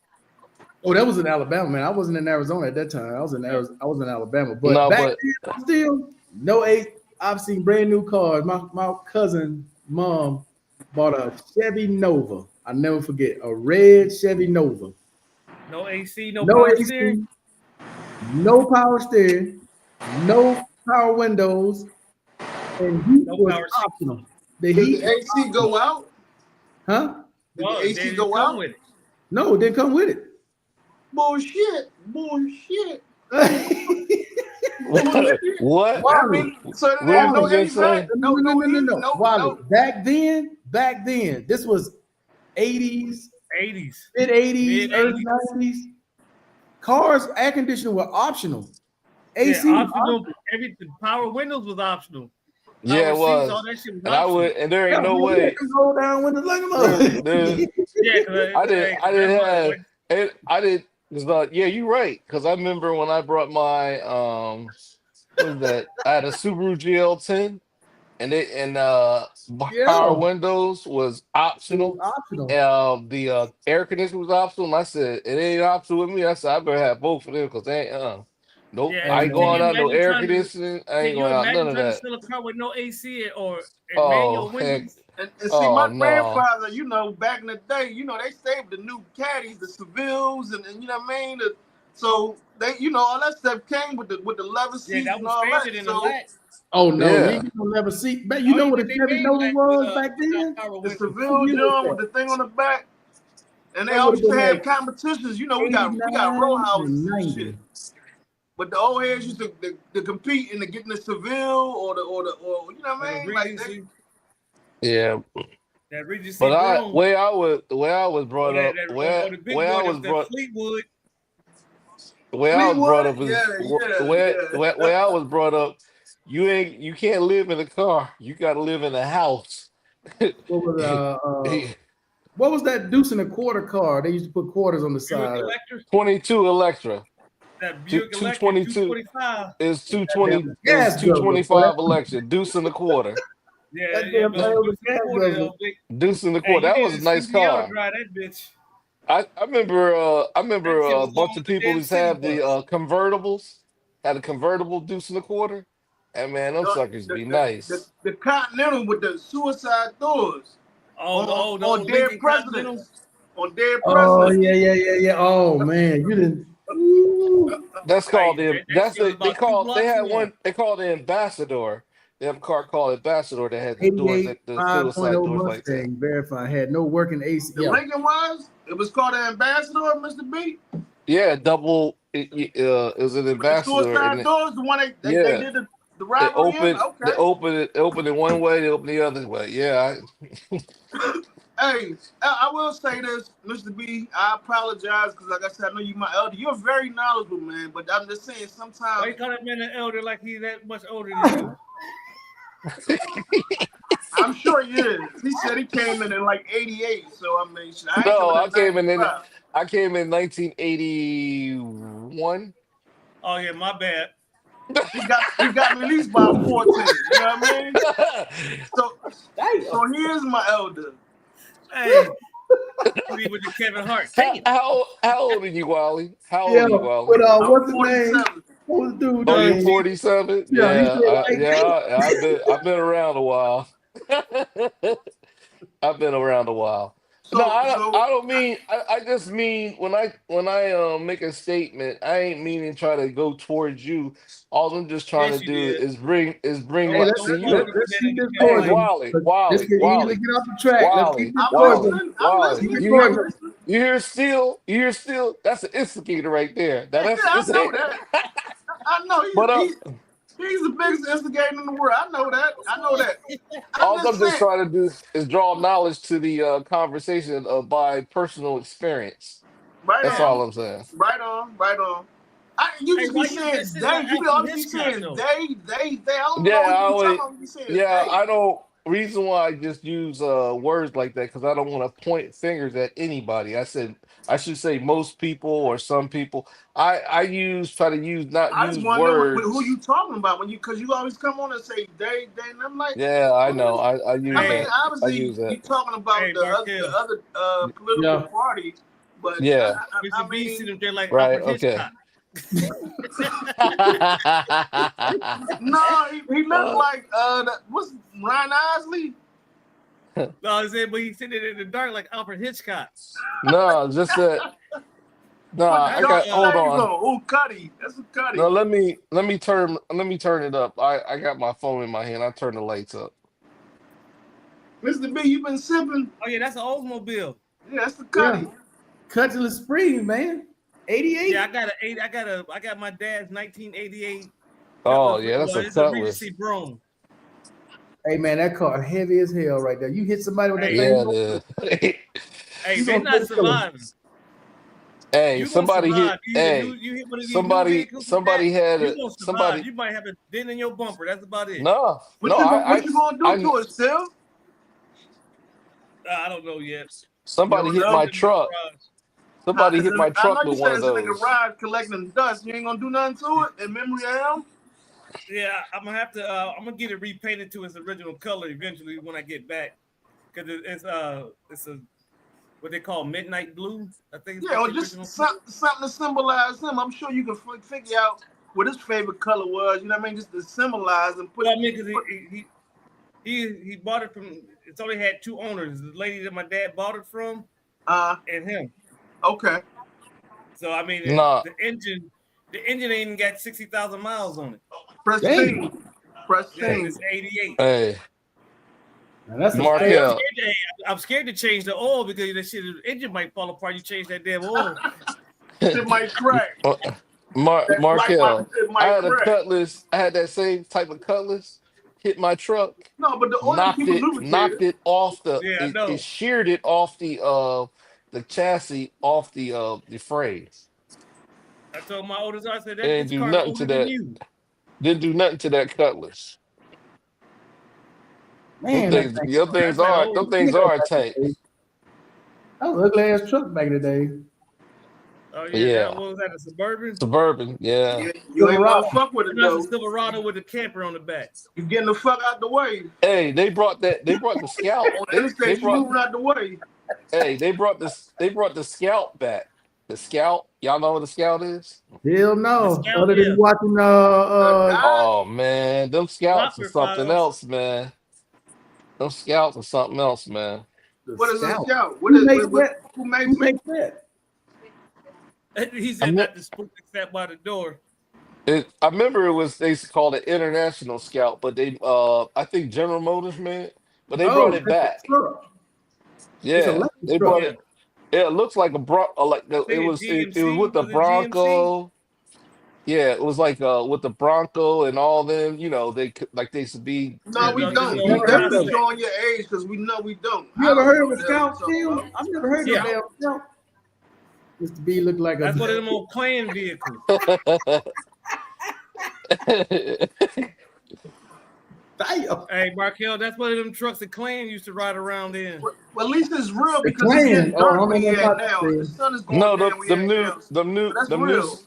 oh, that was in Alabama, man. I wasn't in Arizona at that time. I was in Arizona. I was in Alabama, but No, back but then, still no A. I've seen brand new cars. My cousin mom bought a Chevy Nova. I never forget a red Chevy Nova. No AC, no No power steering. AC, no power steering, no power windows, and heat No was power seat. optional. The Did heat the was AC optional. go out? Huh? Did No, the they AC didn't go come out? with it. No, it didn't come with it. Bullshit. Bullshit. what? Bullshit. What? I Wally, mean, so they What have did no you just HVAC, say? no heat, Wally, no. back then, this was 80s, 80s, mid 80s, mid early 80s. 90s. Cars, air conditioning were optional. Yeah, AC was optional. optional. Everything. Power windows was optional. Yeah, Power it seats, all was. that shit was And I would, optional. and there Yeah, ain't man, no we had way. to roll down windows like a There, mother. there, Yeah, because I that's didn't why. have. I did. It's not. Yeah, you're right. Because I remember when I brought my what is that? I had a Subaru GL10, and power Yeah, windows was it was optional. optional. The air conditioning was optional. And I said it ain't optional with me. I said I better have both of them because they ain't. Nope. Yeah, Hey I ain't can man, going you out no imagine air trying to? conditioning. I Can ain't you going out none imagine of trying to that. sell a car with no AC or Oh manual heck. windows? And see, my Oh no. grandfather, back in the day, they saved the new caddies, the Sevilles, and you know what I mean. So they, all that stuff came with the leather Yeah, seats that and was all that. standard in the So lat. oh no, you ain't Yeah. get no leather seat. But I you don't know even what a think they Chevy made Nova lats was back without then? power the windows. Seville What year was John with that? the thing on the back, and they That would always have used been to have like competitions. We got row 89 houses and and shit. 90. But the old heads used to compete in the getting the Seville or you know what Or the I mean? Like they, Regency, Yeah. that Regency But Brougham, the way I was or brought up, or the big boy, that Fleetwood. the way I was brought Fleetwood, up yeah, is yeah, the way I was brought up. You can't live in a car. You got to live in a house. What was What was that deuce and a quarter car? They used to put quarters on the Buick side. Electra. 22 Electra. That Buick Electra 222 225. is That 220 damn is gas guzzler. Boy, 225 Electra. Deuce and a quarter. Yeah, that yeah, damn but thing was Deuce a and gas quarter, guzzler. though, big. Deuce and a Hey, quarter. you That need was a a nice CDL to car. drive that bitch. I remember That shit a was long bunch of as the people damn just city have the bus. convertibles, had a convertible Deuce and a quarter. And man, them suckers be nice. The Continental with the suicide doors Oh, the on old dead Lincoln Continental. presidents. On dead Oh presidents. yeah. Oh man, you didn't. Ooh. That's Hey, called the that shit was they about 2 call they blocks had long. one they called the Ambassador. They have a car called Ambassador that had the doors 88 that the 5.0 suicide doors like that. Mustang verified had no working AC. The Yeah, Lincoln was. It was called an Ambassador, Mr. B. Yeah, it was an With the Ambassador and suicide doors, the one they yeah, did the robbery in. Okay. it opened it one way, they opened the other way. Yeah, Hey, I will say this, Mr. B. I apologize because, like I said, I know you my elder. You're very knowledgeable, man. But I'm just saying, Why sometimes you call that man an elder like he's that much older than you? I'm sure he is. He said he came in like '88, so I mean, shit, I ain't no, coming in '95. I came in 1981. Oh yeah, my bad. He got me at least by 14. You know what I mean? So he is my elder. Hey, he with the Kevin Hart. Damn. How old are you, Wally? How old yeah. are you, Wally? With I'm what's his name? 47. What was the dude Oh, you're name? 47? Yeah, he Yeah, said 19. I've been around a while. I've been around a while. No, So I don't mean I just mean when I make a statement, I ain't meaning try to go towards you. All I'm just trying Yes, to you do did. is bring Hey, my Don't see don't you. fuck with let's the keep man this in the Hey, going. Cadillac. This can easily get off the track. Let's keep this I'm going. listening. I'm listening. Keep it You going. hear you hear still? That's an instigator right there. Now Yeah, I that's know that. I know but he's the biggest instigator in the world. I know that. I know that. I'm all I'm just just saying. trying to do is draw knowledge to the conversation by personal experience. Right That's Yeah. all on. I'm saying. Right on. Right on. You Hey, just be why you saying dissing they. You be Alfred always be Hitchcock saying though? they. I don't know Yeah, what I you be talking always, about when you saying yeah, they. I don't. Reason why I just use words like that because I don't want to point fingers at anybody. I said I should say most people or some people. I try to not I just use want to know who words. you talking about because you always come on and say they, and I'm like, Yeah, I who know. is? I use I mean, Hey, that. I obviously use that. you talking about hey, the Markel. other political Yeah. party, but Yeah. I Mr. B mean, sitting there like Right. Alfred Okay. Hitchcock. no, he looked Uh, like what's Ryan Isley? No, I said, but he's sitting in the dark like Alfred Hitchcock. no, just that. No, Put the I That's got. dark Hold shades on. on. Oh, Cuddy, that's a No, Cuddy. let me turn it up. I got my phone in my hand. I turn the lights up. Mr. B, you been sipping? oh yeah, that's an Oldsmobile. Yeah, that's the Yeah. Cuddy. Cutlass Spring, man. 88. Yeah, I got my dad's 1988 Oh Cutlass. yeah, that's Well, a it's a Cutlass. Regency Broom. Hey man, that car heavy as hell right there. You hit somebody with that Hey, thing, Yeah, hey, you they're gonna not take kill 'em. surviving. hey, You gonna somebody hit. survive. You Hey, hit one of these new vehicles with that, somebody had you a gonna survive. somebody. You might have a dent in your bumper. That's about it. No, no, What you gonna do I to it, still? I don't know yet. You somebody don't hit It's know? my in the truck. garage. Somebody hit my I know truck you with said one of it's in the those. garage collecting dust. You ain't gonna do nothing to it in memory of him? Yeah, I'm gonna have to. I'm gonna get it repainted to its original color eventually when I get back, because it's a what they call midnight blue. I think Yeah, that's or the just original color. something to symbolize him. I'm sure you can figure out what his favorite color was. You know what I mean? Just to symbolize and put. Well, I mean, because he bought it from. It's only had two owners: the lady that my dad bought it from, Uh, and him. okay. So I mean, Nah, the engine ain't got 60,000 miles on it. Prestige. Dang. Yeah, and Prestige. it's 88. hey, Now that's a So straight up. Markel. I'm scared to change the oil because the shit, the engine might fall apart. You change that damn oil. It might crack. That light Markel. it I might had a crack. Cutlass. I had that same type of Cutlass. Hit my truck. No, but the oil keep it Knocked lubricated. it off Yeah, I it know. sheared it off the chassis off the frame. I told my oldest, I said It that didn't this do car's nothing to older than that. you. Didn't do nothing to that Cutlass. Man, that thing. That's that old. Them things Yeah, are a tank. That was an ugly ass truck back in the day. Oh yeah, Yeah. that was that a Suburban. Suburban, yeah. Yeah, you ain't want to fuck with it That's a though. Silverado with a camper on the back. You getting the fuck out the way. Hey, they brought the Scout. On the They interstate, you brought moving out the way. they brought the Scout back. The Scout, y'all know what the Scout is? Hell no. Scout, Other than yeah. watching Oh man, them Scouts are Rockford something Files. else, man. Them Scouts are something else, man. the What is a Scout. scout? Who makes that? Who Who makes it? makes that? He said not to spook except by the door. I remember it was they used to call it International Scout, but they I think General Motors made it, but they brought Oh, it that's back. a truck. It's a Yeah, electric they truck. brought it. Yeah, it looks like a like I think it was with the was it GMC? Bronco. Yeah, it was like with the Bronco and all them. Like they used to be. No, we Just don't. a You little definitely prospect. showing your age because we know we don't. You I ever don't heard know of a what the hell Scout, you Steel? talking about. I've never heard Yeah. of a damn Scout. Mr. B looked like That's a one of them old clan vehicles. damn. Hey, Markel, that's one of them trucks the clan used to ride around in. Well, at least it's real The because it's Klan. getting Oh, I dark don't where know you nothing at about now. that. The sun is going No, down where you at now. So that's real.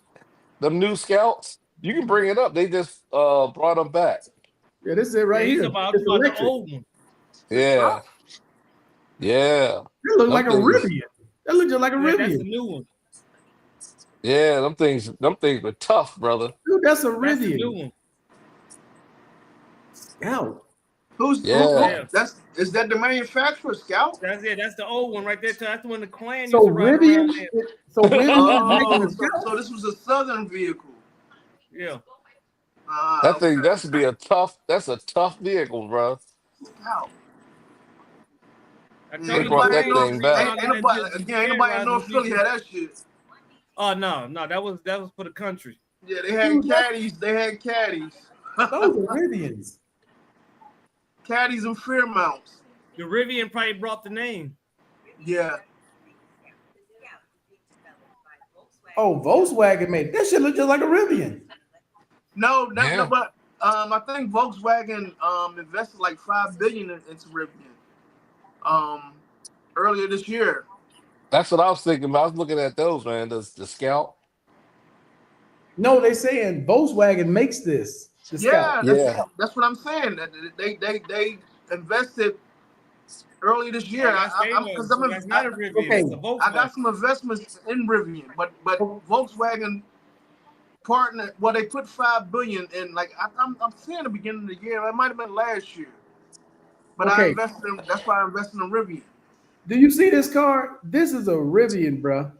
them new Scouts. You can bring it up. They just brought them back. Yeah, this is it right He's here. about It's the electric. old one. Yeah, yeah. That looks like a Them things- Rivian. That looks just like a Yeah, that's the Rivian. new one. Yeah, them things were tough, brother. Dude, that's a That's the new Rivian. one. Scout. Yeah. Is that the manufacturer, Scout? That's it. That's the old one right there. That's the one the clan So used to ride Rivian. around in. So Rivian is making Oh, a Scout. so this was a Southern vehicle. Yeah. That thing Okay. that's a tough vehicle, bro. Scout. I They told you brought that about thing back. Ain't nobody in North Philly had that shit. Oh no, that was for the country. Yeah, they had caddies. They had caddies. Those are Rivians. Caddies and Fairmounts. The Rivian probably brought the name. Yeah. Oh, Volkswagen made that shit look just like a Rivian. No, Yeah. but I think Volkswagen invested like $5 billion into Rivian earlier this year. That's what I was thinking about. I was looking at those, man. The Scout. No, they saying Volkswagen makes this. The Yeah, Scout. that's what I'm saying. They invested early this year. That's not a Rivian. Okay. It's a Volkswagen. I got some investments in Rivian, but Volkswagen partner. Well, they put $5 billion in. Like I'm saying, the beginning of the year. It might have been last year, but I Okay. invested in. That's why I invested in Rivian. Do you see this car? This is a Rivian, bro.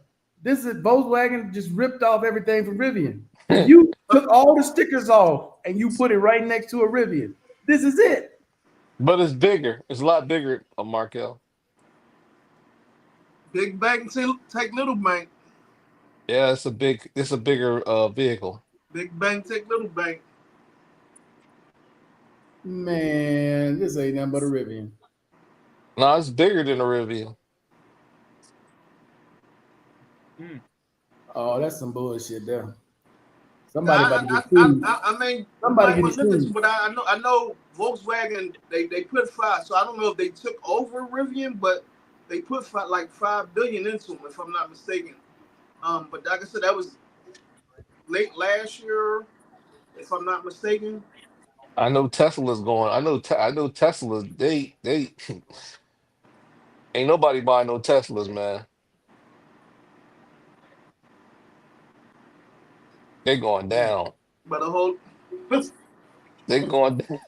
This is Volkswagen just ripped off everything from Rivian. You took all the stickers off and you put it right next to a Rivian. This is it. But it's bigger. It's a lot bigger, Markel. Big bank take little bank. Yeah, it's a bigger vehicle. Big bank take little bank. Man, this ain't nothing but a Rivian. No, it's bigger than a Rivian. Oh, that's some bullshit there. Somebody about to get sued. I mean, Somebody was get sued. but I know Volkswagen. They put $5. So I don't know if they took over Rivian, but they put $5 billion into them, if I'm not mistaken. But like I said, that was late last year, if I'm not mistaken. I know Tesla's going. I know Tesla's. They ain't nobody buying no Teslas, man. They're going down. But the whole They're going down.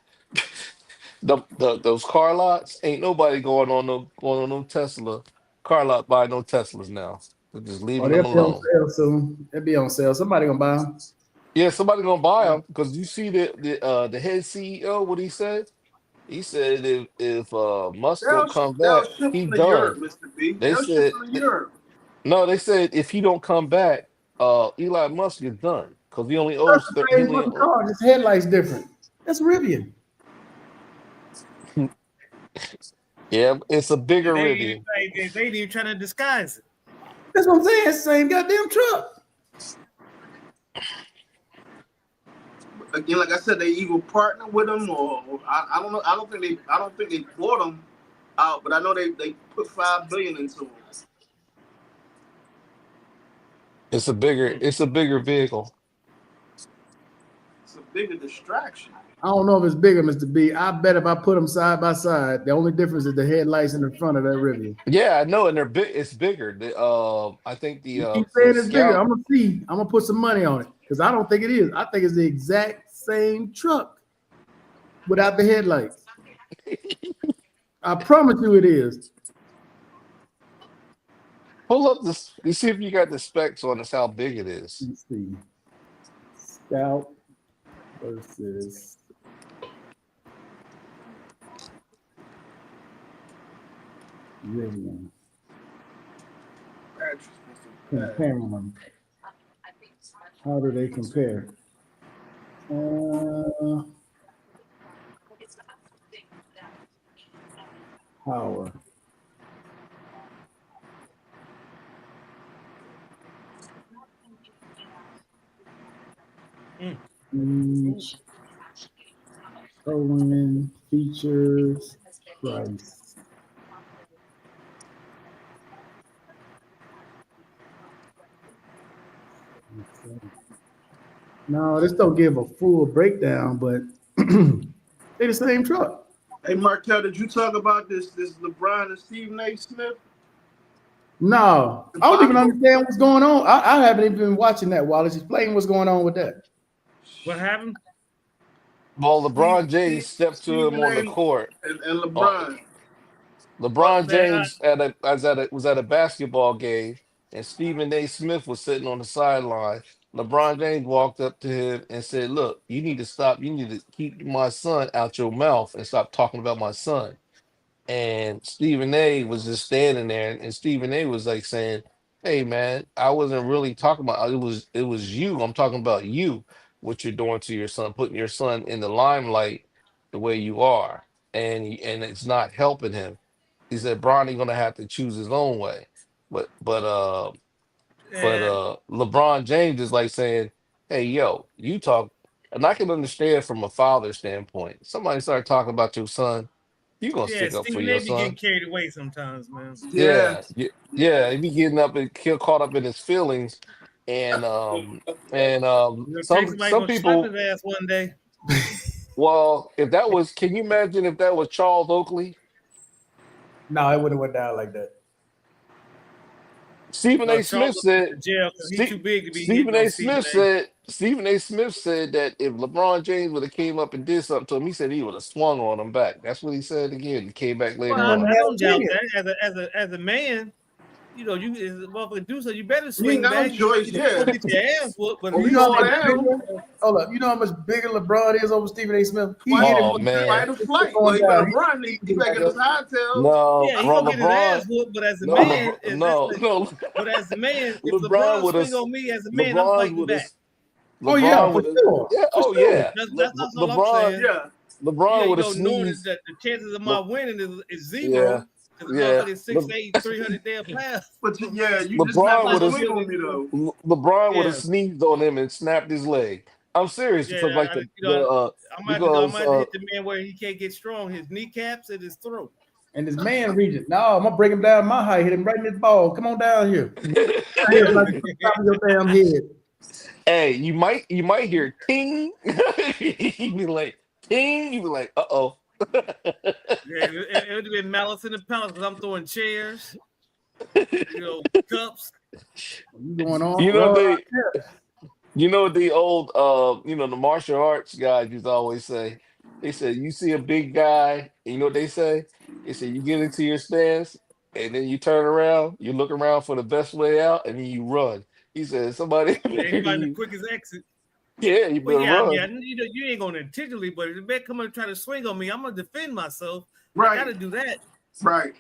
Those car lots ain't nobody going on no Tesla car lot buying no Teslas now. They're just Oh, leaving they'll them be on alone. sale soon. They'll be on sale. Somebody gonna buy them. Yeah, somebody gonna buy them because you see the head CEO what he said. He said if Musk don't come they'll back, ship he them to done. Europe, Mr. B. They They'll said ship them to Europe. no. They said if he don't come back, Elon Musk is done because he only owes. That's the same fucking car. Just headlights different. That's Rivian. Yeah, it's a bigger They Rivian. ain't even trying to disguise it. That's what I'm saying. It's the same goddamn truck. Again, like I said, they either partner with them or I don't know. I don't think they bought them out, but I know they put $5 billion into them. It's a bigger vehicle. It's a bigger distraction. I don't know if it's bigger, Mr. B. I bet if I put them side by side, the only difference is the headlights in the front of that Rivian. Yeah, I know, and they're big. It's bigger. I think You keep the saying it's bigger. Scout. I'm gonna see. I'm gonna put some money on it because I don't think it is. I think it's the exact same truck without the headlights. I promise you, it is. Pull up this. You see if you got the specs on this. How big it is. Let's see. Scout versus Rivian. Comparing them. How do they compare? Power. Showing features, price. No, this don't give a full breakdown, but they the same truck. Hey, Markel, did you talk about this LeBron and Stephen A. Smith? No, I don't even understand what's going on. I haven't even been watching that. Wallace, explain what's going on with that. What happened? Well, LeBron James stepped to him on the court. And LeBron. LeBron James was at a basketball game, and Stephen A. Smith was sitting on the sideline. LeBron James walked up to him and said, "Look, you need to stop. You need to keep my son out your mouth and stop talking about my son." And Stephen A was just standing there, and Stephen A was like saying, "Hey man, I wasn't really talking about it was you. I'm talking about you, what you're doing to your son, putting your son in the limelight the way you are, and it's not helping him." He said Bronny gonna have to choose his own way. But LeBron James is like saying, "Hey yo, you talk," and I can understand from a father standpoint. Somebody start talking about your son, you gonna stick up for Stephen your A. be getting son. carried away sometimes, man. Yeah. He be getting up and caught up in his feelings, and Somebody some gonna slap people. his ass one day. Well, if that was, can you imagine if that was Charles Oakley? No, it wouldn't have went down like that. Stephen A. Smith said. Jail because he's too big to be Stephen A. Smith said. Stephen A. Smith said that if LeBron James would have came up and did something to him, he said he would have swung on him back. That's what he said again. He came back later Well, on. I don't doubt that. As a man, you know, you as a motherfucker do so, you better swing back. Choice, you don't get your ass whooped, but you know hold up. You know how much bigger LeBron is over Stephen A. Smith? He hit him with fight or flight. Well, he better run. He back in his high tail. No, yeah, he gonna get his ass whooped, but as a man, but as a man, if LeBron swing on me as a man, I'm fighting back. Oh yeah, for sure. Yeah, oh yeah. That's all I'm saying. Yeah. LeBron would have knowing sneezed. that the chances of my winning is zero. Yeah. 6'8", 300 damn pounds. But yeah, you LeBron just swing on me though. LeBron would have sneezed on him and snapped his leg. I'm serious. Yeah, because like I might have to hit the man where he can't get strong, his kneecaps and his throat. And his man region. No, I'm gonna break him down my height, hit him right in his ball. Come on down here. Like top of your damn head. Hey, you might hear ting. You be like ting. You be like, uh-oh. It would have been Malice in the Palace because I'm throwing chairs, cups. You going on? You know the old the martial arts guys used to always say. They said you see a big guy, and you know what they say? They say you get into your stance, and then you turn around, you look around for the best way out, and then you run. He said somebody find the quickest exit. Yeah, you better run. Yeah, you ain't gonna intentionally, but if the man come and try to swing on me, I'm gonna defend myself. Right. I gotta do that. Right.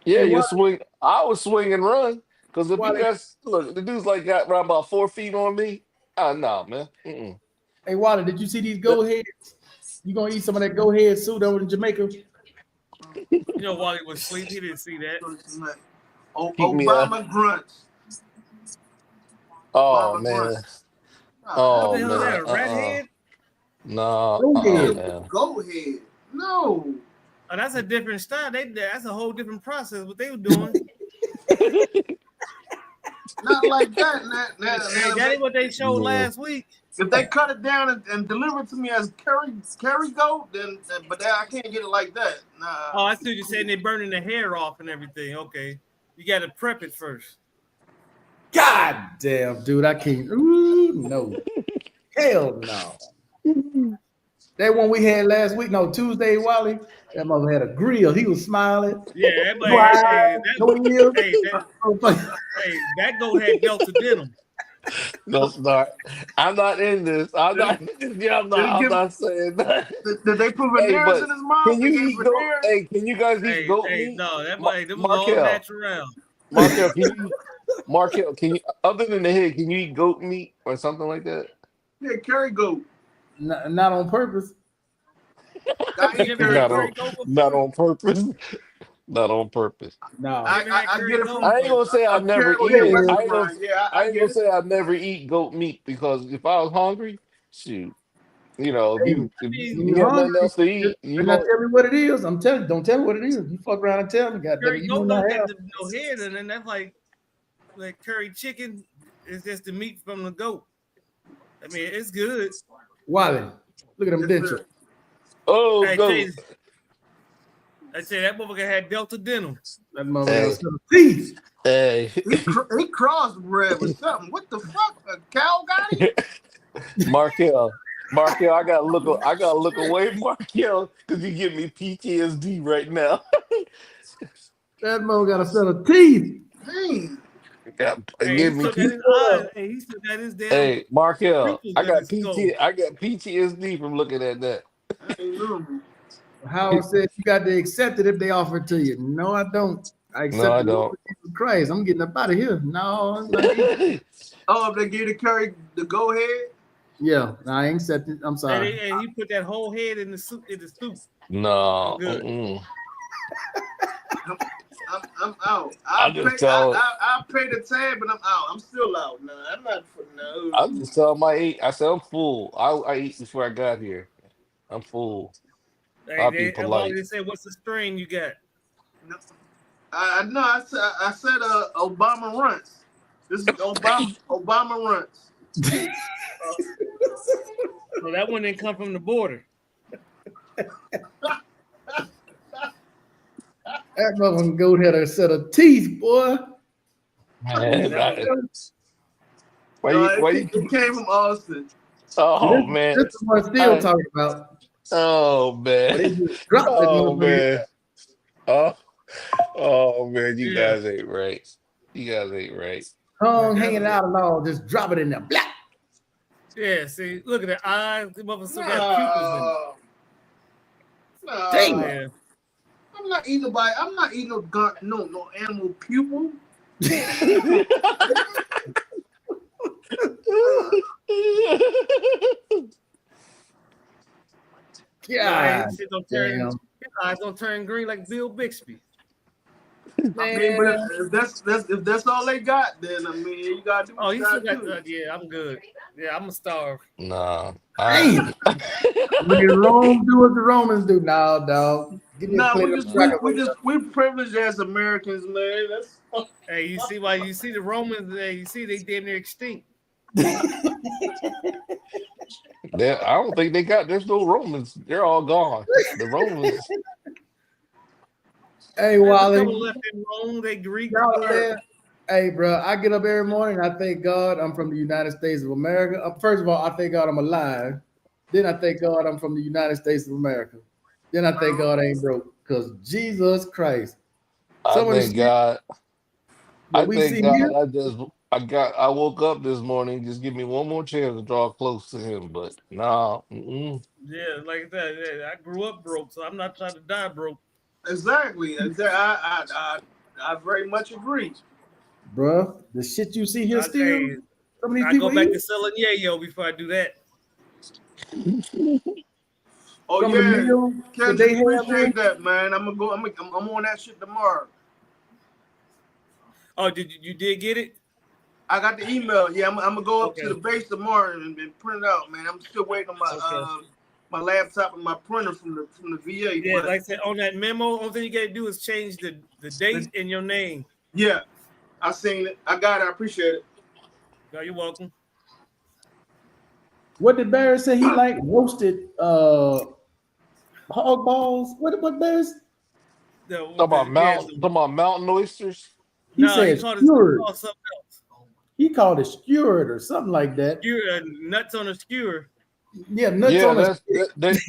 Yeah, you swing. I would swing and run because if you guys look, the dude's like got around about 4 feet on me. Nah, man. Mm-mm. Hey, Water, did you see these go heads? You gonna eat some of that go head suit over in Jamaica? You know, Wally was asleep. He didn't see that. Obama grunts. Oh man. Oh what the hell man. Is that, a rat head? No. Man. Go ahead. No. Oh, that's a different style. That's a whole different process. What they were doing. Not like that. Hey, that ain't what they showed last week. If they cut it down and deliver it to me as curry goat, then I can't get it like that. Nah. Oh, I see you're saying they're burning the hair off and everything. Okay, you got to prep it first. God damn, dude, I can't. Ooh, no. Hell no. That one we had last week, no, Tuesday, Wally, that mother had a grill. He was smiling. Yeah, that goat had Delta denim. No, start. I'm not in this. I'm not saying that. Did they put veneers in his mouth? Can you eat goat? Hey, can you guys eat goat meat? No, that was all natural. Markel, can you, other than the head, can you eat goat meat or something like that? Yeah, curry goat. Not on purpose. Not on purpose. Not on purpose. No, I get it from. I ain't gonna say I never eat it. I ain't gonna it. say I never eat goat meat because if I was hungry, shoot, if you have nothing else to eat, you're not tell me what it is. I'm telling you, don't tell me what it is. You fuck around and tell me, goddamn. You don't have no head, and then that's like curry chicken is just the meat from the goat. I mean, it's good. Wally, look at them dentures. Oh, hey, goat. I said that motherfucker had Delta denim. That motherfucker some teeth. Hey, he crossbred with something. What the fuck? A cow got it? Markel, I gotta look away, Markel, because you give me PTSD right now. That mother got a set of teeth. Dang. Give me he still got his damn. Hey, Markel, I got PTSD from looking at that. Howard said you got to accept it if they offer it to you. No, I don't. I accept I it. don't. Jesus Christ, I'm getting up out of here. No. If they give the curry the go ahead. Yeah, no, I ain't accepting. I'm sorry. And he put that whole head in the soup. No. I'm out. I'll pay the tab, but I'm out. I'm still out. No, I'm not for no. I'm just telling I said I'm full. I eat before I got here. I'm full. I'll be polite. They said, "What's the strain you got?" No, I said Obama runts. This is Obama runts. So that one didn't come from the border. That motherfucking goat had a set of teeth, boy. It came from Austin. Oh, man. This is what I'm still talking about. Oh, man. Oh, man. Oh, man. You guys ain't right. Tongue hanging out and all. Just drop it in there. Blah. Yeah, see, look at the eyes. The motherfucker still got pupils in it. Damn. Man. I'm not eating no animal pupil. Yeah. His eyes don't turn green like Bill Bixby. I mean, but if that's all they got, then you gotta do. He still got. Yeah, I'm good. Yeah, I'm gonna starve. Nah. Damn. When Rome do what the Romans do, now, dog. We're privileged as Americans, man. Hey, you see why you see the Romans? You see they damn near extinct. I don't think there's no Romans. They're all gone. The Romans. Hey, Wally. Left in Rome, they Greek. Hey, bro, I get up every morning. I thank God I'm from the United States of America. First of all, I thank God I'm alive. Then I thank God I'm from the United States of America. Then I thank God I ain't broke. Because Jesus Christ. I thank God. I woke up this morning. Just give me one more chance to draw close to him. But nah. Yeah, like that. Yeah, I grew up broke, so I'm not trying to die broke. Exactly. I very much agree. Bruh, the shit you see here still. I go back to selling yayo before I do that. Oh yeah, Ken, appreciate that, man. I'm on that shit tomorrow. Oh, you did get it? I got the email. Yeah, I'm gonna go up to the base tomorrow and print it out, man. I'm still waiting on my laptop and my printer from the VA. Yeah, like I said, on that memo, only thing you gotta do is change the date and your name. Yeah, I seen it. I got it. I appreciate it. No, you're welcome. What did Barry say? He like roasted hog balls. What Barry's? Talking about mountain oysters. He said he called skewered. something else. He called it skewered or something like that. Nuts on a skewer. Yeah, nuts on a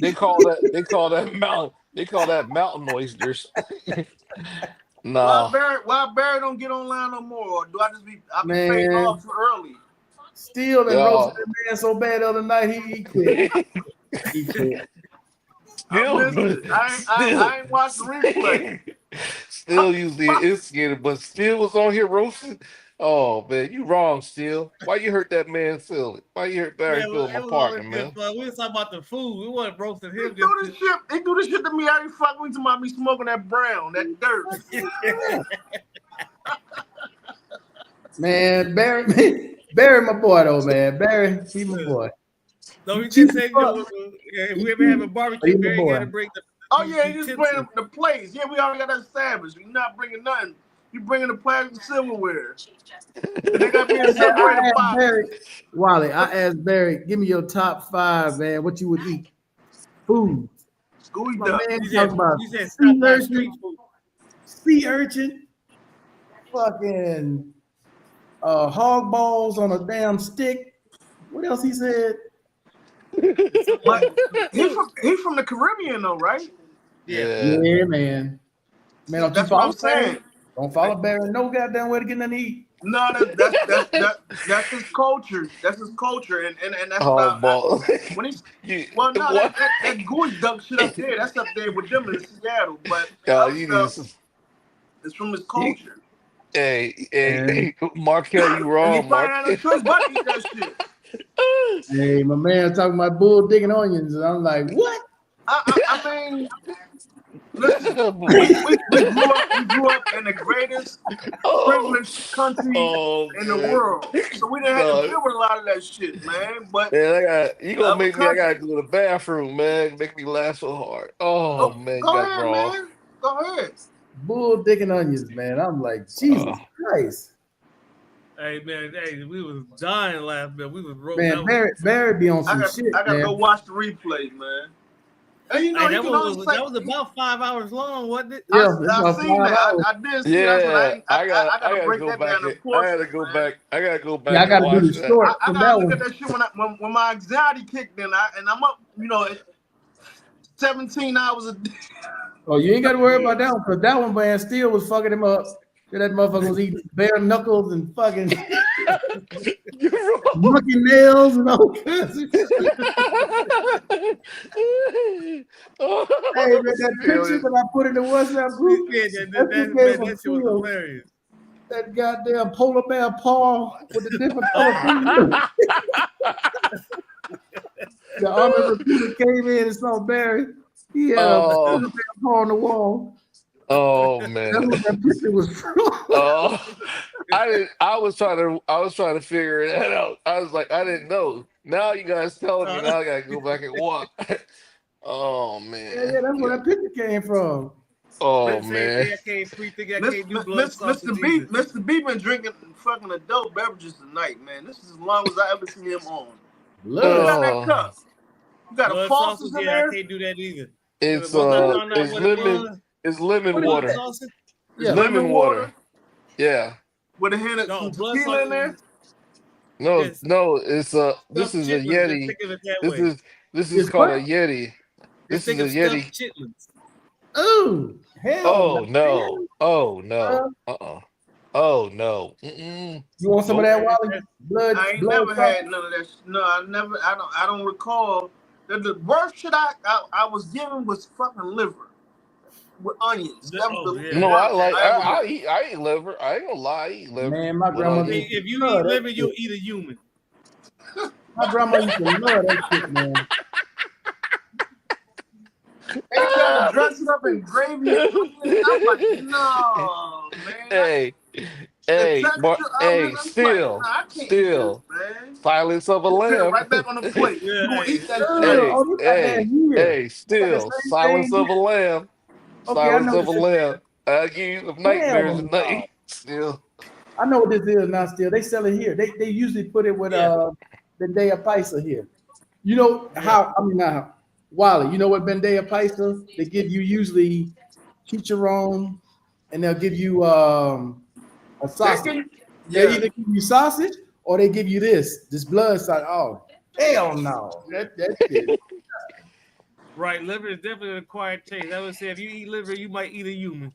they call that mountain oysters. No. Why Barry don't get online no more? Or do I just be fading off too early? Still and roasted that man so bad the other night he quit. He quit. I ain't watched the replay. Still usually instigated, but Still was on here roasting. Oh man, you wrong, Still. Why you hurt that man feeling? Why you hurt Barry feeling my partner, man? We was talking about the food. We wasn't roasting him. They do this shit to me. I ain't fucking with about me smoking that brown, that dirt. Man, Barry, my boy though, man. Barry, he my boy. No, he just said, if we ever have a barbecue, Barry got to bring the. Oh yeah, he just bring the plates. Yeah, we already got that established. You're not bringing nothing. You bringing the plastic silverware. They got to be a separated box. Wally, I asked Barry, give me your top 5, man. What you would eat? Food. Gooey My duck. man talking about sea urchin, fucking hog balls on a damn stick. What else he said? But he's from the Caribbean though, right? Yeah, man. Man, don't that's you follow what I'm saying. Don't follow Barry no goddamn way to get nothing to eat. No, that's his culture. That's his culture, and that's when he's that gooey duck shit up there. That's up there with them in Seattle, but it's from his culture. Hey, Markel, you wrong. And he probably had no choice but to eat that shit. Hey, my man talking about bull digging onions, and I'm like, what? I mean, listen, we grew up in the greatest privileged country in the world, so we didn't have to deal with a lot of that shit, man. But you gonna make me? I gotta go to the bathroom, man. Make me laugh so hard. Oh man, go ahead, man. Go ahead. Bull digging onions, man. I'm like, Jesus Christ. Hey man, we was dying laughing. We was man. Barry be on some shit. I gotta go watch the replay, man. And you know, that was about 5 hours long, wasn't it? Yeah, I seen that. I did see that. I gotta break that down. I gotta go back. I gotta go back. Yeah, I gotta do the story. I gotta look at that shit when my anxiety kicked in. And I'm up, 17 hours a day. Oh, you ain't got to worry about that one because that one, man, still was fucking him up. That motherfucker was eating bare knuckles and fucking monkey nails and all kinds of shit. Hey, man, that picture that I put in the WhatsApp group, that shit was hilarious. That goddamn polar bear paw with the different color. The army recruiter came in and saw Barry. He had a polar bear paw on the wall. Oh man, that's what that picture was from. I was trying to figure that out. I was like, I didn't know. Now you guys telling me. Now I gotta go back and watch. Oh man. Yeah, that's where that picture came from. Oh man. Mr. B been drinking fucking adult beverages tonight, man. This is as long as I ever seen him on. Look at that cup. You got a Foster's in there? I can't do that either. It's lemon. It's lemon water. Yeah, lemon water. Yeah. With a hint of tequila in there? No, it's this is a Yeti. This is called a Yeti. This is a Yeti. Oh, hell no. Oh no. Oh no. You want some of that, Wally? Blood. I ain't never had none of that. No, I don't recall. The worst shit I was given was fucking liver. With onions. I eat liver. I ain't gonna lie, I eat liver. Man, my grandmother. If you eat liver, you'll eat a human. My grandma used to love that shit, man. They try to dress it up in gravy. I'm like, no, man. Still. Silence of a lamb. Right back on the plate. You gonna eat that still. Silence of a lamb. Silence of a lamb. I give you some nightmares at night. Still. I know what this is now. Still, they sell it here. They usually put it with Bendeya Paisa here. You know how? I mean, now, Wally. You know what Bendeya Paisa? They give you usually chicharron, and they'll give you a sausage. They either give you sausage or they give you this blood sausage. Oh, hell no! That shit. Right, liver is definitely an acquired taste. I would say if you eat liver, you might eat a human.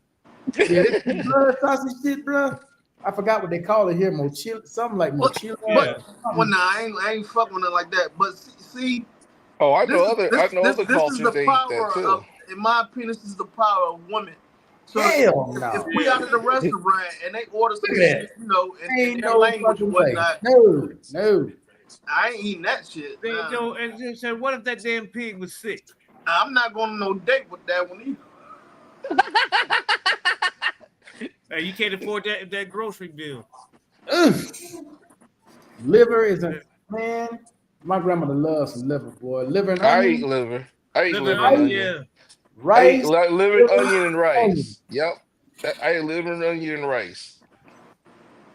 Yeah, this blood sausage shit, bro. I forgot what they call it here, mochila, something like mochila. But I ain't fucking with it like that. But see, Oh, I this know is other this is the cultures they eat that power too. of, in my opinion, this is the power of women. So Hell if no. we out at the restaurant and they order some Look at shit, you know, in Ain't their no language fucking and way. whatnot, No. I ain't eating that shit. They, Joe, and they said, what if that damn pig was sick? I'm not going on no date with that one either. Hey, you can't afford that grocery bill. Liver is a man. My grandmother loves some liver, boy. Liver and I eat onion, liver. I eat Liver, liver and onion. yeah. I eat rice. liver, onion, and rice. onion. Yep. I eat liver, and onion, and rice.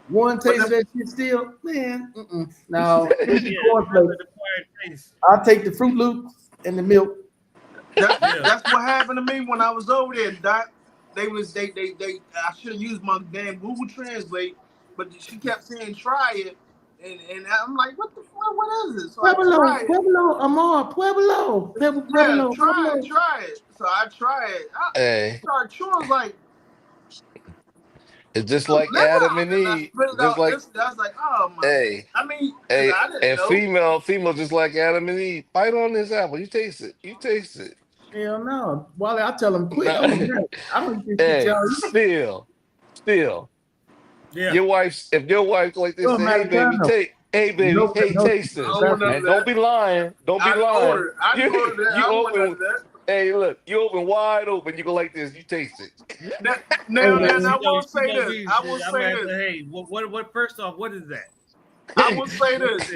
One taste of that shit still, man. Now, give me the cornflakes. I'll take the Fruit Loops and the milk. That's what happened to me when I was over there, Doc. They I should have used my damn Google Translate, but she kept saying try it, and I'm like, what the fuck? What is it? So I tried it. Pueblo, Amar, Pueblo. Yeah, try it. So I tried it. Hey, started chewing like it's just like Adam and Eve. Just like I was like, oh my. hey, I mean, hey, I didn't and know. female, just like Adam and Eve. Bite on this apple. You taste it. You taste it. Hell no. Wally, I tell them quit. I'm gonna get Hey, y'all. still. Yeah. If your wife like this, say, hey baby, taste this. And don't be lying. Don't be lying. I ordered that. You I open, that. hey, look, you open wide open. You go like this. You taste it. Now, I will say this. I will say this. Hey, what? First off, what is that? I will say this.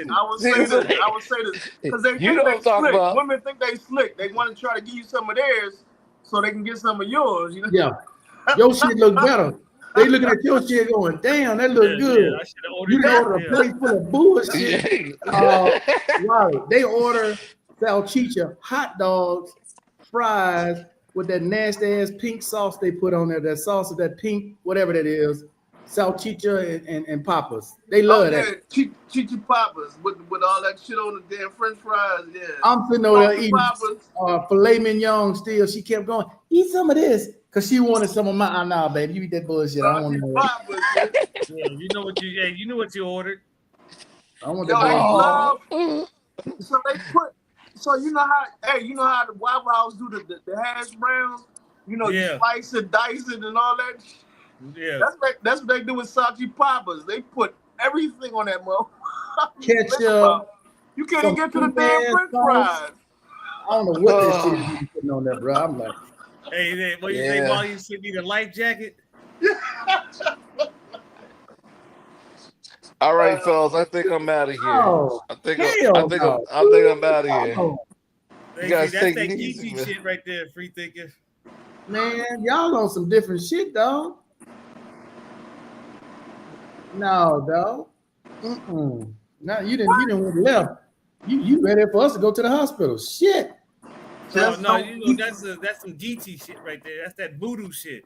Because they think they slick. Women think they slick. They want to try to give you some of theirs so they can get some of yours. You know? Yeah. Your shit look better. They looking at your shit going, damn, that look good. You order a plate full of bullshit. Right. They order salchicha, hot dogs, fries with that nasty ass pink sauce they put on there. That sauce of that pink, whatever that is. Salchicha and papas. They love that. Chicha papas with all that shit on the damn French fries. Yeah. I'm sitting over there eating filet mignon still. She kept going, eat some of this. Cause she wanted some of my nah, baby. You eat that bullshit. I don't want to know that. Yeah, you know what you ordered. I want that bullshit. So they put you know how the Waffle House do the hash browns? You know, you slice it, dice it, and all that. Yeah. That's what they do with salty papas. They put everything on that motherfucker. Ketchup. You can't even get to the damn French fries. I don't know what this shit is putting on there, bro. I'm like, hey, what you say, Molly? You should need a life jacket. All right, fellas. I think I'm out of here. I think I'm out of here. You guys that's that easy shit right there, free thinking. Man, y'all on some different shit, dog. No, dog. No, you didn't left. You ready for us to go to the hospital? Shit. No, that's some GT shit right there. That's that voodoo shit.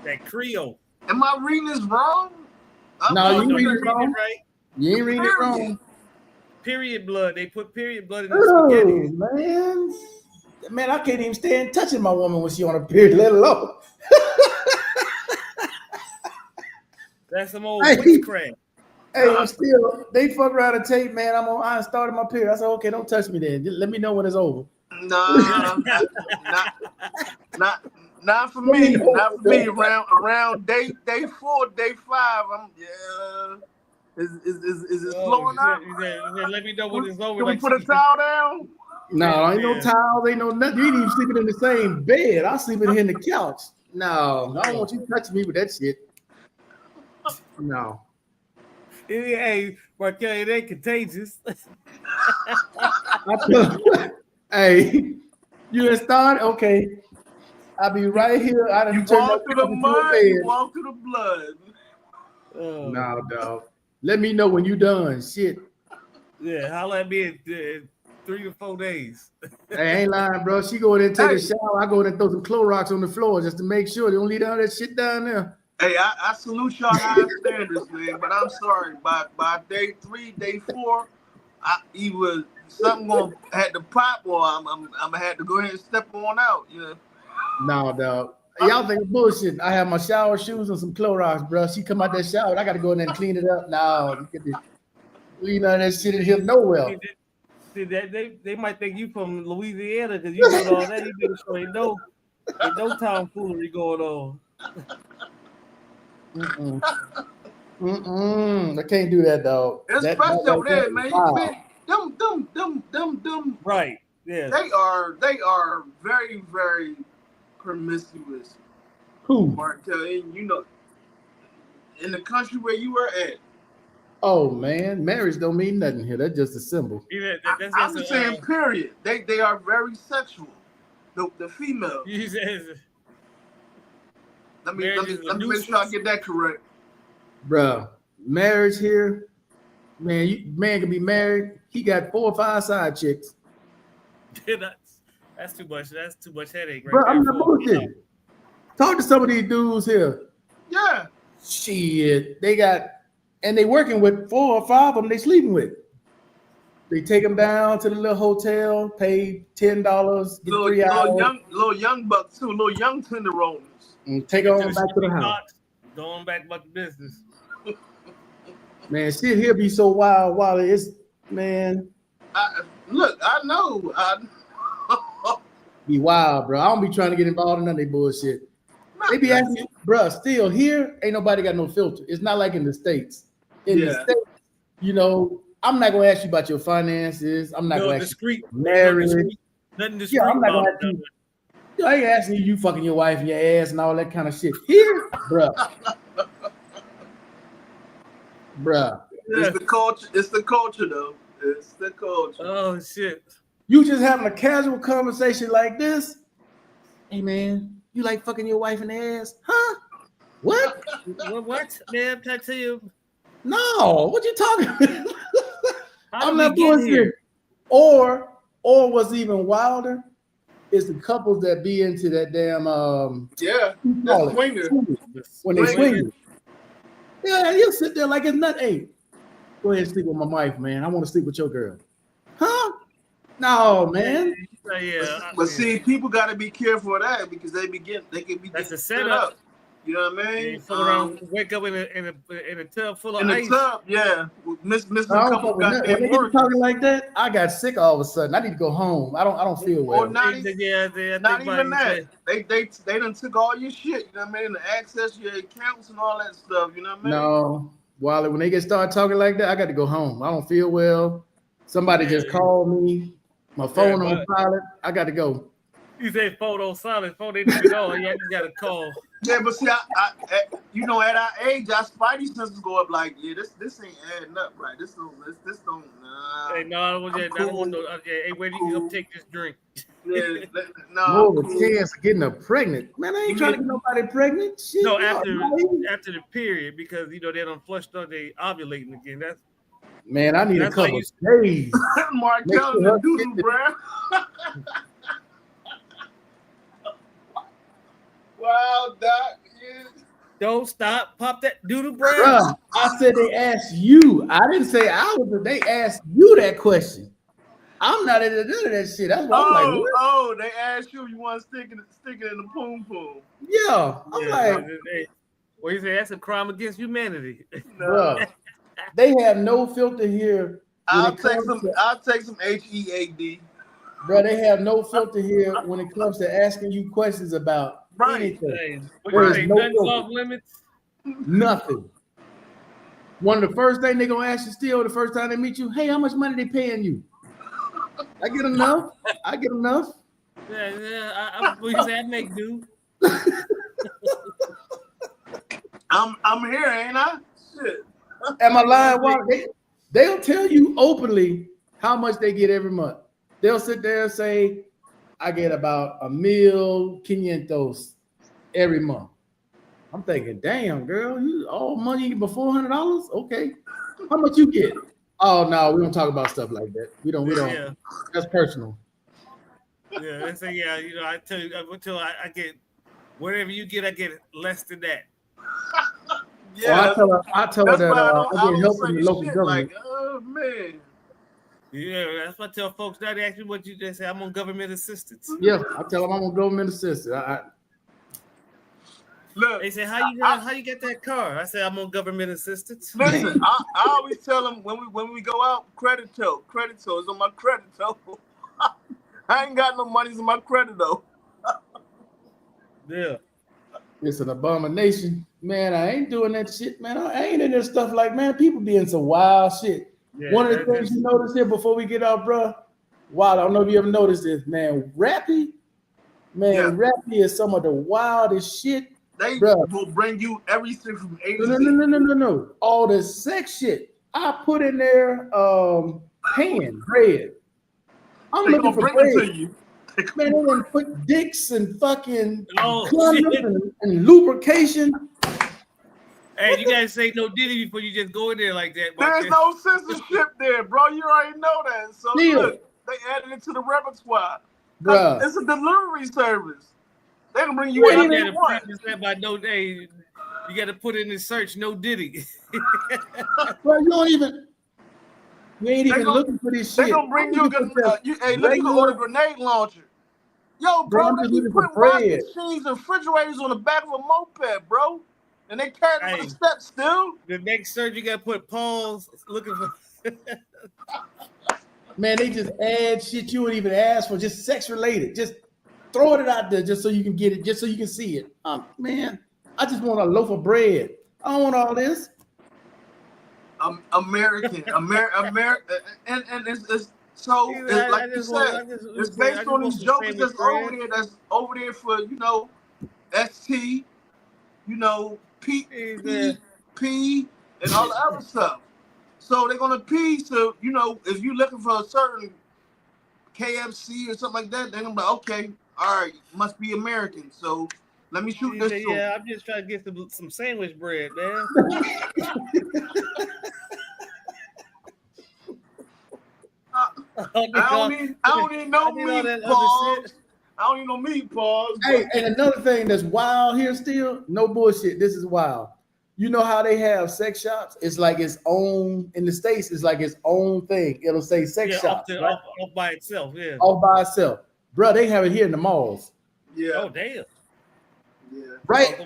That Creole. Am I reading this wrong? No, you reading it wrong. Right. You ain't reading it wrong. Period blood. They put period blood in the spaghetti. Man, I can't even stand touching my woman when she on a period, let alone. That's some old witchcraft. Hey, they fuck around and tape, man. I started my period. I said, okay, don't touch me then. Just let me know when it's over. No, not for me. Not for me. Around day 4, day 5, Is it slowing up? Let me know when it's over. Can we put a towel down? No, ain't no towels, ain't no nothing. You ain't even sleeping in the same bed. I sleep in here in the couch. No, I don't want you touching me with that shit. No. Hey, Markel, it ain't contagious. Hey, you done started? Okay. I'll be right here. You walk through the mud, you walk through the blood. No, dog. Let me know when you done. Shit. Yeah, holla at me in 3 or 4 days. I ain't lying, bro. She go in there and take a shower. I go in there and throw some Clorox on the floor just to make sure they don't leave all that shit down there. Hey, I salute y'all high standards, man. But I'm sorry, by day 3, day 4, either something gonna had to pop, or I'm gonna have to go ahead and step on out. Yeah. No, dog. Y'all think bullshit. I have my shower shoes and some Clorox, bro. She come out that shower. I got to go in there and clean it up. No, you get the leave none of that shit in here nowhere. See that they might think you from Louisiana because you doing all that. You niggas so ain't no tomfoolery going on. I can't do that, dog. Especially over there, man. Them. Right. Yeah. They are very, very promiscuous. Who? Markel, you know, in the country where you were at. Oh man, marriage don't mean nothing here. That's just a symbol. Yeah, I'm just saying, period. They are very sexual. The female. Let me make sure I get that correct. Bruh, marriage here, man can be married. He got 4 or 5 side chicks. That's too much. That's too much headache, right? Bro, I'm not bullshit. Talk to some of these dudes here. Yeah. Shit, they working with 4 or 5 of them they sleeping with. They take them down to the little hotel, pay $10, get 3 hours. Little young bucks too, little young tenderoni. And take on back to the house. Going back about the business. Man, shit here be so wild. It's, man. I know. Be wild, bro. I don't be trying to get involved in none of that bullshit. They be asking me, bro, still here, ain't nobody got no filter. It's not like in the States. In the States, you know, I'm not going to ask you about your finances. I'm not going to ask you marriage. Nothing discreet. Yeah, I'm not going to ask you. I ain't asking you fucking your wife and your ass and all that kind of shit. Here, bro. Bruh. It's the culture. It's the culture, though. It's the culture. Oh, shit. You just having a casual conversation like this? Hey, man, you like fucking your wife in the ass? Huh? What? What? Man, I tell you. No, what you talking about? I'm not bullshit. Or what's even wilder is the couples that be into that damn swinger. When they swing. Yeah, you'll sit there like it's nothing. Hey, go ahead and sleep with my wife, man. I want to sleep with your girl. Huh? No, man. But see, people got to be careful of that because they can be that's a setup. You know what I mean? Wake up in a tub full of in ice. In a tub, yeah. Missing a couple when they get talking like that, I got sick all of a sudden. I need to go home. I don't feel well. Or not even that. They done took all your shit. You know what I mean? The access your accounts and all that stuff. You know what I mean? No, Wally. When they start talking like that, I got to go home. I don't feel well. Somebody just called me. My phone on silent. I got to go. You say phone on silent. Phone ain't even on. You just got to call. Yeah, but see, you know, at our age, our spidey senses go up like, yeah, this ain't adding up, right? This don't. Hey, no, I don't want no. Hey, where do you go take this drink? Yeah, no. More of a chance of getting her pregnant. Man, I ain't trying to get nobody pregnant. Shit, no, after the period, because you know they done flushed out, they ovulating again. That's man, I need a couple days. Markel, the doodle, bro. Wow, Doc. Don't stop. Pop that doodle, bro. I said they asked you. I didn't say I was. They asked you that question. I'm not into none of that shit. That's why I'm like, what? Oh, they asked you if you want to stick it in the poom poom. Yeah, I'm like, well, you say that's a crime against humanity. Bro, they have no filter here. I'll take some HEAD. Bro, they have no filter here when it comes to asking you questions about anything. There is no off limits. Nothing. One of the first things they're gonna ask you still the first time they meet you, hey, how much money they paying you? I get enough. Yeah. I make do. I'm here, ain't I? Shit. Am I lying? Well, they'll tell you openly how much they get every month. They'll sit there and say, I get about $1,500,000 every month. I'm thinking, damn, girl, you all money but $400? Okay. How much you get? Oh no, we don't talk about stuff like that. We don't. Yeah. That's personal. Yeah, they say, yeah, I tell you, until I get whatever you get, I get less than that. Yeah, I tell her that I get help from the local government. Like, oh man. Yeah, that's what I tell folks now. They ask me what you just say. I'm on government assistance. Yeah, I tell them I'm on government assistance. Look, they say, how you get that car? I say, I'm on government assistance. Listen, I always tell them when we go out, credit is on my credit toe. I ain't got no money's in my credit though. Yeah. It's an abomination. Man, I ain't doing that shit, man. I ain't in there stuff like, man, people be in some wild shit. Yeah, one of the things you notice here before we get out, bro, wow, I don't know if you ever noticed this, man. Rappy is some of the wildest shit. They will bring you everything from A to Z. No. All the sex shit. I put in there bread. I'm looking for bread. It to you. Man, they want to put dicks and fucking condoms and lubrication. Hey, you guys say no Diddy before you just go in there like that. There's no censorship there, bro. You already know that. So look, they added it to the repertoire. It's a delivery service. They can bring you anything you want. By no day, you got to put in the search no Diddy. Well, you ain't even looking for this shit. They gonna bring you look, you can order a grenade launcher. Yo, bro, they be putting washing machines and refrigerators on the back of a moped, bro. And they carry the steps still. The next search, you got to put pause looking for. Man, they just add shit you wouldn't even ask for, just sex related. Just throwing it out there just so you can get it, just so you can see it. Man, I just want a loaf of bread. I don't want all this. American, and it's so it's like you said, it's based on these jokers that's over there for ST, P, and all the other stuff. So they're gonna P. So if you're looking for a certain KFC or something like that, they're gonna be like, okay, all right, must be American. So let me shoot this. Yeah, I'm just trying to get some sandwich bread, man. I don't need no meatballs. I don't need no meatballs. Hey, and another thing that's wild here still, no bullshit. This is wild. You know how they have sex shops? It's like its own in the States. It's like its own thing. It'll say sex shop off by itself. Yeah, off by itself, bro. They have it here in the malls. Yeah. Oh damn. Yeah. Right.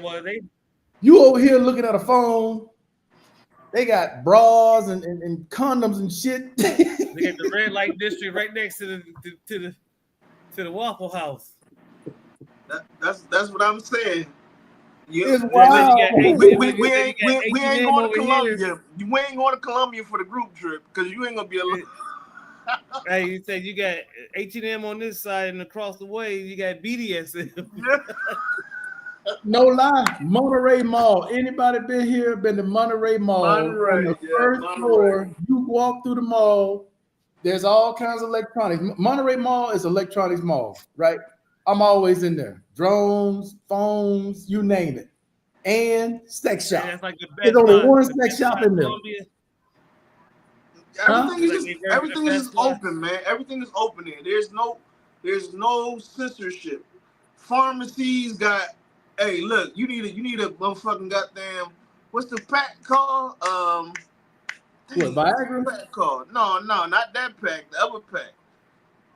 You over here looking at a phone. They got bras and condoms and shit. They got the red light district right next to the Waffle House. That's what I'm saying. It's wild. We ain't going to Colombia. We ain't going to Colombia for the group trip because you ain't gonna be alone. Hey, you said you got H&M on this side and across the way you got BDSM. No lie, Monterey Mall. Anybody been here? Been to Monterey Mall? On the first floor, you walk through the mall. There's all kinds of electronics. Monterey Mall is electronics mall, right? I'm always in there. Drones, phones, you name it, and sex shop. That's like the best. There's only one sex shop in there. Everything is just open, man. Everything is open there. There's no censorship. Pharmacies got. Hey, look, you need a motherfucking goddamn. What's the pack called? What, Viagra? Pack called? No, not that pack. The other pack.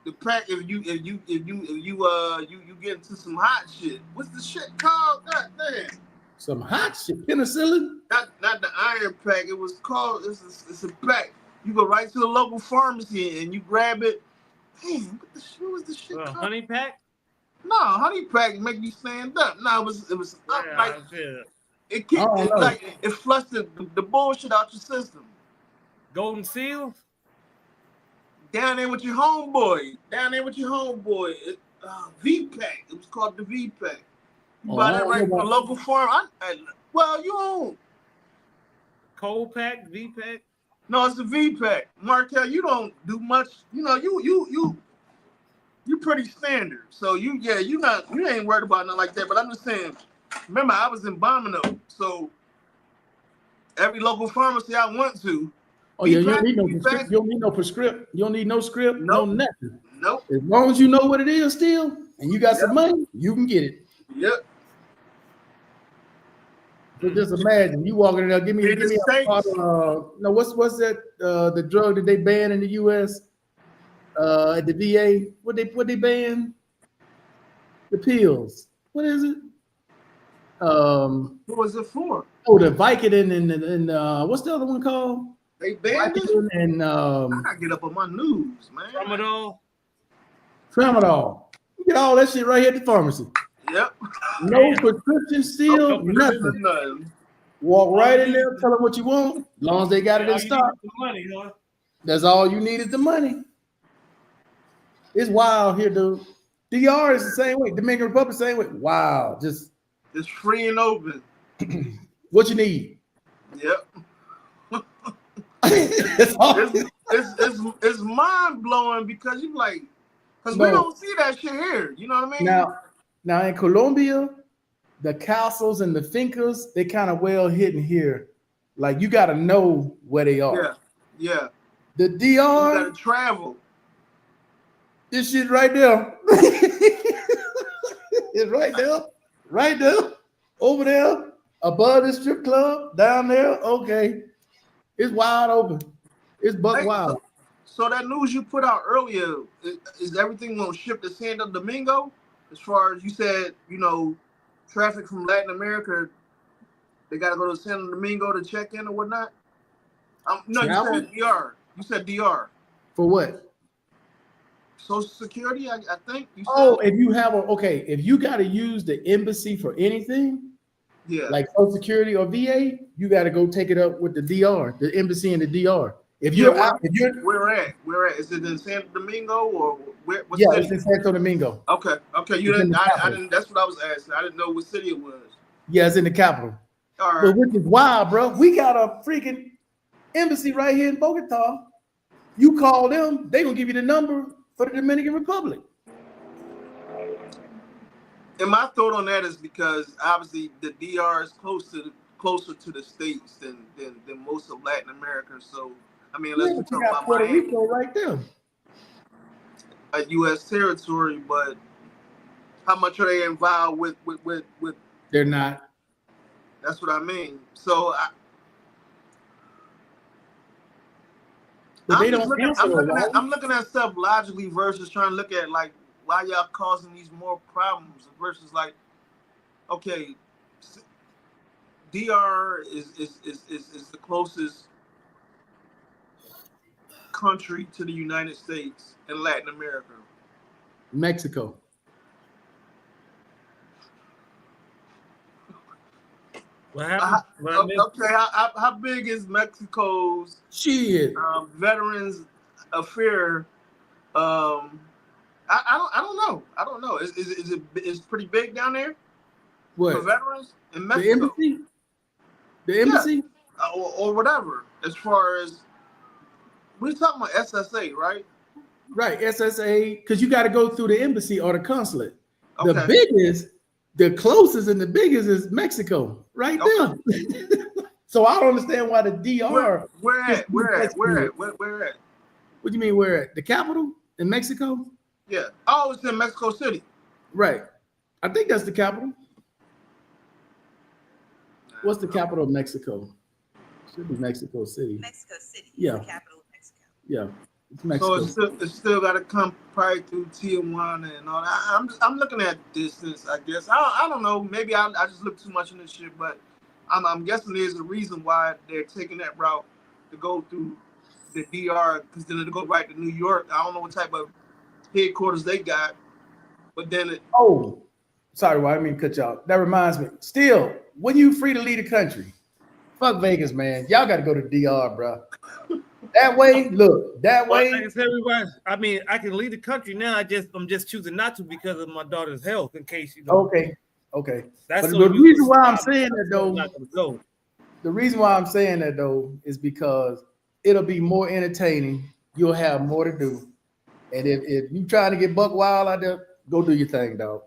The pack if you get into some hot shit. What's the shit called? God damn. Some hot shit. Penicillin? Not the iron pack. It was called. It's a pack. You go right to the local pharmacy and you grab it. Damn, what was the shit called? Honey pack? No, honey pack make you stand up. No, it was up like it kicked it like it flushed the bullshit out your system. Golden Seal? Down there with your homeboy. V pack. It was called the V pack. You buy that right from the local farm. You own Cold pack, V pack? No, it's the V pack. Markel, you don't do much. You pretty standard. So you ain't worried about nothing like that. But I'm just saying, remember I was in Bomino, so every local pharmacy I went to. Oh yeah, you don't need no prescript. You don't need no prescript. You don't need no script. Nope. No nothing. Nope. As long as you know what it is still, and you got some money, you can get it. Yep. So just imagine you walking in there. Give me a part of, no, what's that? The drug that they banned in the U.S. At the VA. What they ban? The pills. What is it? What was it for? Oh, the Vicodin and what's the other one called? They banned it. And I gotta get up on my news, man. Tramadol. You get all that shit right here at the pharmacy. Yep. No prescription still, nothing. Walk right in there, tell them what you want. As long as they got it in stock. Money, huh? That's all you need is the money. It's wild here, dude. DR is the same way. Dominican Republic, same way. Wow, just it's free and open. What you need? Yep. it's mind blowing because you like, because we don't see that shit here. You know what I mean? Now in Colombia, the castles and the fincas, they kind of well hidden here. Like you got to know where they are. Yeah. The DR, you got to travel. This shit right there. It's right there, over there, above the strip club, down there. Okay, it's wide open. It's buck wild. So that news you put out earlier, is everything going to ship to Santo Domingo? As far as you said, traffic from Latin America, they got to go to Santo Domingo to check in or whatnot? No, you said DR. You said DR. For what? Social Security, I think. You said. If you got to use the embassy for anything, like Social Security or VA, you got to go take it up with the DR, the embassy in the DR. Where at? Is it in Santo Domingo or where? What city? It's in Santo Domingo. Okay. You didn't. I didn't. That's what I was asking. I didn't know what city it was. Yeah, it's in the capital. All right. But which is wild, bro. We got a freaking embassy right here in Bogota. You call them, they gonna give you the number for the Dominican Republic. And my thought on that is because obviously the DR is closer to the states than most of Latin America. So I mean, unless we talk about Puerto Rico right there, a U.S. territory, but how much are they involved with? They're not. That's what I mean. So I'm looking at stuff logically versus trying to look at like why y'all causing these more problems versus like, okay, DR is the closest country to the United States in Latin America. Mexico. What happened? How big is Mexico's Veterans Affair? I don't know. Is it pretty big down there? What? For veterans in Mexico? The embassy? Yeah. Or whatever. As far as we're talking about SSA, right? Right, SSA, because you got to go through the embassy or the consulate. Okay. The closest and the biggest is Mexico, right there. So I don't understand why the DR. Where at? What do you mean where at? The capital in Mexico? Yeah. Oh, it's in Mexico City. Right. I think that's the capital. What's the capital of Mexico? Should be Mexico City. Mexico City. Yeah. The capital of Mexico. Yeah. It's Mexico. So it's still got to come probably through Tijuana and all that. I'm looking at distance, I guess. I don't know. Maybe I just look too much in this shit, but I'm guessing there's a reason why they're taking that route to go through the DR, because then it'll go right to New York. I don't know what type of headquarters they got, but then sorry, I didn't mean to cut y'all. That reminds me. Still, when you free to leave the country, fuck Vegas, man. Y'all got to go to DR, bro. That way, I mean, I can leave the country now. I'm just choosing not to because of my daughter's health. In case you know. Okay. That's the reason why I'm saying that though. The reason why I'm saying that though is because it'll be more entertaining. You'll have more to do, and if you trying to get buck wild out there, go do your thing, dog.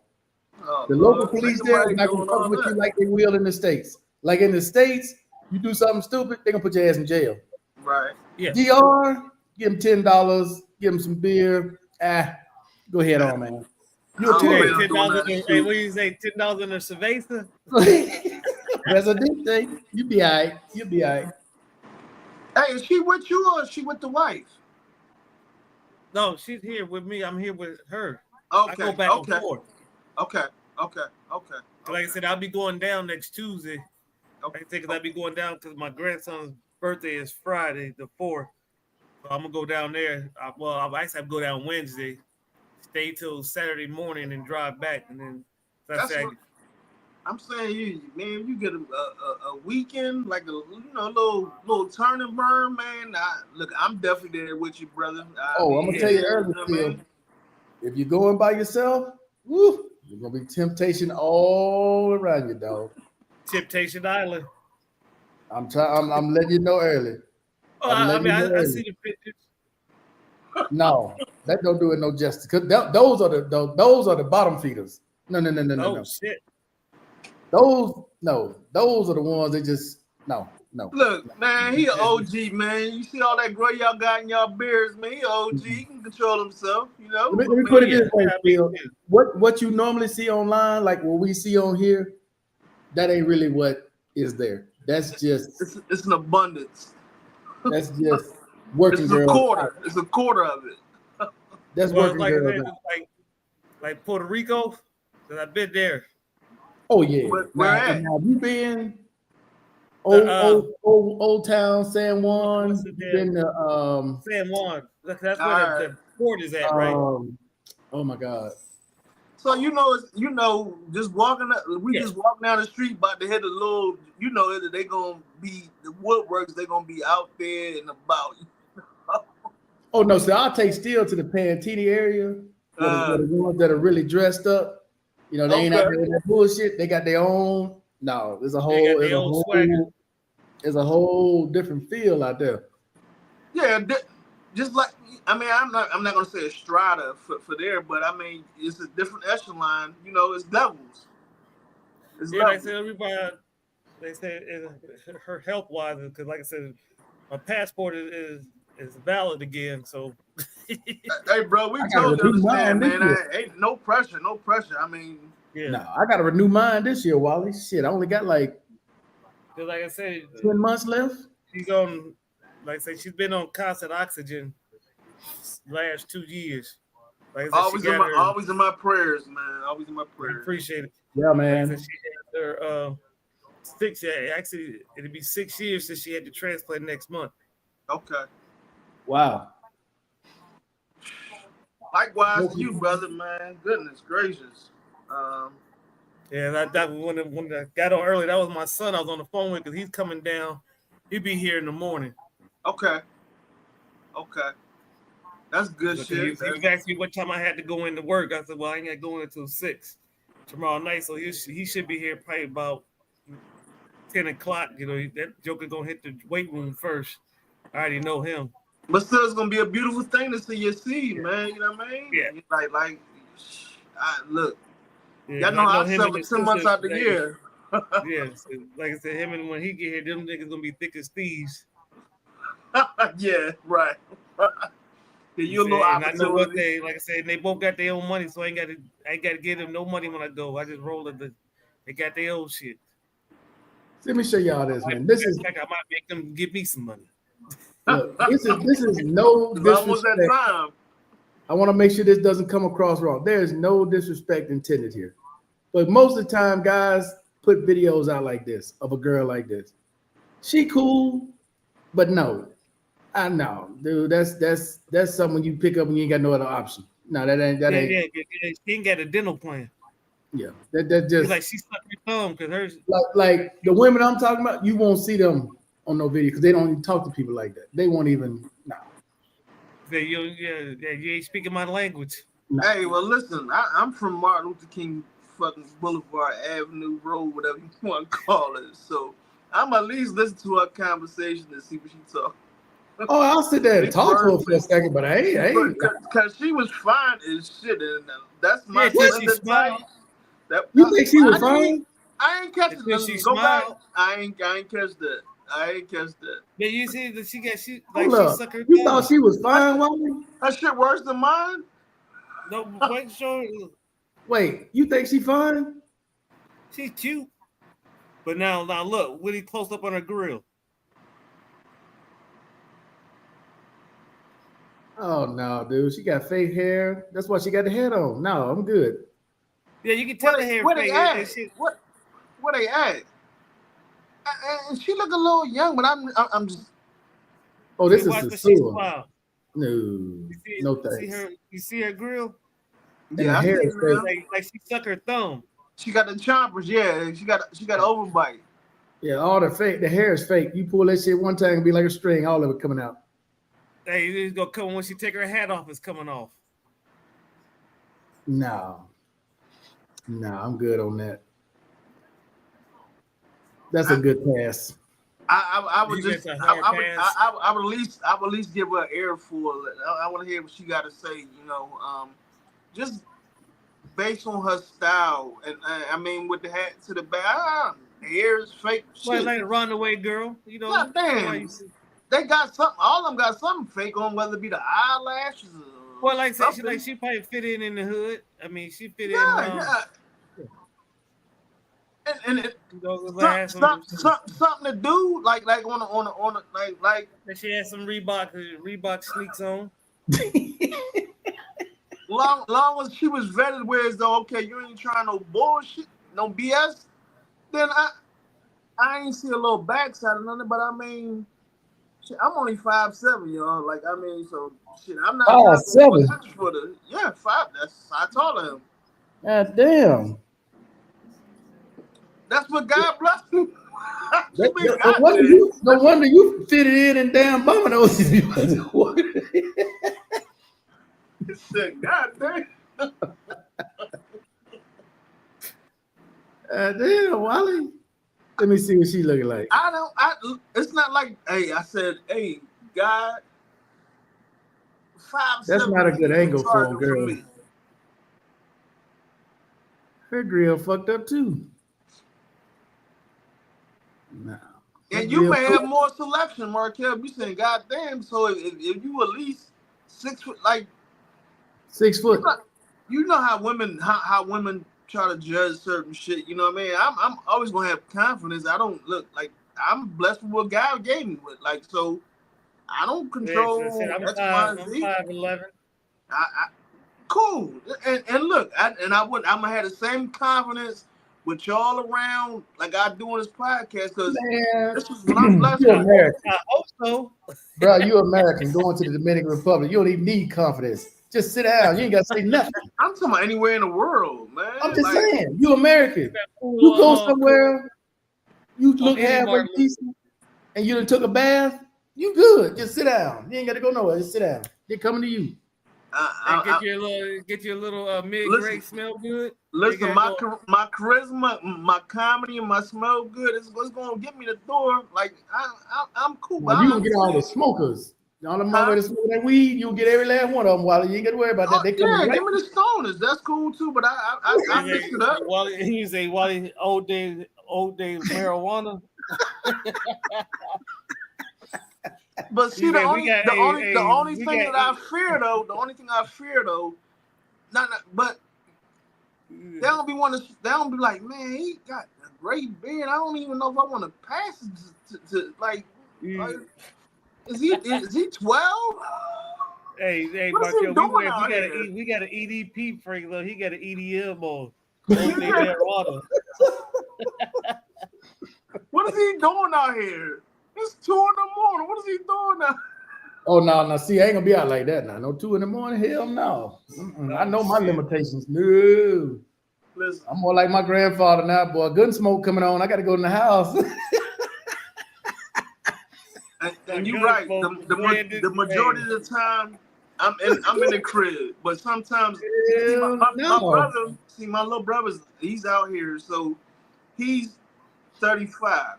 The local police there is not gonna fuck with you like they will in the States. Like in the States, you do something stupid, they're gonna put your ass in jail. Right. Yeah. DR, give him $10, give him some beer. Go ahead on, man. You're a tourist. $10. Hey, what do you say? $10 in a cerveza? That's a deep thing. You be all right. You'll be all right. Hey, is she with you or is she with the wife? No, she's here with me. I'm here with her. Okay. I go back and forth. Okay. Like I said, I'll be going down next Tuesday. Okay. Because I'll be going down because my grandson's birthday is Friday, the 4th. So I'm gonna go down there. I actually have to go down Wednesday, stay till Saturday morning, and drive back. And then I'm saying, you get a weekend, like a little turn and burn, man. Look, I'm definitely there with you, brother. I'm gonna tell you earlier, if you're going by yourself, woo, you're gonna be temptation all around you, dog. Temptation Island. I'm letting you know early. I see the pictures. No, that don't do it no justice. Cause those are the bottom feeders. No. Shit. Those are the ones that just no. Look, man, he an OG, man. You see all that grow y'all got in y'all beards, man. He an OG. He can control himself, you know. Let me put it this way, Phil. What you normally see online, like what we see on here, that ain't really what is there. That's just it's an abundance. That's just working girls. It's a quarter of it. That's working girls. Like Puerto Rico, because I've been there. Oh yeah. Where at? Now, have you been old town San Juan? Been to San Juan. That's where the port is at, right? Oh my God. So just walking. Just walking down the street, about to hit a little. They gonna be the woodworks. They gonna be out there and about. Oh no! So I'll take Steel to the Pantini area. The ones that are really dressed up. They ain't out there with that bullshit. They got their own. No, there's a whole different feel out there. Yeah, just like I'm not gonna say a strata for there, but it's a different echelon. It's levels. They say everybody. They say her health wise, because like I said, my passport is valid again. So. Hey, bro, we told you understand, man. Ain't no pressure. No, I got to renew mine this year, Wally. Shit, I only got like I said, 10 months left. She's on, like I say, she's been on constant oxygen last 2 years. Like I said, always in my prayers, man. Always in my prayers. Appreciate it. Yeah, man. Like I said, she had her 6 years. Actually, it'll be 6 years since she had the transplant next month. Okay. Wow. Likewise to you, brother, man. Goodness gracious. That when I got on early, that was my son I was on the phone with because he's coming down. He'll be here in the morning. Okay. That's good shit. He was asking me what time I had to go into work. I said, well, I ain't got to go in until 6 tomorrow night. So he should be here probably about 10 o'clock. That joker going to hit the weight room first. I already know him. But still, it's gonna be a beautiful thing to see your seed, man. You know what I mean? Yeah. Look. Y'all know I suffer 10 months out the year. Yeah. So, like I said, him and when he get here, them niggas gonna be thick as thieves. Yeah. Right. You a little opportunity. I know what like I said, they both got their own money, so I ain't gotta give them no money when I go. I just roll it. They got their own shit. Let me show y'all this, man. I might make them give me some money. Look, this is no disrespect. I want to make sure this doesn't come across wrong. There is no disrespect intended here. But most of the time, guys put videos out like this of a girl like this. She cool, but no. I know, dude. That's something you pick up when you ain't got no other option. No, that ain't. Yeah, she ain't got a dental plan. Yeah, that just like she stuck her thumb because hers. Like the women I'm talking about, you won't see them on no video because they don't even talk to people like that. They won't even. No. You ain't speaking my language. No. Hey, well, listen, I'm from Martin Luther King fucking Boulevard Avenue Road, whatever you want to call it. So I'm at least listen to her conversation and see what she talking. Oh, I'll sit there and talk to her for a second, but hey, because she was fine as shit, and that's my type. You think she was fine? I ain't catch Until she it. Go back. smiled. I ain't catch that. I ain't catch that. Yeah, you see that she Hold she up. suck her You thumb. thought she was fine, Wally? That shit worse than mine. No, wait, show her. Wait, you think she fine? She's cute. But now look, Willie close up on her grill. Oh no, dude. She got fake hair. That's why she got the head on. No, I'm good. Yeah, you can tell the hair Where fake. they at? Where they at? And she look a little young, but I'm just. Oh, this is watch a what she sewer. smile. No, no thanks. You see her grill? And the Yeah, I see hair it is fake. now. Like she suck her thumb. She got the chompers. Yeah, she got overbite. Yeah, all the fake. The hair is fake. You pull that shit one time, and be like a string, all of it coming out. Hey, it's gonna come when she take her hat off. It's coming off. No, I'm good on that. That's a good pass. I would You just get a hard pass? I would at least give her an earful. I want to hear what she got to say. Just based on her style, and I mean with the hat to the back, hair is fake shit. Well, like a runaway girl, God damn. They got something. All of them got something fake on, whether it be the eyelashes. Or well, like she probably fit in the hood. I mean, she fit in. Yeah. And it, something to do, like on a like. And she had some Reebok sneaks on. long as she was vetted, whereas though, okay, you ain't trying no bullshit, no BS. Then I ain't see a little backside or nothing, but I mean, shit, I'm only 5'7", y'all. Like I mean, so shit, I'm not 5'7" for the 5. That's I told him. God damn. That's what God bless you. No wonder you fit it in and damn bumming those. He said, God damn. Damn, Wally. Let me see what she looking like. It's not like, hey, I said, hey, God. 5'7". That's not a good angle for a girl. Her grill fucked up too. No. And you may have more selection, Markel. You saying, God damn. So if you at least 6 foot, like 6 foot. You know how women try to judge certain shit. You know what I mean? I'm always gonna have confidence. I don't look like I'm blessed with what God gave me with. Like so, I don't control. I'm 5'11". Cool. And look, I'm gonna have the same confidence with y'all around like I do on this podcast because this is what I'm blessed with. American. I hope so. Bro, you American going to the Dominican Republic. You don't even need confidence. Just sit down. You ain't got to say nothing. I'm talking about anywhere in the world, man. I'm just saying, you American. You go somewhere, you look halfway decent, and you done took a bath, you good. Just sit down. You ain't got to go nowhere. Just sit down. They're coming to you. Get your little mid-grade smell good. Listen, my charisma, my comedy, and my smell good is what's gonna get me the door. Like I'm cool. Well, you gonna get all the smokers. All the motherfuckers smoking that weed, you'll get every last one of them. While you ain't got to worry about that. They coming give me the stoners. That's cool too. But I mix it up. You say Wally old day marijuana. But see, the only thing I fear though, but they don't be like, man, he got a great beard. I don't even know if I want to pass it to like, is he 12? Hey, what is he doing we got an EDP freak though. He got an EDM on. Marijuana. What is he doing out here? It's 2 in the morning. What is he doing now? Oh no! See, I ain't gonna be out like that now. No 2 in the morning. Hell no. I know my limitations. No. Listen, I'm more like my grandfather now, boy. Good smoke coming on. I got to go in the house. and you're right. The majority of the time, I'm in the crib. But sometimes, my little brother's he's out here, so he's 35.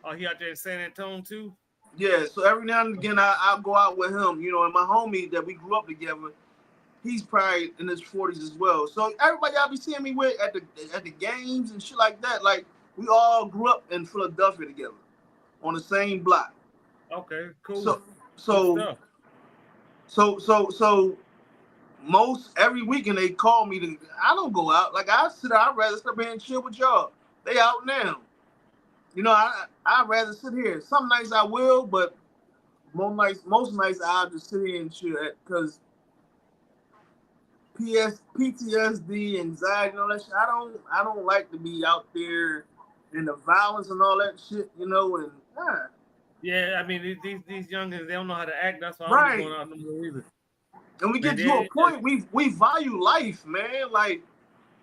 Oh, he out there in San Antonio too? Yeah, so every now and again I'll go out with him, and my homie that we grew up together, he's probably in his 40s as well. So everybody y'all be seeing me with at the games and shit like that, like we all grew up in Philadelphia together on the same block. Okay, cool. So most every weekend they call me to. I don't go out. Like I sit out. I'd rather sit here and chill with y'all. They out now. You know, I'd rather sit here. Some nights I will, but most nights I'll just sit here and chill because PTSD, anxiety, and all that shit. I don't like to be out there in the violence and all that shit. You know, and yeah, I mean these youngins, they don't know how to act. That's why I'm not going out no more either. And we get to a point we value life, man. Like,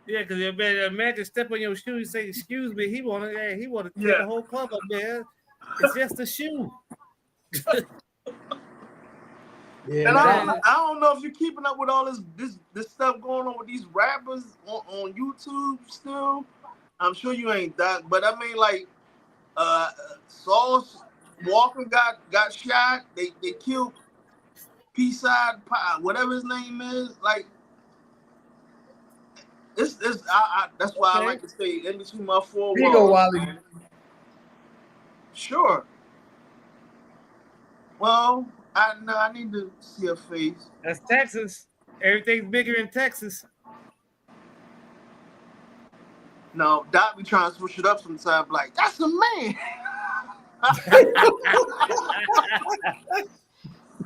yeah, because a man just step on your shoe and say, "Excuse me," he wanna tear the whole club up, man. It's just a shoe. And I don't know if you're keeping up with all this stuff going on with these rappers on YouTube still. I'm sure you ain't that, but I mean, like, Sauce Walker got shot. They killed P-Side Pie, whatever his name is. Like, it's that's why I like to stay in between my four walls. Sure. Well, I need to see a face. That's Texas. Everything's bigger in Texas. No, Doc be trying to switch it up sometimes. Like, that's a man.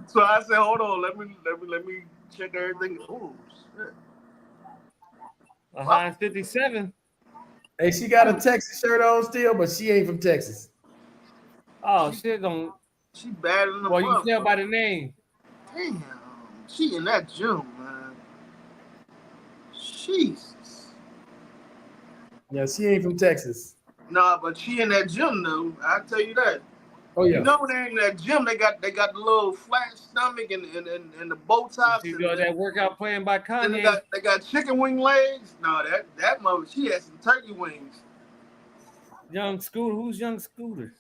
So I said, hold on, let me check everything. Oh shit. 157. Hey, she got a Texas shirt on still, but she ain't from Texas. Oh shit! Don't. She bad in the Well, you tell by the name. Damn, she in that gym, man. Jesus. Yeah, she ain't from Texas. Nah, but she in that gym though. I tell you that. Oh yeah. You know when they're in that gym, they got the little flat stomach and the bow tops. You got that workout plan by Kanye. They got chicken wing legs. No, that mother, she has some turkey wings. Young Scooter, who's Young Scooter?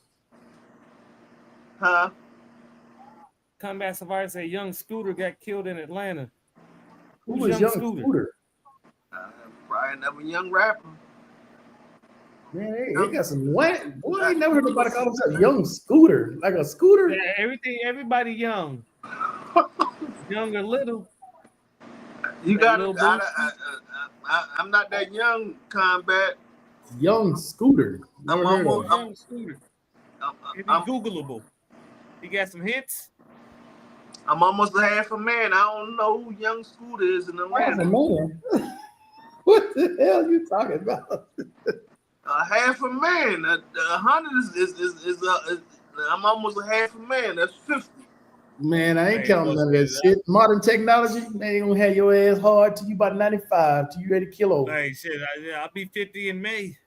Huh? Combat Survivor say Young Scooter got killed in Atlanta. Who is Young Scooter? Probably another young rapper. Man, they got some what? Boy, I ain't never heard nobody call himself Young Scooter. Like a scooter? Yeah, everybody young. Young or little. You got to. I'm not that young, Combat. Young Scooter. I'm almost Young Scooter. It's Googleable. He got some hits. I'm almost a half a man. I don't know who Young Scooter is in Atlanta. Half a man? What the hell are you talking about? Half a man. 100 is I'm almost a half a man. That's 50. Man, I ain't counting none of that shit. Modern technology, they ain't gonna have your ass hard till you about 95, till you ready to kill over. Hey, shit, I'll be 50 in May.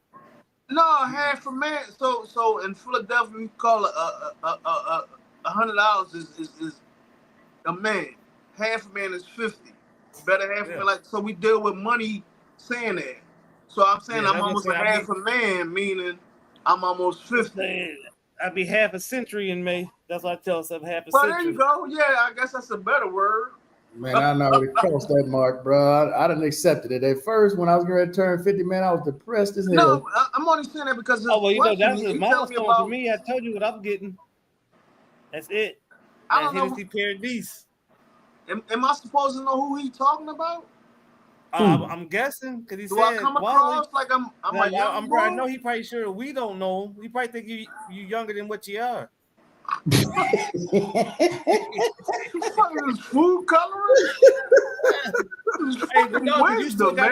No, half a man. So in Philadelphia, we call it $100 is a man. Half a man is 50. Better half a man. Like, so we deal with money saying that. So I'm saying I'm almost a half a man, meaning I'm almost 50. I'll be half a century in May. That's what I tell myself, half a well, century. There you go. Yeah, I guess that's a better word. Man, I already crossed that mark, bro. I didn't accepted it. At first, when I was going to turn 50, man, I was depressed as hell. No, I'm only saying that because well, you know, that's a milestone for me. I told you what I'm getting. That's it. I don't know. Paradise. Am I supposed to know who he talking about? I'm guessing because he Do said. I come across like I'm a young boy? I know he probably sure we don't know. He probably think you younger than what you are. Food coloring. Hey, but no, you still got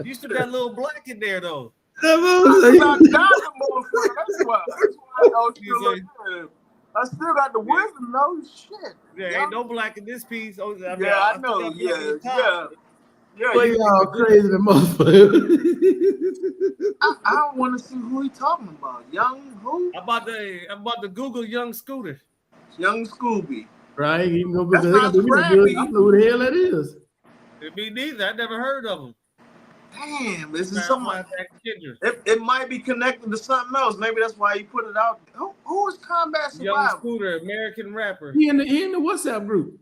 you still got a little black in there though. I still got the wisdom, no shit. Yeah, ain't no black in this piece. Oh, I know. Yeah. But y'all crazy the motherfucker. I don't want to see who he talking about. Young who? I'm about to Google Young Scooter. Young Scooby. Right? You can go Google it. I don't know who the hell that is. Me neither. I never heard of him. Damn, this is something. It might be connected to something else. Maybe that's why he put it out. Who is Combat Survivor? Young Scooter, American rapper. He in the WhatsApp group.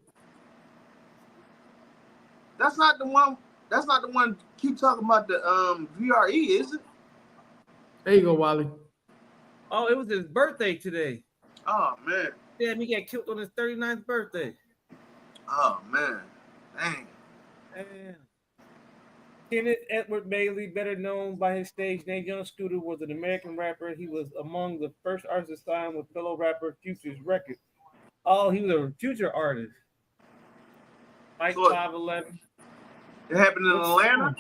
That's not the one. That's not the one. Keep talking about the VRE, is it? There you go, Wally. Oh, it was his birthday today. Oh man. Damn, he got killed on his 39th birthday. Oh man. Dang. Damn. Kenneth Edward Bailey, better known by his stage name Young Scooter, was an American rapper. He was among the first artists to sign with fellow rapper Future's record. Oh, he was a Future artist. Mike So 5'11". it happened in Atlanta?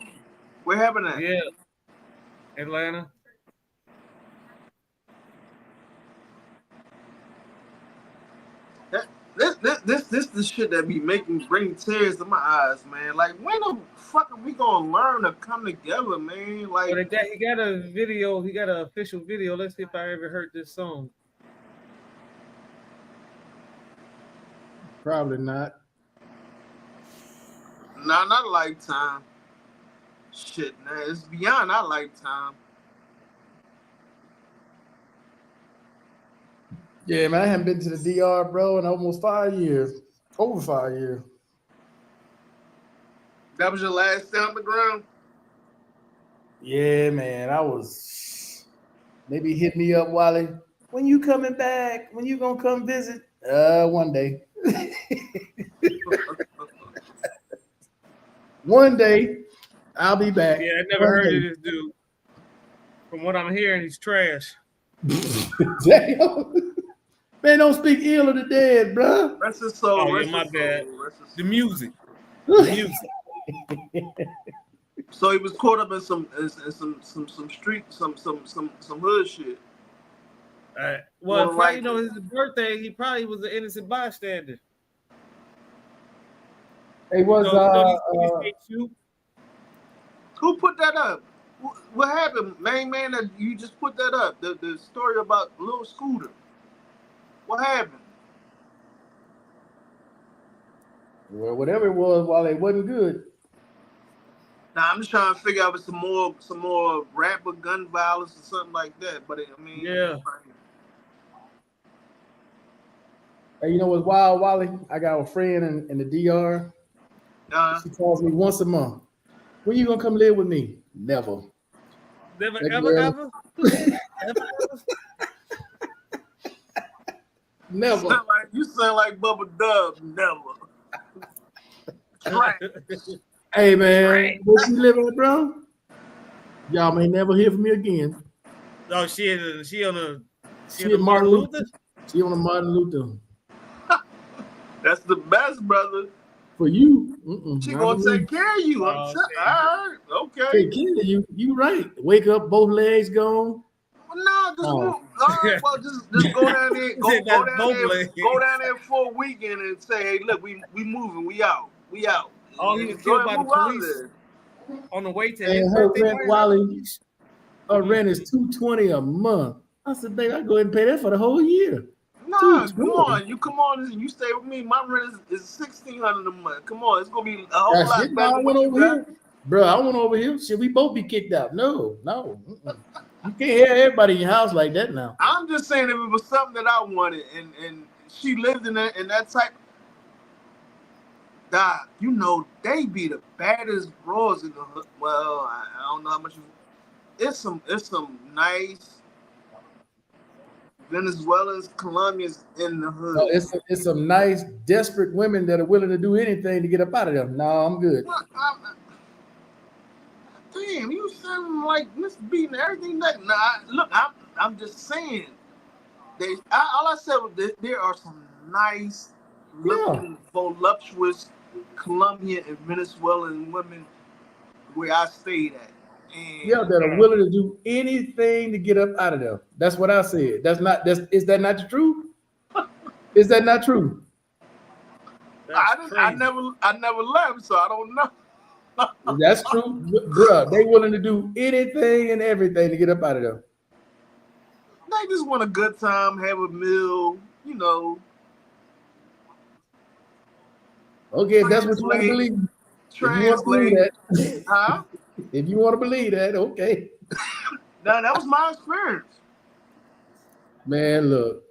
Where happened at? Yeah. Atlanta. This the shit that be bring tears to my eyes, man. Like, when the fuck are we gonna learn to come together, man? Like, But he got a video. He got an official video. Let's see if I ever heard this song. Probably not. nah, not Lifetime. Shit, man, it's beyond our lifetime. Yeah, man, I haven't been to the DR, bro, in almost 5 years. Over 5 years. That was your last day on the ground? Yeah, man, I was. Maybe hit me up, Wally. When you coming back? When you gonna come visit? One day. One day, I'll be back. Yeah, I never heard of this dude. From what I'm hearing, he's trash. Damn. Man, don't speak ill of the dead, bro. Rest his soul. Oh, Rest yeah, my his bad. soul. Rest his The soul. music. The music. So he was caught up in some street, some hood shit. Well, More probably, likely. his birthday, he probably was an innocent bystander. It was Who put that up? What happened, man? That you just put that up? The story about Lil Scooter. What happened? well, whatever it was, while it wasn't good. Now I'm just trying to figure out if it's some more rap or gun violence or something like that. But I mean, Yeah. Hey, you know what's wild, Wally? I got a friend in the DR. She calls me once a month. When you gonna come live with me? Never. Never, That ever, girl- ever? Never. You sound like Bubba Dub. Never. Right. Hey, man, where she live at, bro? Y'all may never hear from me again. Oh, she on a She Martin Luther? She on a Martin Luther. That's the best, brother. For you, She not gonna for me. take care of you. Oh, Alright, okay. Take care of you. You right. Wake up, both legs gone. No, just move. All right, well, just go down there. Go down there for a weekend and say, hey, look, we moving. We out. Oh, he was killed by the police on the way to his And her birthday rent, party. Wally, her rent is $220 a month. I said, babe, I go ahead and pay that for the whole year. Nah, $220. come on, you stay with me. My rent is $1,600 a month. Come on, it's gonna be a whole That's lot it. better I than went what you over got. here. Bro, I went over here. Should we both be kicked out? No. You can't have everybody in your house like that now. I'm just saying if it was something that I wanted and she lived in that type. Doc, they be the baddest bros in the hood. Well, I don't know how much. It's some nice Venezuelans, Colombians in the hood. No, it's some nice, desperate women that are willing to do anything to get up out of them. No, I'm good. Damn, you sound like Miss Beating everything. Look, I'm just saying. All I said was that there are some nice, looking, voluptuous Colombian and Venezuelan women where I stayed at. And that are willing to do anything to get up out of them. That's what I said. Is that not the truth? Is that not true? I never left, so I don't know. That's true, bruh. They willing to do anything and everything to get up out of them. They just want a good time, have a meal, Okay, if that's what you want to believe. Translate. Huh? If you want to believe that, okay. Now that was my experience. Man, look,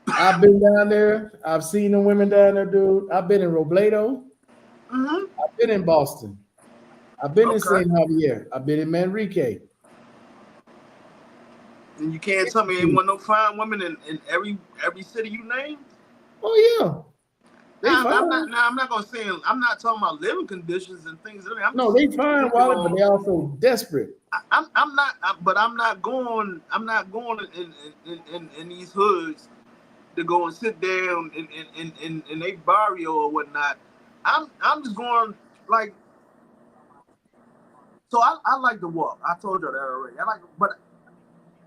I've been down there. I've seen the women down there, dude. I've been in Robledo. I've been in Boston. I've been in St. Javier. I've been in Manrique. And you can't tell me ain't want no fine women in every city you name? Oh yeah. I'm not gonna say I'm not talking about living conditions and things. No, they fine, Wally, but they also desperate. I'm not going in these hoods to go and sit down in a barrio or whatnot. I'm just going like. So I like to walk. I told you that already. But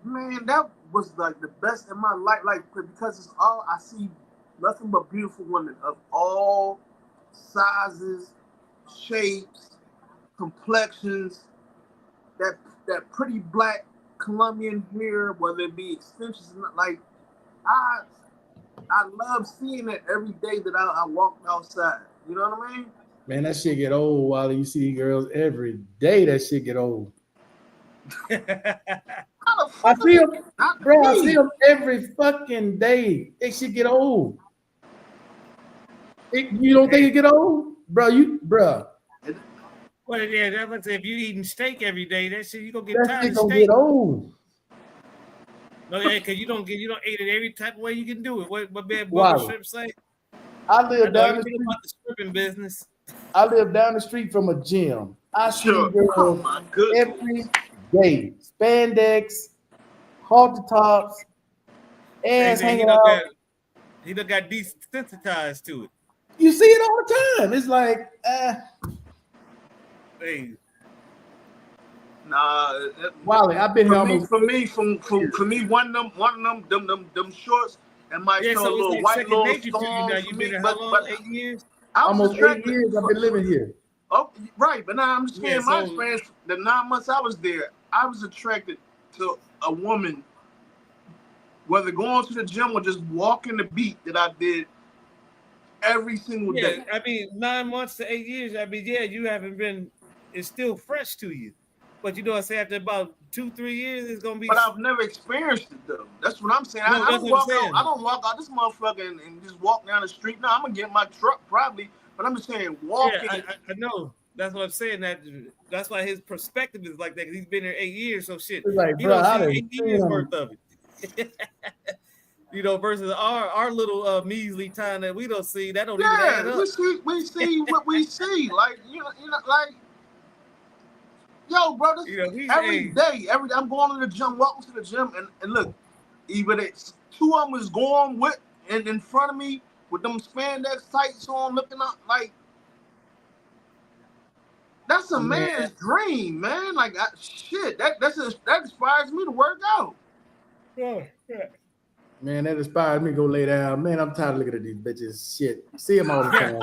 man, that was like the best in my life. Like because it's all I see, nothing but beautiful women of all sizes, shapes, complexions. That pretty black Colombian hair, whether it be extensions, like I love seeing it every day that I walk outside. You know what I mean? Man, that shit get old, Wally. You see girls every day. That shit get old. I see them, bro. I see them every fucking day. It should get old. You don't think it get old, bro? Well, yeah, that's what I say. If you eating steak every day, that shit you gonna get That tired shit of gonna steak. get old. No, yeah, because you don't eat it every type of way you can do it. What man Wow. Bubba Shrimp say? I live down the street. About the stripping business. I live down the street from a gym. I see girls every day. Spandex, halter tops, ass hanging out. He done got desensitized to it. You see it all the time. It's like, hey. Nah, Wally, I've been here almost. For me, one of them shorts and my show a little white little storm. You been here how long? 8 years? Almost 8 years I've been living here. Oh, right, but now I'm just saying my experience. The 9 months I was there, I was attracted to a woman, whether going to the gym or just walking the beat that I did every single day. I mean, 9 months to 8 years. I mean, yeah, you haven't been. It's still fresh to you. But you know, I say after about 2-3 years, it's gonna be. But I've never experienced it though. That's what I'm saying. No, I don't walk out this motherfucker and just walk down the street. No, I'm gonna get in my truck probably. But I'm just saying walking. Yeah, I know. That's what I'm saying. That's why his perspective is like that. Because he's been there 8 years. So shit, it's like, he bro, don't see 8 years worth of it. You know, versus our little measly time that we don't see. That don't even add up. We see what we see. Like you know, like. Yo, brother, every day, I'm going to the gym, walking to the gym, and look, either it's 2 of them is going with and in front of me with them spandex tights on, looking up like that's a man's dream, man. Like shit, that inspires me to work out. Yeah. Man, that inspires me to go lay down. Man, I'm tired of looking at these bitches. Shit, see them all the time.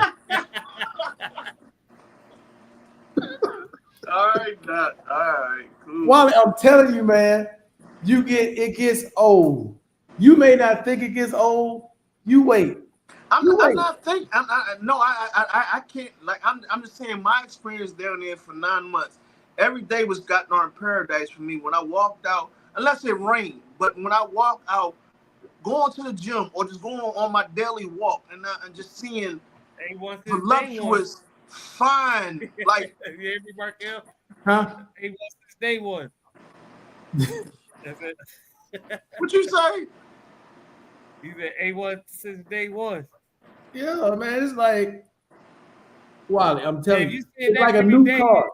All right, cool. Wally, I'm telling you, man, it gets old. You may not think it gets old. You wait. I can't. Like I'm just saying my experience down there for 9 months. Every day was got darn paradise for me when I walked out, unless it rained. But when I walk out, going to the gym or just going on my daily walk and just seeing voluptuous, fine, like you hear me, Markel? Huh? A1 since day one. What you say? He's at A1 since day one. Yeah, man, it's like Wally. I'm telling you, it's like a new car.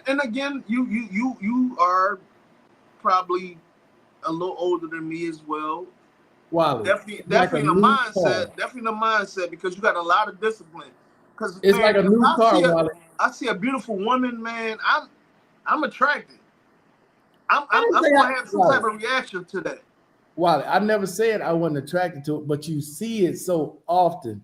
And again, you are probably a little older than me as well. Wally, definitely in the mindset. Definitely in the mindset because you got a lot of discipline. Because it's like a new car, Wally. I see a beautiful woman, man. I'm attracted. I'm gonna have some type of reaction to that. Wally, I never said I wasn't attracted to it, but you see it so often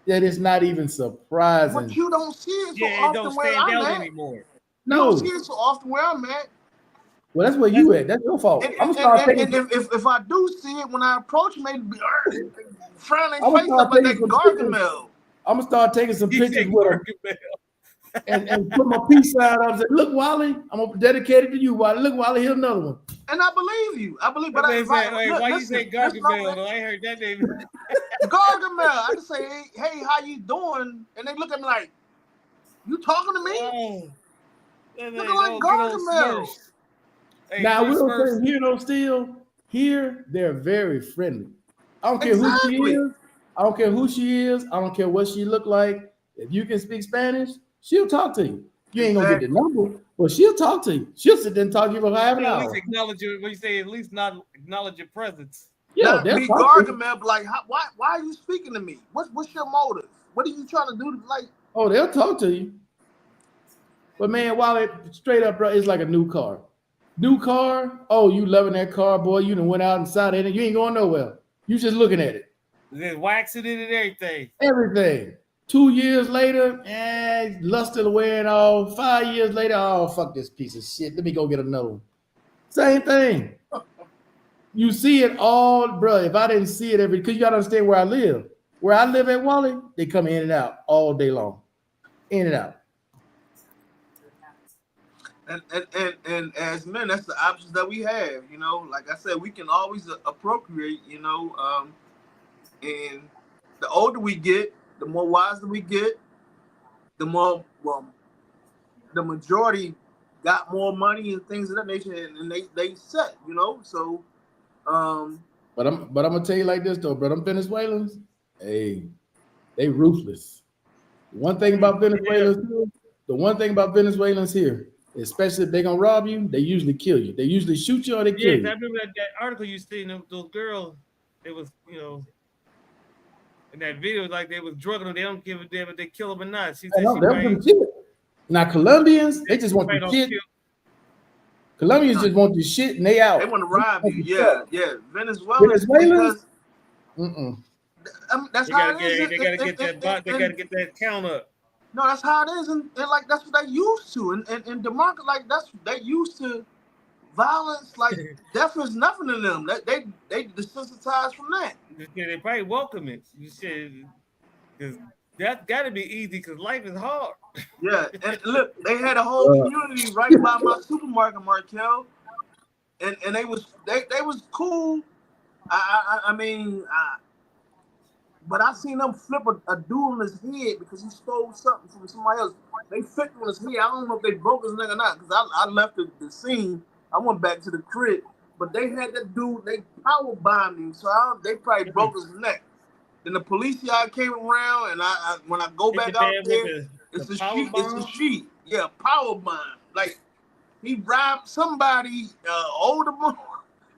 that it's not even surprising. But you don't see it so often where I'm at anymore. No, you don't see it so often where I'm at. Well, that's where you at. That's your fault. If I do see it when I approach, maybe frowning face up like that Gargamel. I'm gonna start taking some pictures with her and put my peace sign up and say, "Look, Wally, I'm gonna dedicate it to you, Wally. Look, Wally, here's another one." And I believe you. I believe, but why you say Gargamel? I ain't heard that name. Gargamel. I just say, hey, how you doing? And they look at me like, You talking to me? Oh, Looking like Gargamel. Hey, Now, three we'll Smurfs. say here, though, still, here, they're very friendly. I don't care who she Exactly. is. I don't care who she is. I don't care what she look like. If you can speak Spanish, she'll talk to you. You ain't gonna get the number, but she'll talk to you. She'll sit there and talk to you for half an At hour. least acknowledge your. What you say? At least not acknowledge your presence. Yeah, Now, they'll me talk to you. Gargamel, like, why are you speaking to me? What's your motive? What are you trying to do? Like, Oh, they'll talk to you. But man, while it straight up, bro, it's like a new car. New car. Oh, you loving that car, boy? You done went out inside it, and you ain't going nowhere. You just looking at it. There's waxing it and everything. Everything. 2 years later, lusted away and all. 5 years later, oh fuck this piece of shit. Let me go get another one. Same thing. You see it all, bro. If I didn't see it because you gotta understand where I live. Where I live at Wally, they come in and out all day long, in and out. And as men, that's the options that we have. You know, like I said, we can always appropriate. You know, and the older we get, the more wiser we get, the more the majority got more money and things of that nature, and they set. You know, so. But I'm gonna tell you like this though, bro. Them Venezuelans, hey, they ruthless. One thing about Venezuelans, the one thing about Venezuelans here, especially if they're gonna rob you, they usually kill you. They usually shoot you or they kill you. I remember that article you seen. Those girls, it was in that video, like they was drugging them. They don't give a damn if they kill them or not. She said Now Colombians, they just want the shit. Colombians just want the shit and they out. They want to rob you. Yeah. Venezuelans. That's how it is. They gotta get that. They gotta get that count up. No, that's how it is, and like that's what they used to, and democracy, like they used to violence, like death is nothing to them. They desensitized from that. Yeah, they probably welcome it. You said because that got to be easy because life is hard. Yeah, and look, they had a whole community right by my supermarket, Markel, and they was cool. I mean. But I seen them flip a dude on his head because he stole something from somebody else. They flipped on his head. I don't know if they broke his neck or not because I left the scene. I went back to the crib. But they had that dude, they power bombed him. So they probably broke his neck. Then the police guy came around, and I when I go back out there, it's a sheet. It's a sheet. Yeah, power bomb. Like, he robbed somebody, older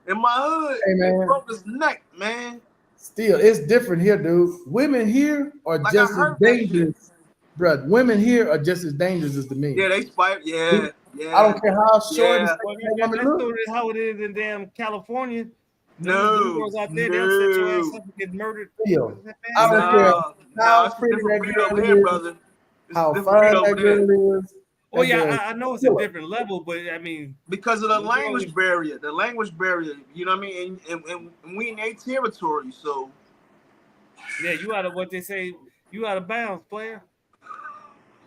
in my hood. Hey, man. They broke his neck, man. Still, it's different here, dude. Women here are like just as dangerous, bro. Women here are just as dangerous as the men. Yeah, they spite. Yeah. I don't care how short. That's how it is in damn California. No, girls out there, they'll set your ass up and get murdered. I don't care how pretty that girl is, brother. how fine that girl is. Well, yeah, I know it's a different level, but I mean, because of the language barrier, you know what I mean, and we in their territory, so yeah, you out of what they say, you out of bounds, player.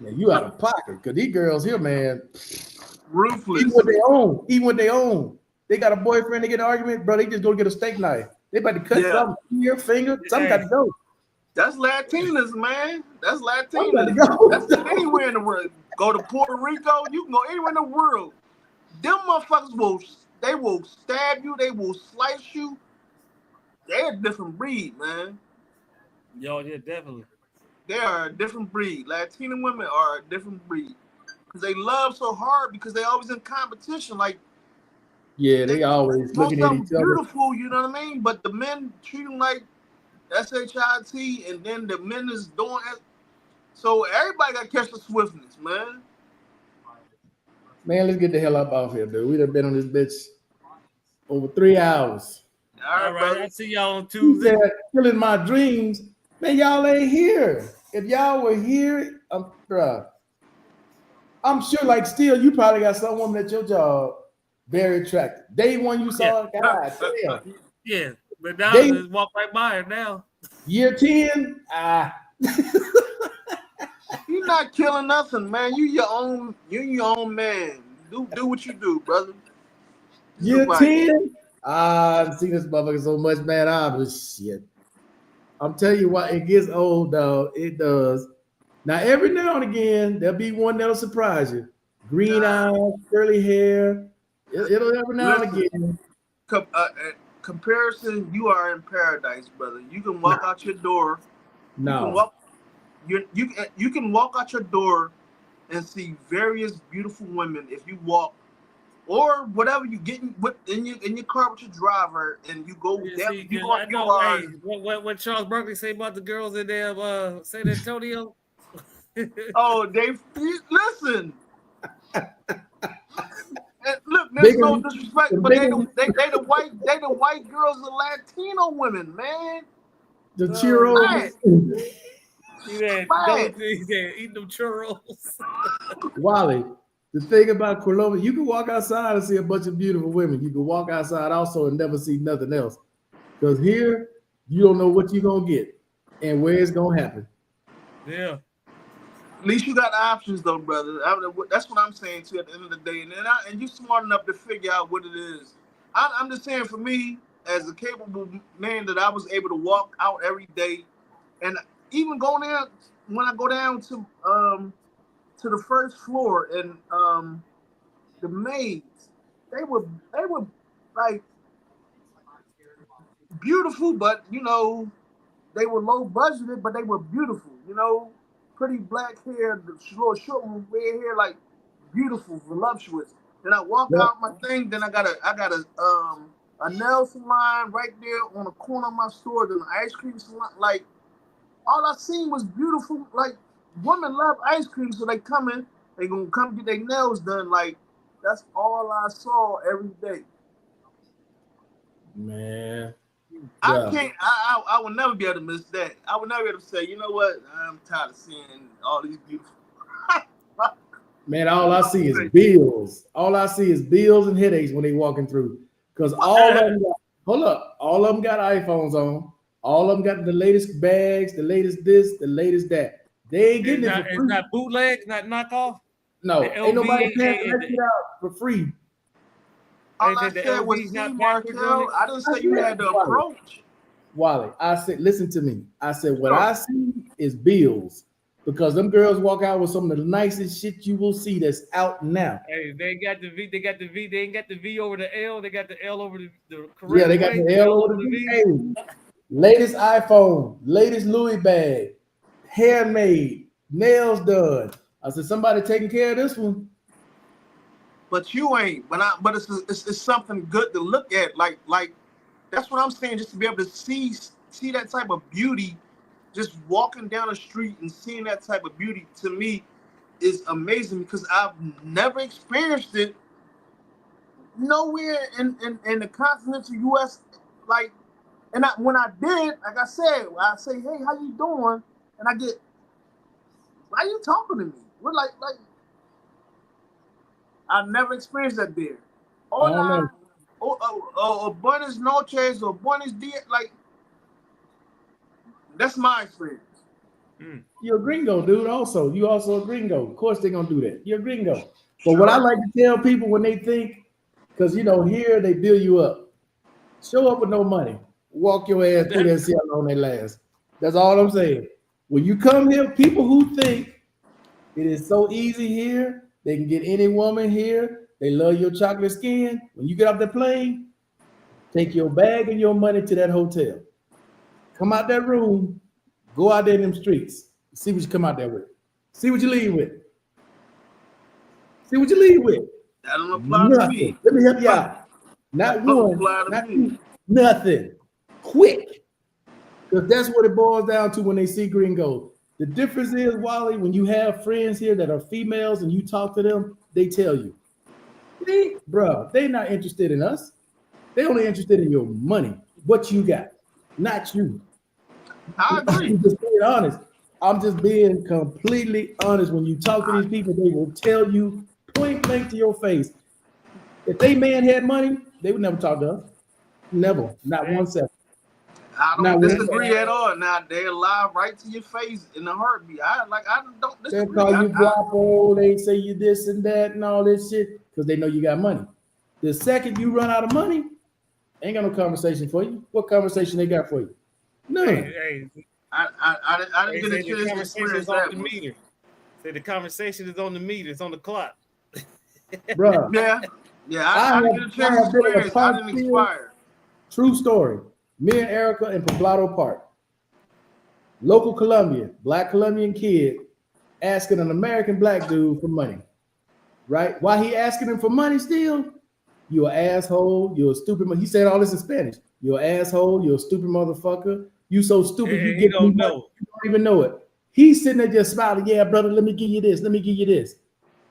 Yeah, you out of pocket because these girls here, man, ruthless. Even what they own, they got a boyfriend. They get an argument, bro. They just go get a steak knife. They about to cut something, ear, finger, something got to go. That's Latinas, man. That's Latinas. That's anywhere in the world. Go to Puerto Rico, you can go anywhere in the world. Them motherfuckers will stab you, they will slice you. They're a different breed, man. Yo, yeah, definitely. They are a different breed. Latina women are a different breed. Because they love so hard because they always in competition. Like, yeah, they always looking at each other. Beautiful, you know what I mean? But the men treat them like SHIT, and then the men is doing it. So everybody got to catch the swiftness, man. Man, let's get the hell up off here, dude. We done been on this bitch over 3 hours. All right, I'll see y'all on Tuesday. Killing my dreams. Man, y'all ain't here. If y'all were here, bro, I'm sure, like, still, you probably got some woman at your job very attractive. Day one you saw, God damn. Yeah, but now I just walk right by her now. Year 10, You're not killing nothing, man. You your own man. Do what you do, brother. Year 10, I've seen this motherfucker so much, man. Shit. I'm telling you what, it gets old, though. It does. Now, every now and again, there'll be one that'll surprise you. Green eyes, curly hair. It'll every now and again. Comparison, you are in paradise, brother. You can walk out your door. No. You can walk out your door and see various beautiful women if you walk, or whatever you get in your car with your driver, and you go what Charles Barkley say about the girls in there, San Antonio. Oh, listen. Look, there's no disrespect, but they the white girls, the Latino women, man. The churros. Eating them churros. Wally, the thing about Colombia, you can walk outside and see a bunch of beautiful women. You can walk outside also and never see nothing else. Because here, you don't know what you're going to get and where it's going to happen. Yeah. At least you got options, though, brother. That's what I'm saying to you at the end of the day. And you're smart enough to figure out what it is. I'm just saying, for me, as a capable man, that I was able to walk out every day, and even going down when I go down to the first floor, and the maids, they were like beautiful, but they were low budgeted, but they were beautiful, pretty black hair, the short red hair, like beautiful, voluptuous. Then I walk out my thing. Then I got a nail salon right there on the corner of my store. Then an ice cream salon. Like, all I seen was beautiful. Like, women love ice cream, so they gonna come get their nails done. Like, that's all I saw every day. Man. I can't. I would never be able to miss that. I would never be able to say, you know what? I'm tired of seeing all these beautiful. Man, all I see is bills. All I see is bills and headaches when they walking through. Because all of them got iPhones on. All of them got the latest bags, the latest this, the latest that. They ain't getting it for free. It's not bootleg, not knockoff. No, ain't nobody paying that shit out for free. All I said was, Markel. I didn't say you had to approach. Wally, I said, listen to me. I said, what I see is bills. Because them girls walk out with some of the nicest shit you will see that's out now. Hey, they got the V. They ain't got the V over the L. They got the L over the correct. Yeah, they got the L over the V. Hey, latest iPhone, latest Louis bag, hair made, nails done. I said, somebody taking care of this one. But you ain't. But it's something good to look at. Like that's what I'm saying. Just to be able to see that type of beauty. Just walking down the street and seeing that type of beauty, to me, is amazing, because I've never experienced it nowhere in the continental U.S. Like, and when I did, like I said, I say, hey, how you doing? And I get, why are you talking to me? We're like I've never experienced that there. Hola, buenas noches, or buenos dias, like. That's my experience. You're a gringo, dude. You also a gringo. Of course they're gonna do that. You're a gringo. But what I like to tell people when they think, because here they build you up. Show up with no money. Walk your ass through there and see how long they last. That's all I'm saying. When you come here, people who think it is so easy here, they can get any woman here. They love your chocolate skin. When you get off the plane, take your bag and your money to that hotel. Come out that room, go out there in them streets, see what you come out there with. See what you leave with. See what you leave with. That don't apply to me. Let me help you out. Not one, not two, nothing. Quick. Because that's what it boils down to when they see gringos. The difference is, Wally, when you have friends here that are females and you talk to them, they tell you, they're not interested in us. They're only interested in your money, what you got, not you. I agree. I'm just being honest. I'm just being completely honest. When you talk to these people, they will tell you point blank to your face. If they man had money, they would never talk to us. Never. Not 1 second. I don't disagree at all. Now they lie right to your face in a heartbeat. I don't disagree. They call you guapo. They say you this and that and all this shit because they know you got money. The second you run out of money, ain't got no conversation for you. What conversation they got for you? None. Hey, I didn't get a chance to conversation experience is on that the one. meter. Say the conversation is on the meter. It's on the clock. Bruh. Yeah. I didn't get a chance to experience. I didn't expire. True story. Me and Erica in Poblado Park. Local Colombian, black Colombian kid asking an American black dude for money. Right? Why he asking him for money still? You an asshole. You're a stupid. He said all this in Spanish. You're an asshole. You're a stupid motherfucker. You so stupid. You get don't know. Money, you don't even know it. He's sitting there just smiling. Yeah, brother. Let me give you this. Let me give you this.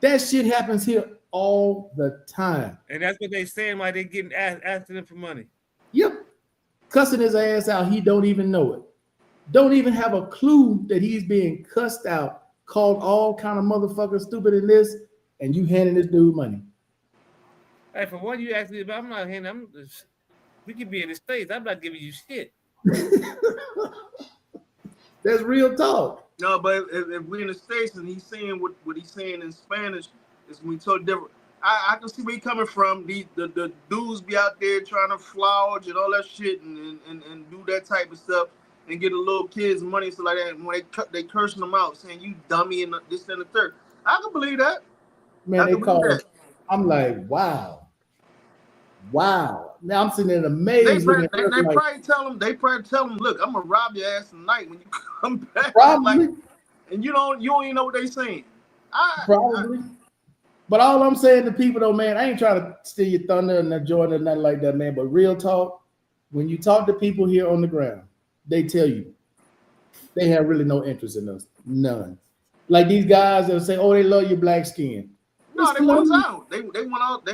That shit happens here all the time. And that's what they saying why they getting asking him for money. Yep. Cussing his ass out. He don't even know it. Don't even have a clue that he's being cussed out, called all kind of motherfuckers stupid in this, and you handing this dude money. Hey, for one, you asked me about, I'm not handing. We could be in the States. I'm not giving you shit. That's real talk. No, but if we're in the States and he's saying what he's saying in Spanish, is when totally different. I can see where he's coming from. The dudes be out there trying to flout and all that shit and do that type of stuff and get the little kids money so like that. And when they cursing them out, saying you dummy and this and the third. I can believe that. Man, they call it. I'm like, wow. Now I'm sitting there amazed. They probably tell them, look, I'm gonna rob your ass tonight when you come back. Probably. Like, and you don't even know what they saying. Probably. But all I'm saying to people though, man, I ain't trying to steal your thunder and that Jordan or nothing like that, man. But real talk, when you talk to people here on the ground, they tell you they have really no interest in us. None. Like these guys that say, oh, they love your black skin. No, they want us out. They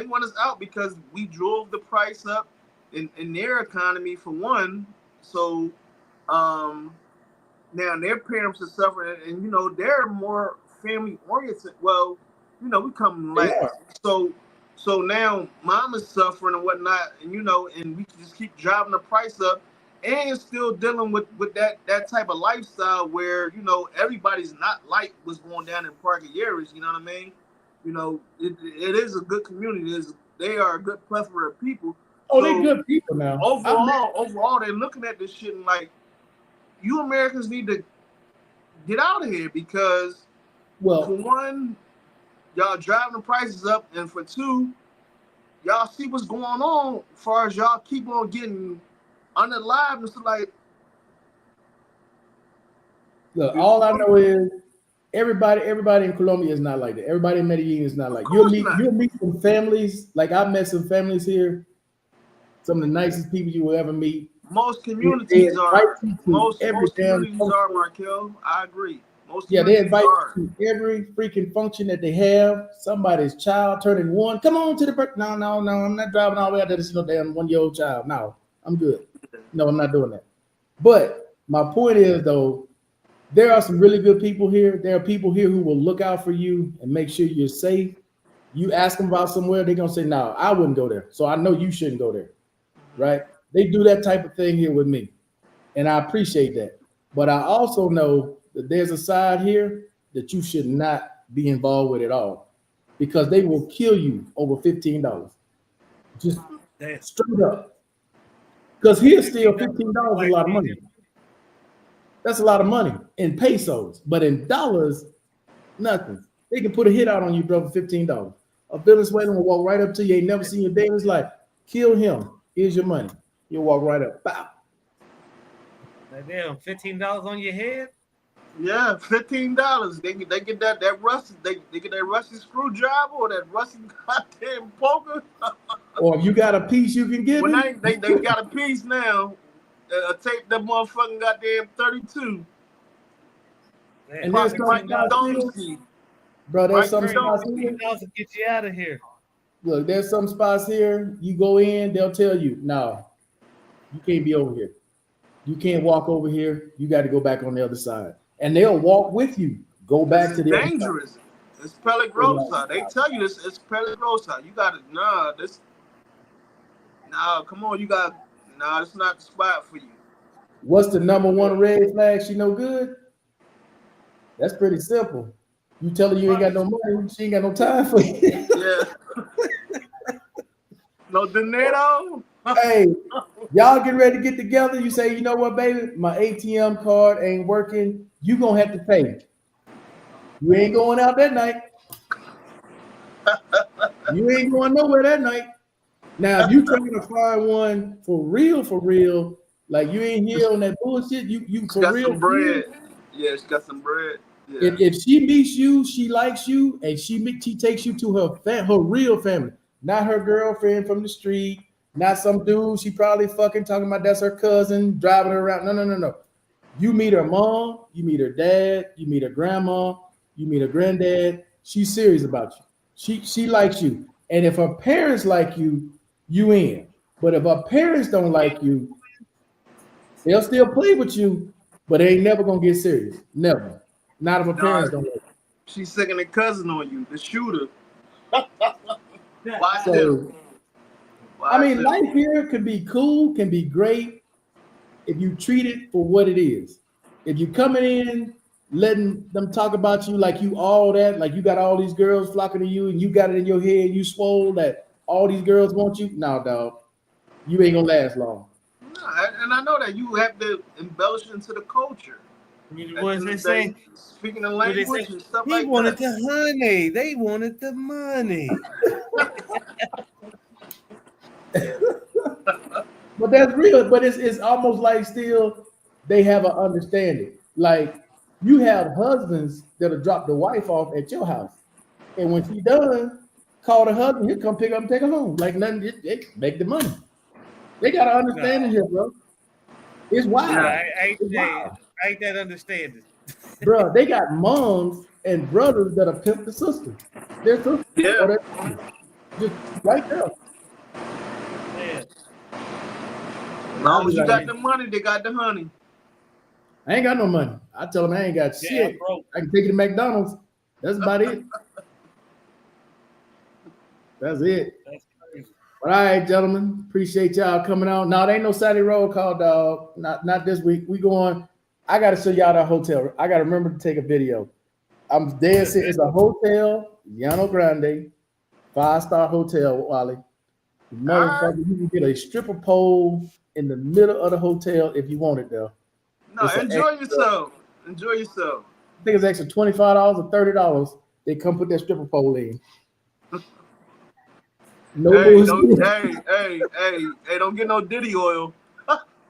want us out because we drove the price up in their economy for one. So now their parents are suffering, and you know they're more family oriented. Well, you know we come last, so now mom is suffering and whatnot, and you know, and we just keep driving the price up, and still dealing with that type of lifestyle where you know everybody's not like what's going down in Parque Yeris. You know what I mean? You know, it is a good community. They are a good plethora of people. Oh, so they're good people now. Overall, they're looking at this shit and like, you Americans need to get out of here because, for one, y'all driving the prices up, and for two, y'all see what's going on as far as y'all keep on getting unalive and stuff like. Look, all I know is everybody in Colombia is not like that. Everybody in Medellin is not like. You'll meet some families. Like I've met some families here. Some of the nicest people you will ever meet. Most communities are. Most communities are, Markel. I agree. They invite you to every freaking function that they have. Somebody's child turning 1. Come on to the birth. No. I'm not driving all the way out there to see no damn 1-year-old child. No, I'm good. No, I'm not doing that. But my point is though, there are some really good people here. There are people here who will look out for you and make sure you're safe. You ask them about somewhere, they're going to say, no, I wouldn't go there. So I know you shouldn't go there, right? They do that type of thing here with me, and I appreciate that. But I also know that there's a side here that you should not be involved with at all because they will kill you over $15. Just straight up. Because here's still $15 a lot of money. That's a lot of money in pesos, but in dollars, nothing. They can put a hit out on you, bro, for $15. A Venezuelan will walk right up to you, ain't never seen your day in his life. Kill him. Here's your money. You'll walk right up. Bow. Damn, $15 on your head? Yeah, $15. They get that rusty. They get that rusty screwdriver or that rusty goddamn poker. Or if you got a piece you can give them. They got a piece now. Take that motherfucking goddamn 32. And there's bro, there's some spots here. To get you out of here. Look, there's some spots here. You go in, they'll tell you, no, you can't be over here. You can't walk over here. You got to go back on the other side. And they'll walk with you. Go back to the dangerous. It's peligrosa. They tell you this. It's peligrosa. You got to come on. You got it's not the spot for you. What's the number one red flag? She no good. That's pretty simple. You tell her you ain't got no money. She ain't got no time for you. Yeah. No dinero. Hey, y'all get ready to get together. You say, you know what, baby, my ATM card ain't working. You gonna have to pay. You ain't going out that night. You ain't going nowhere that night. Now, if you trying to find one for real, like you ain't here on that bullshit, you for got real. Some bread. Yeah, she got some bread. Yeah. If she meets you, she likes you, and she takes you to her real family, not her girlfriend from the street, not some dude she probably fucking talking about that's her cousin driving her around. No. You meet her mom, you meet her dad, you meet her grandma, you meet her granddad. She's serious about you. She likes you, and if her parents like you, you in. But if her parents don't like you, they'll still play with you, but they ain't never gonna get serious. Never. Not if her parents don't like you. She's second cousin on you, the shooter. Watch So, him. I mean, life here could be cool, can be great if you treat it for what it is. If you coming in, letting them talk about you like you all that, like you got all these girls flocking to you and you got it in your head, you swole that all these girls want you. No, dog, you ain't gonna last long. No, and I know that you have to embellish into the culture. What they say? Speaking the language and stuff He like wanted that. the honey. They wanted the money. But that's real. But it's almost like still they have an understanding. Like you have husbands that'll drop the wife off at your house, and when she done, call the husband. He'll come pick up and take her home. Like nothing. They make the money. They got an understanding here, bro. It's wild. I ain't that understanding. Bro, they got moms and brothers that are pimp the sister. Their sister. Yeah. Just right there. Yeah. As long as you got the money, they got the honey. I ain't got no money. I tell them I ain't got shit. I can take it to McDonald's. That's about it. That's it. That's crazy. All right, gentlemen. Appreciate y'all coming out. No, there ain't no Saturday roll call, dog. Not this week. We going. I gotta show y'all the hotel. I gotta remember to take a video. I'm dead serious. It's a hotel, Llano Grande, 5-star hotel, Wally. Motherfucker, you can get a stripper pole in the middle of the hotel if you want it, though. No, enjoy yourself. Enjoy yourself. I think it's extra $25 or $30. They come put that stripper pole in. No hey, don't get no Diddy oil.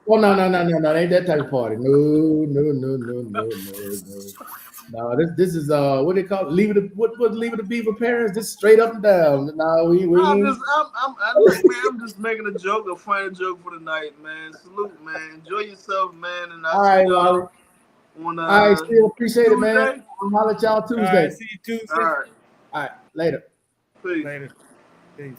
Oh no, ain't that type of party. No. No, this is what they call it? Leave it to Beaver parents. This straight up and down. No, we I'm just making a joke, a funny joke for the night, man. Salute, man. Enjoy yourself, man. And all right, Wally. I still appreciate Tuesday. It, man. I'll holler at y'all Tuesday. All right, see you Tuesday. All right. Later. Peace. Later. Peace.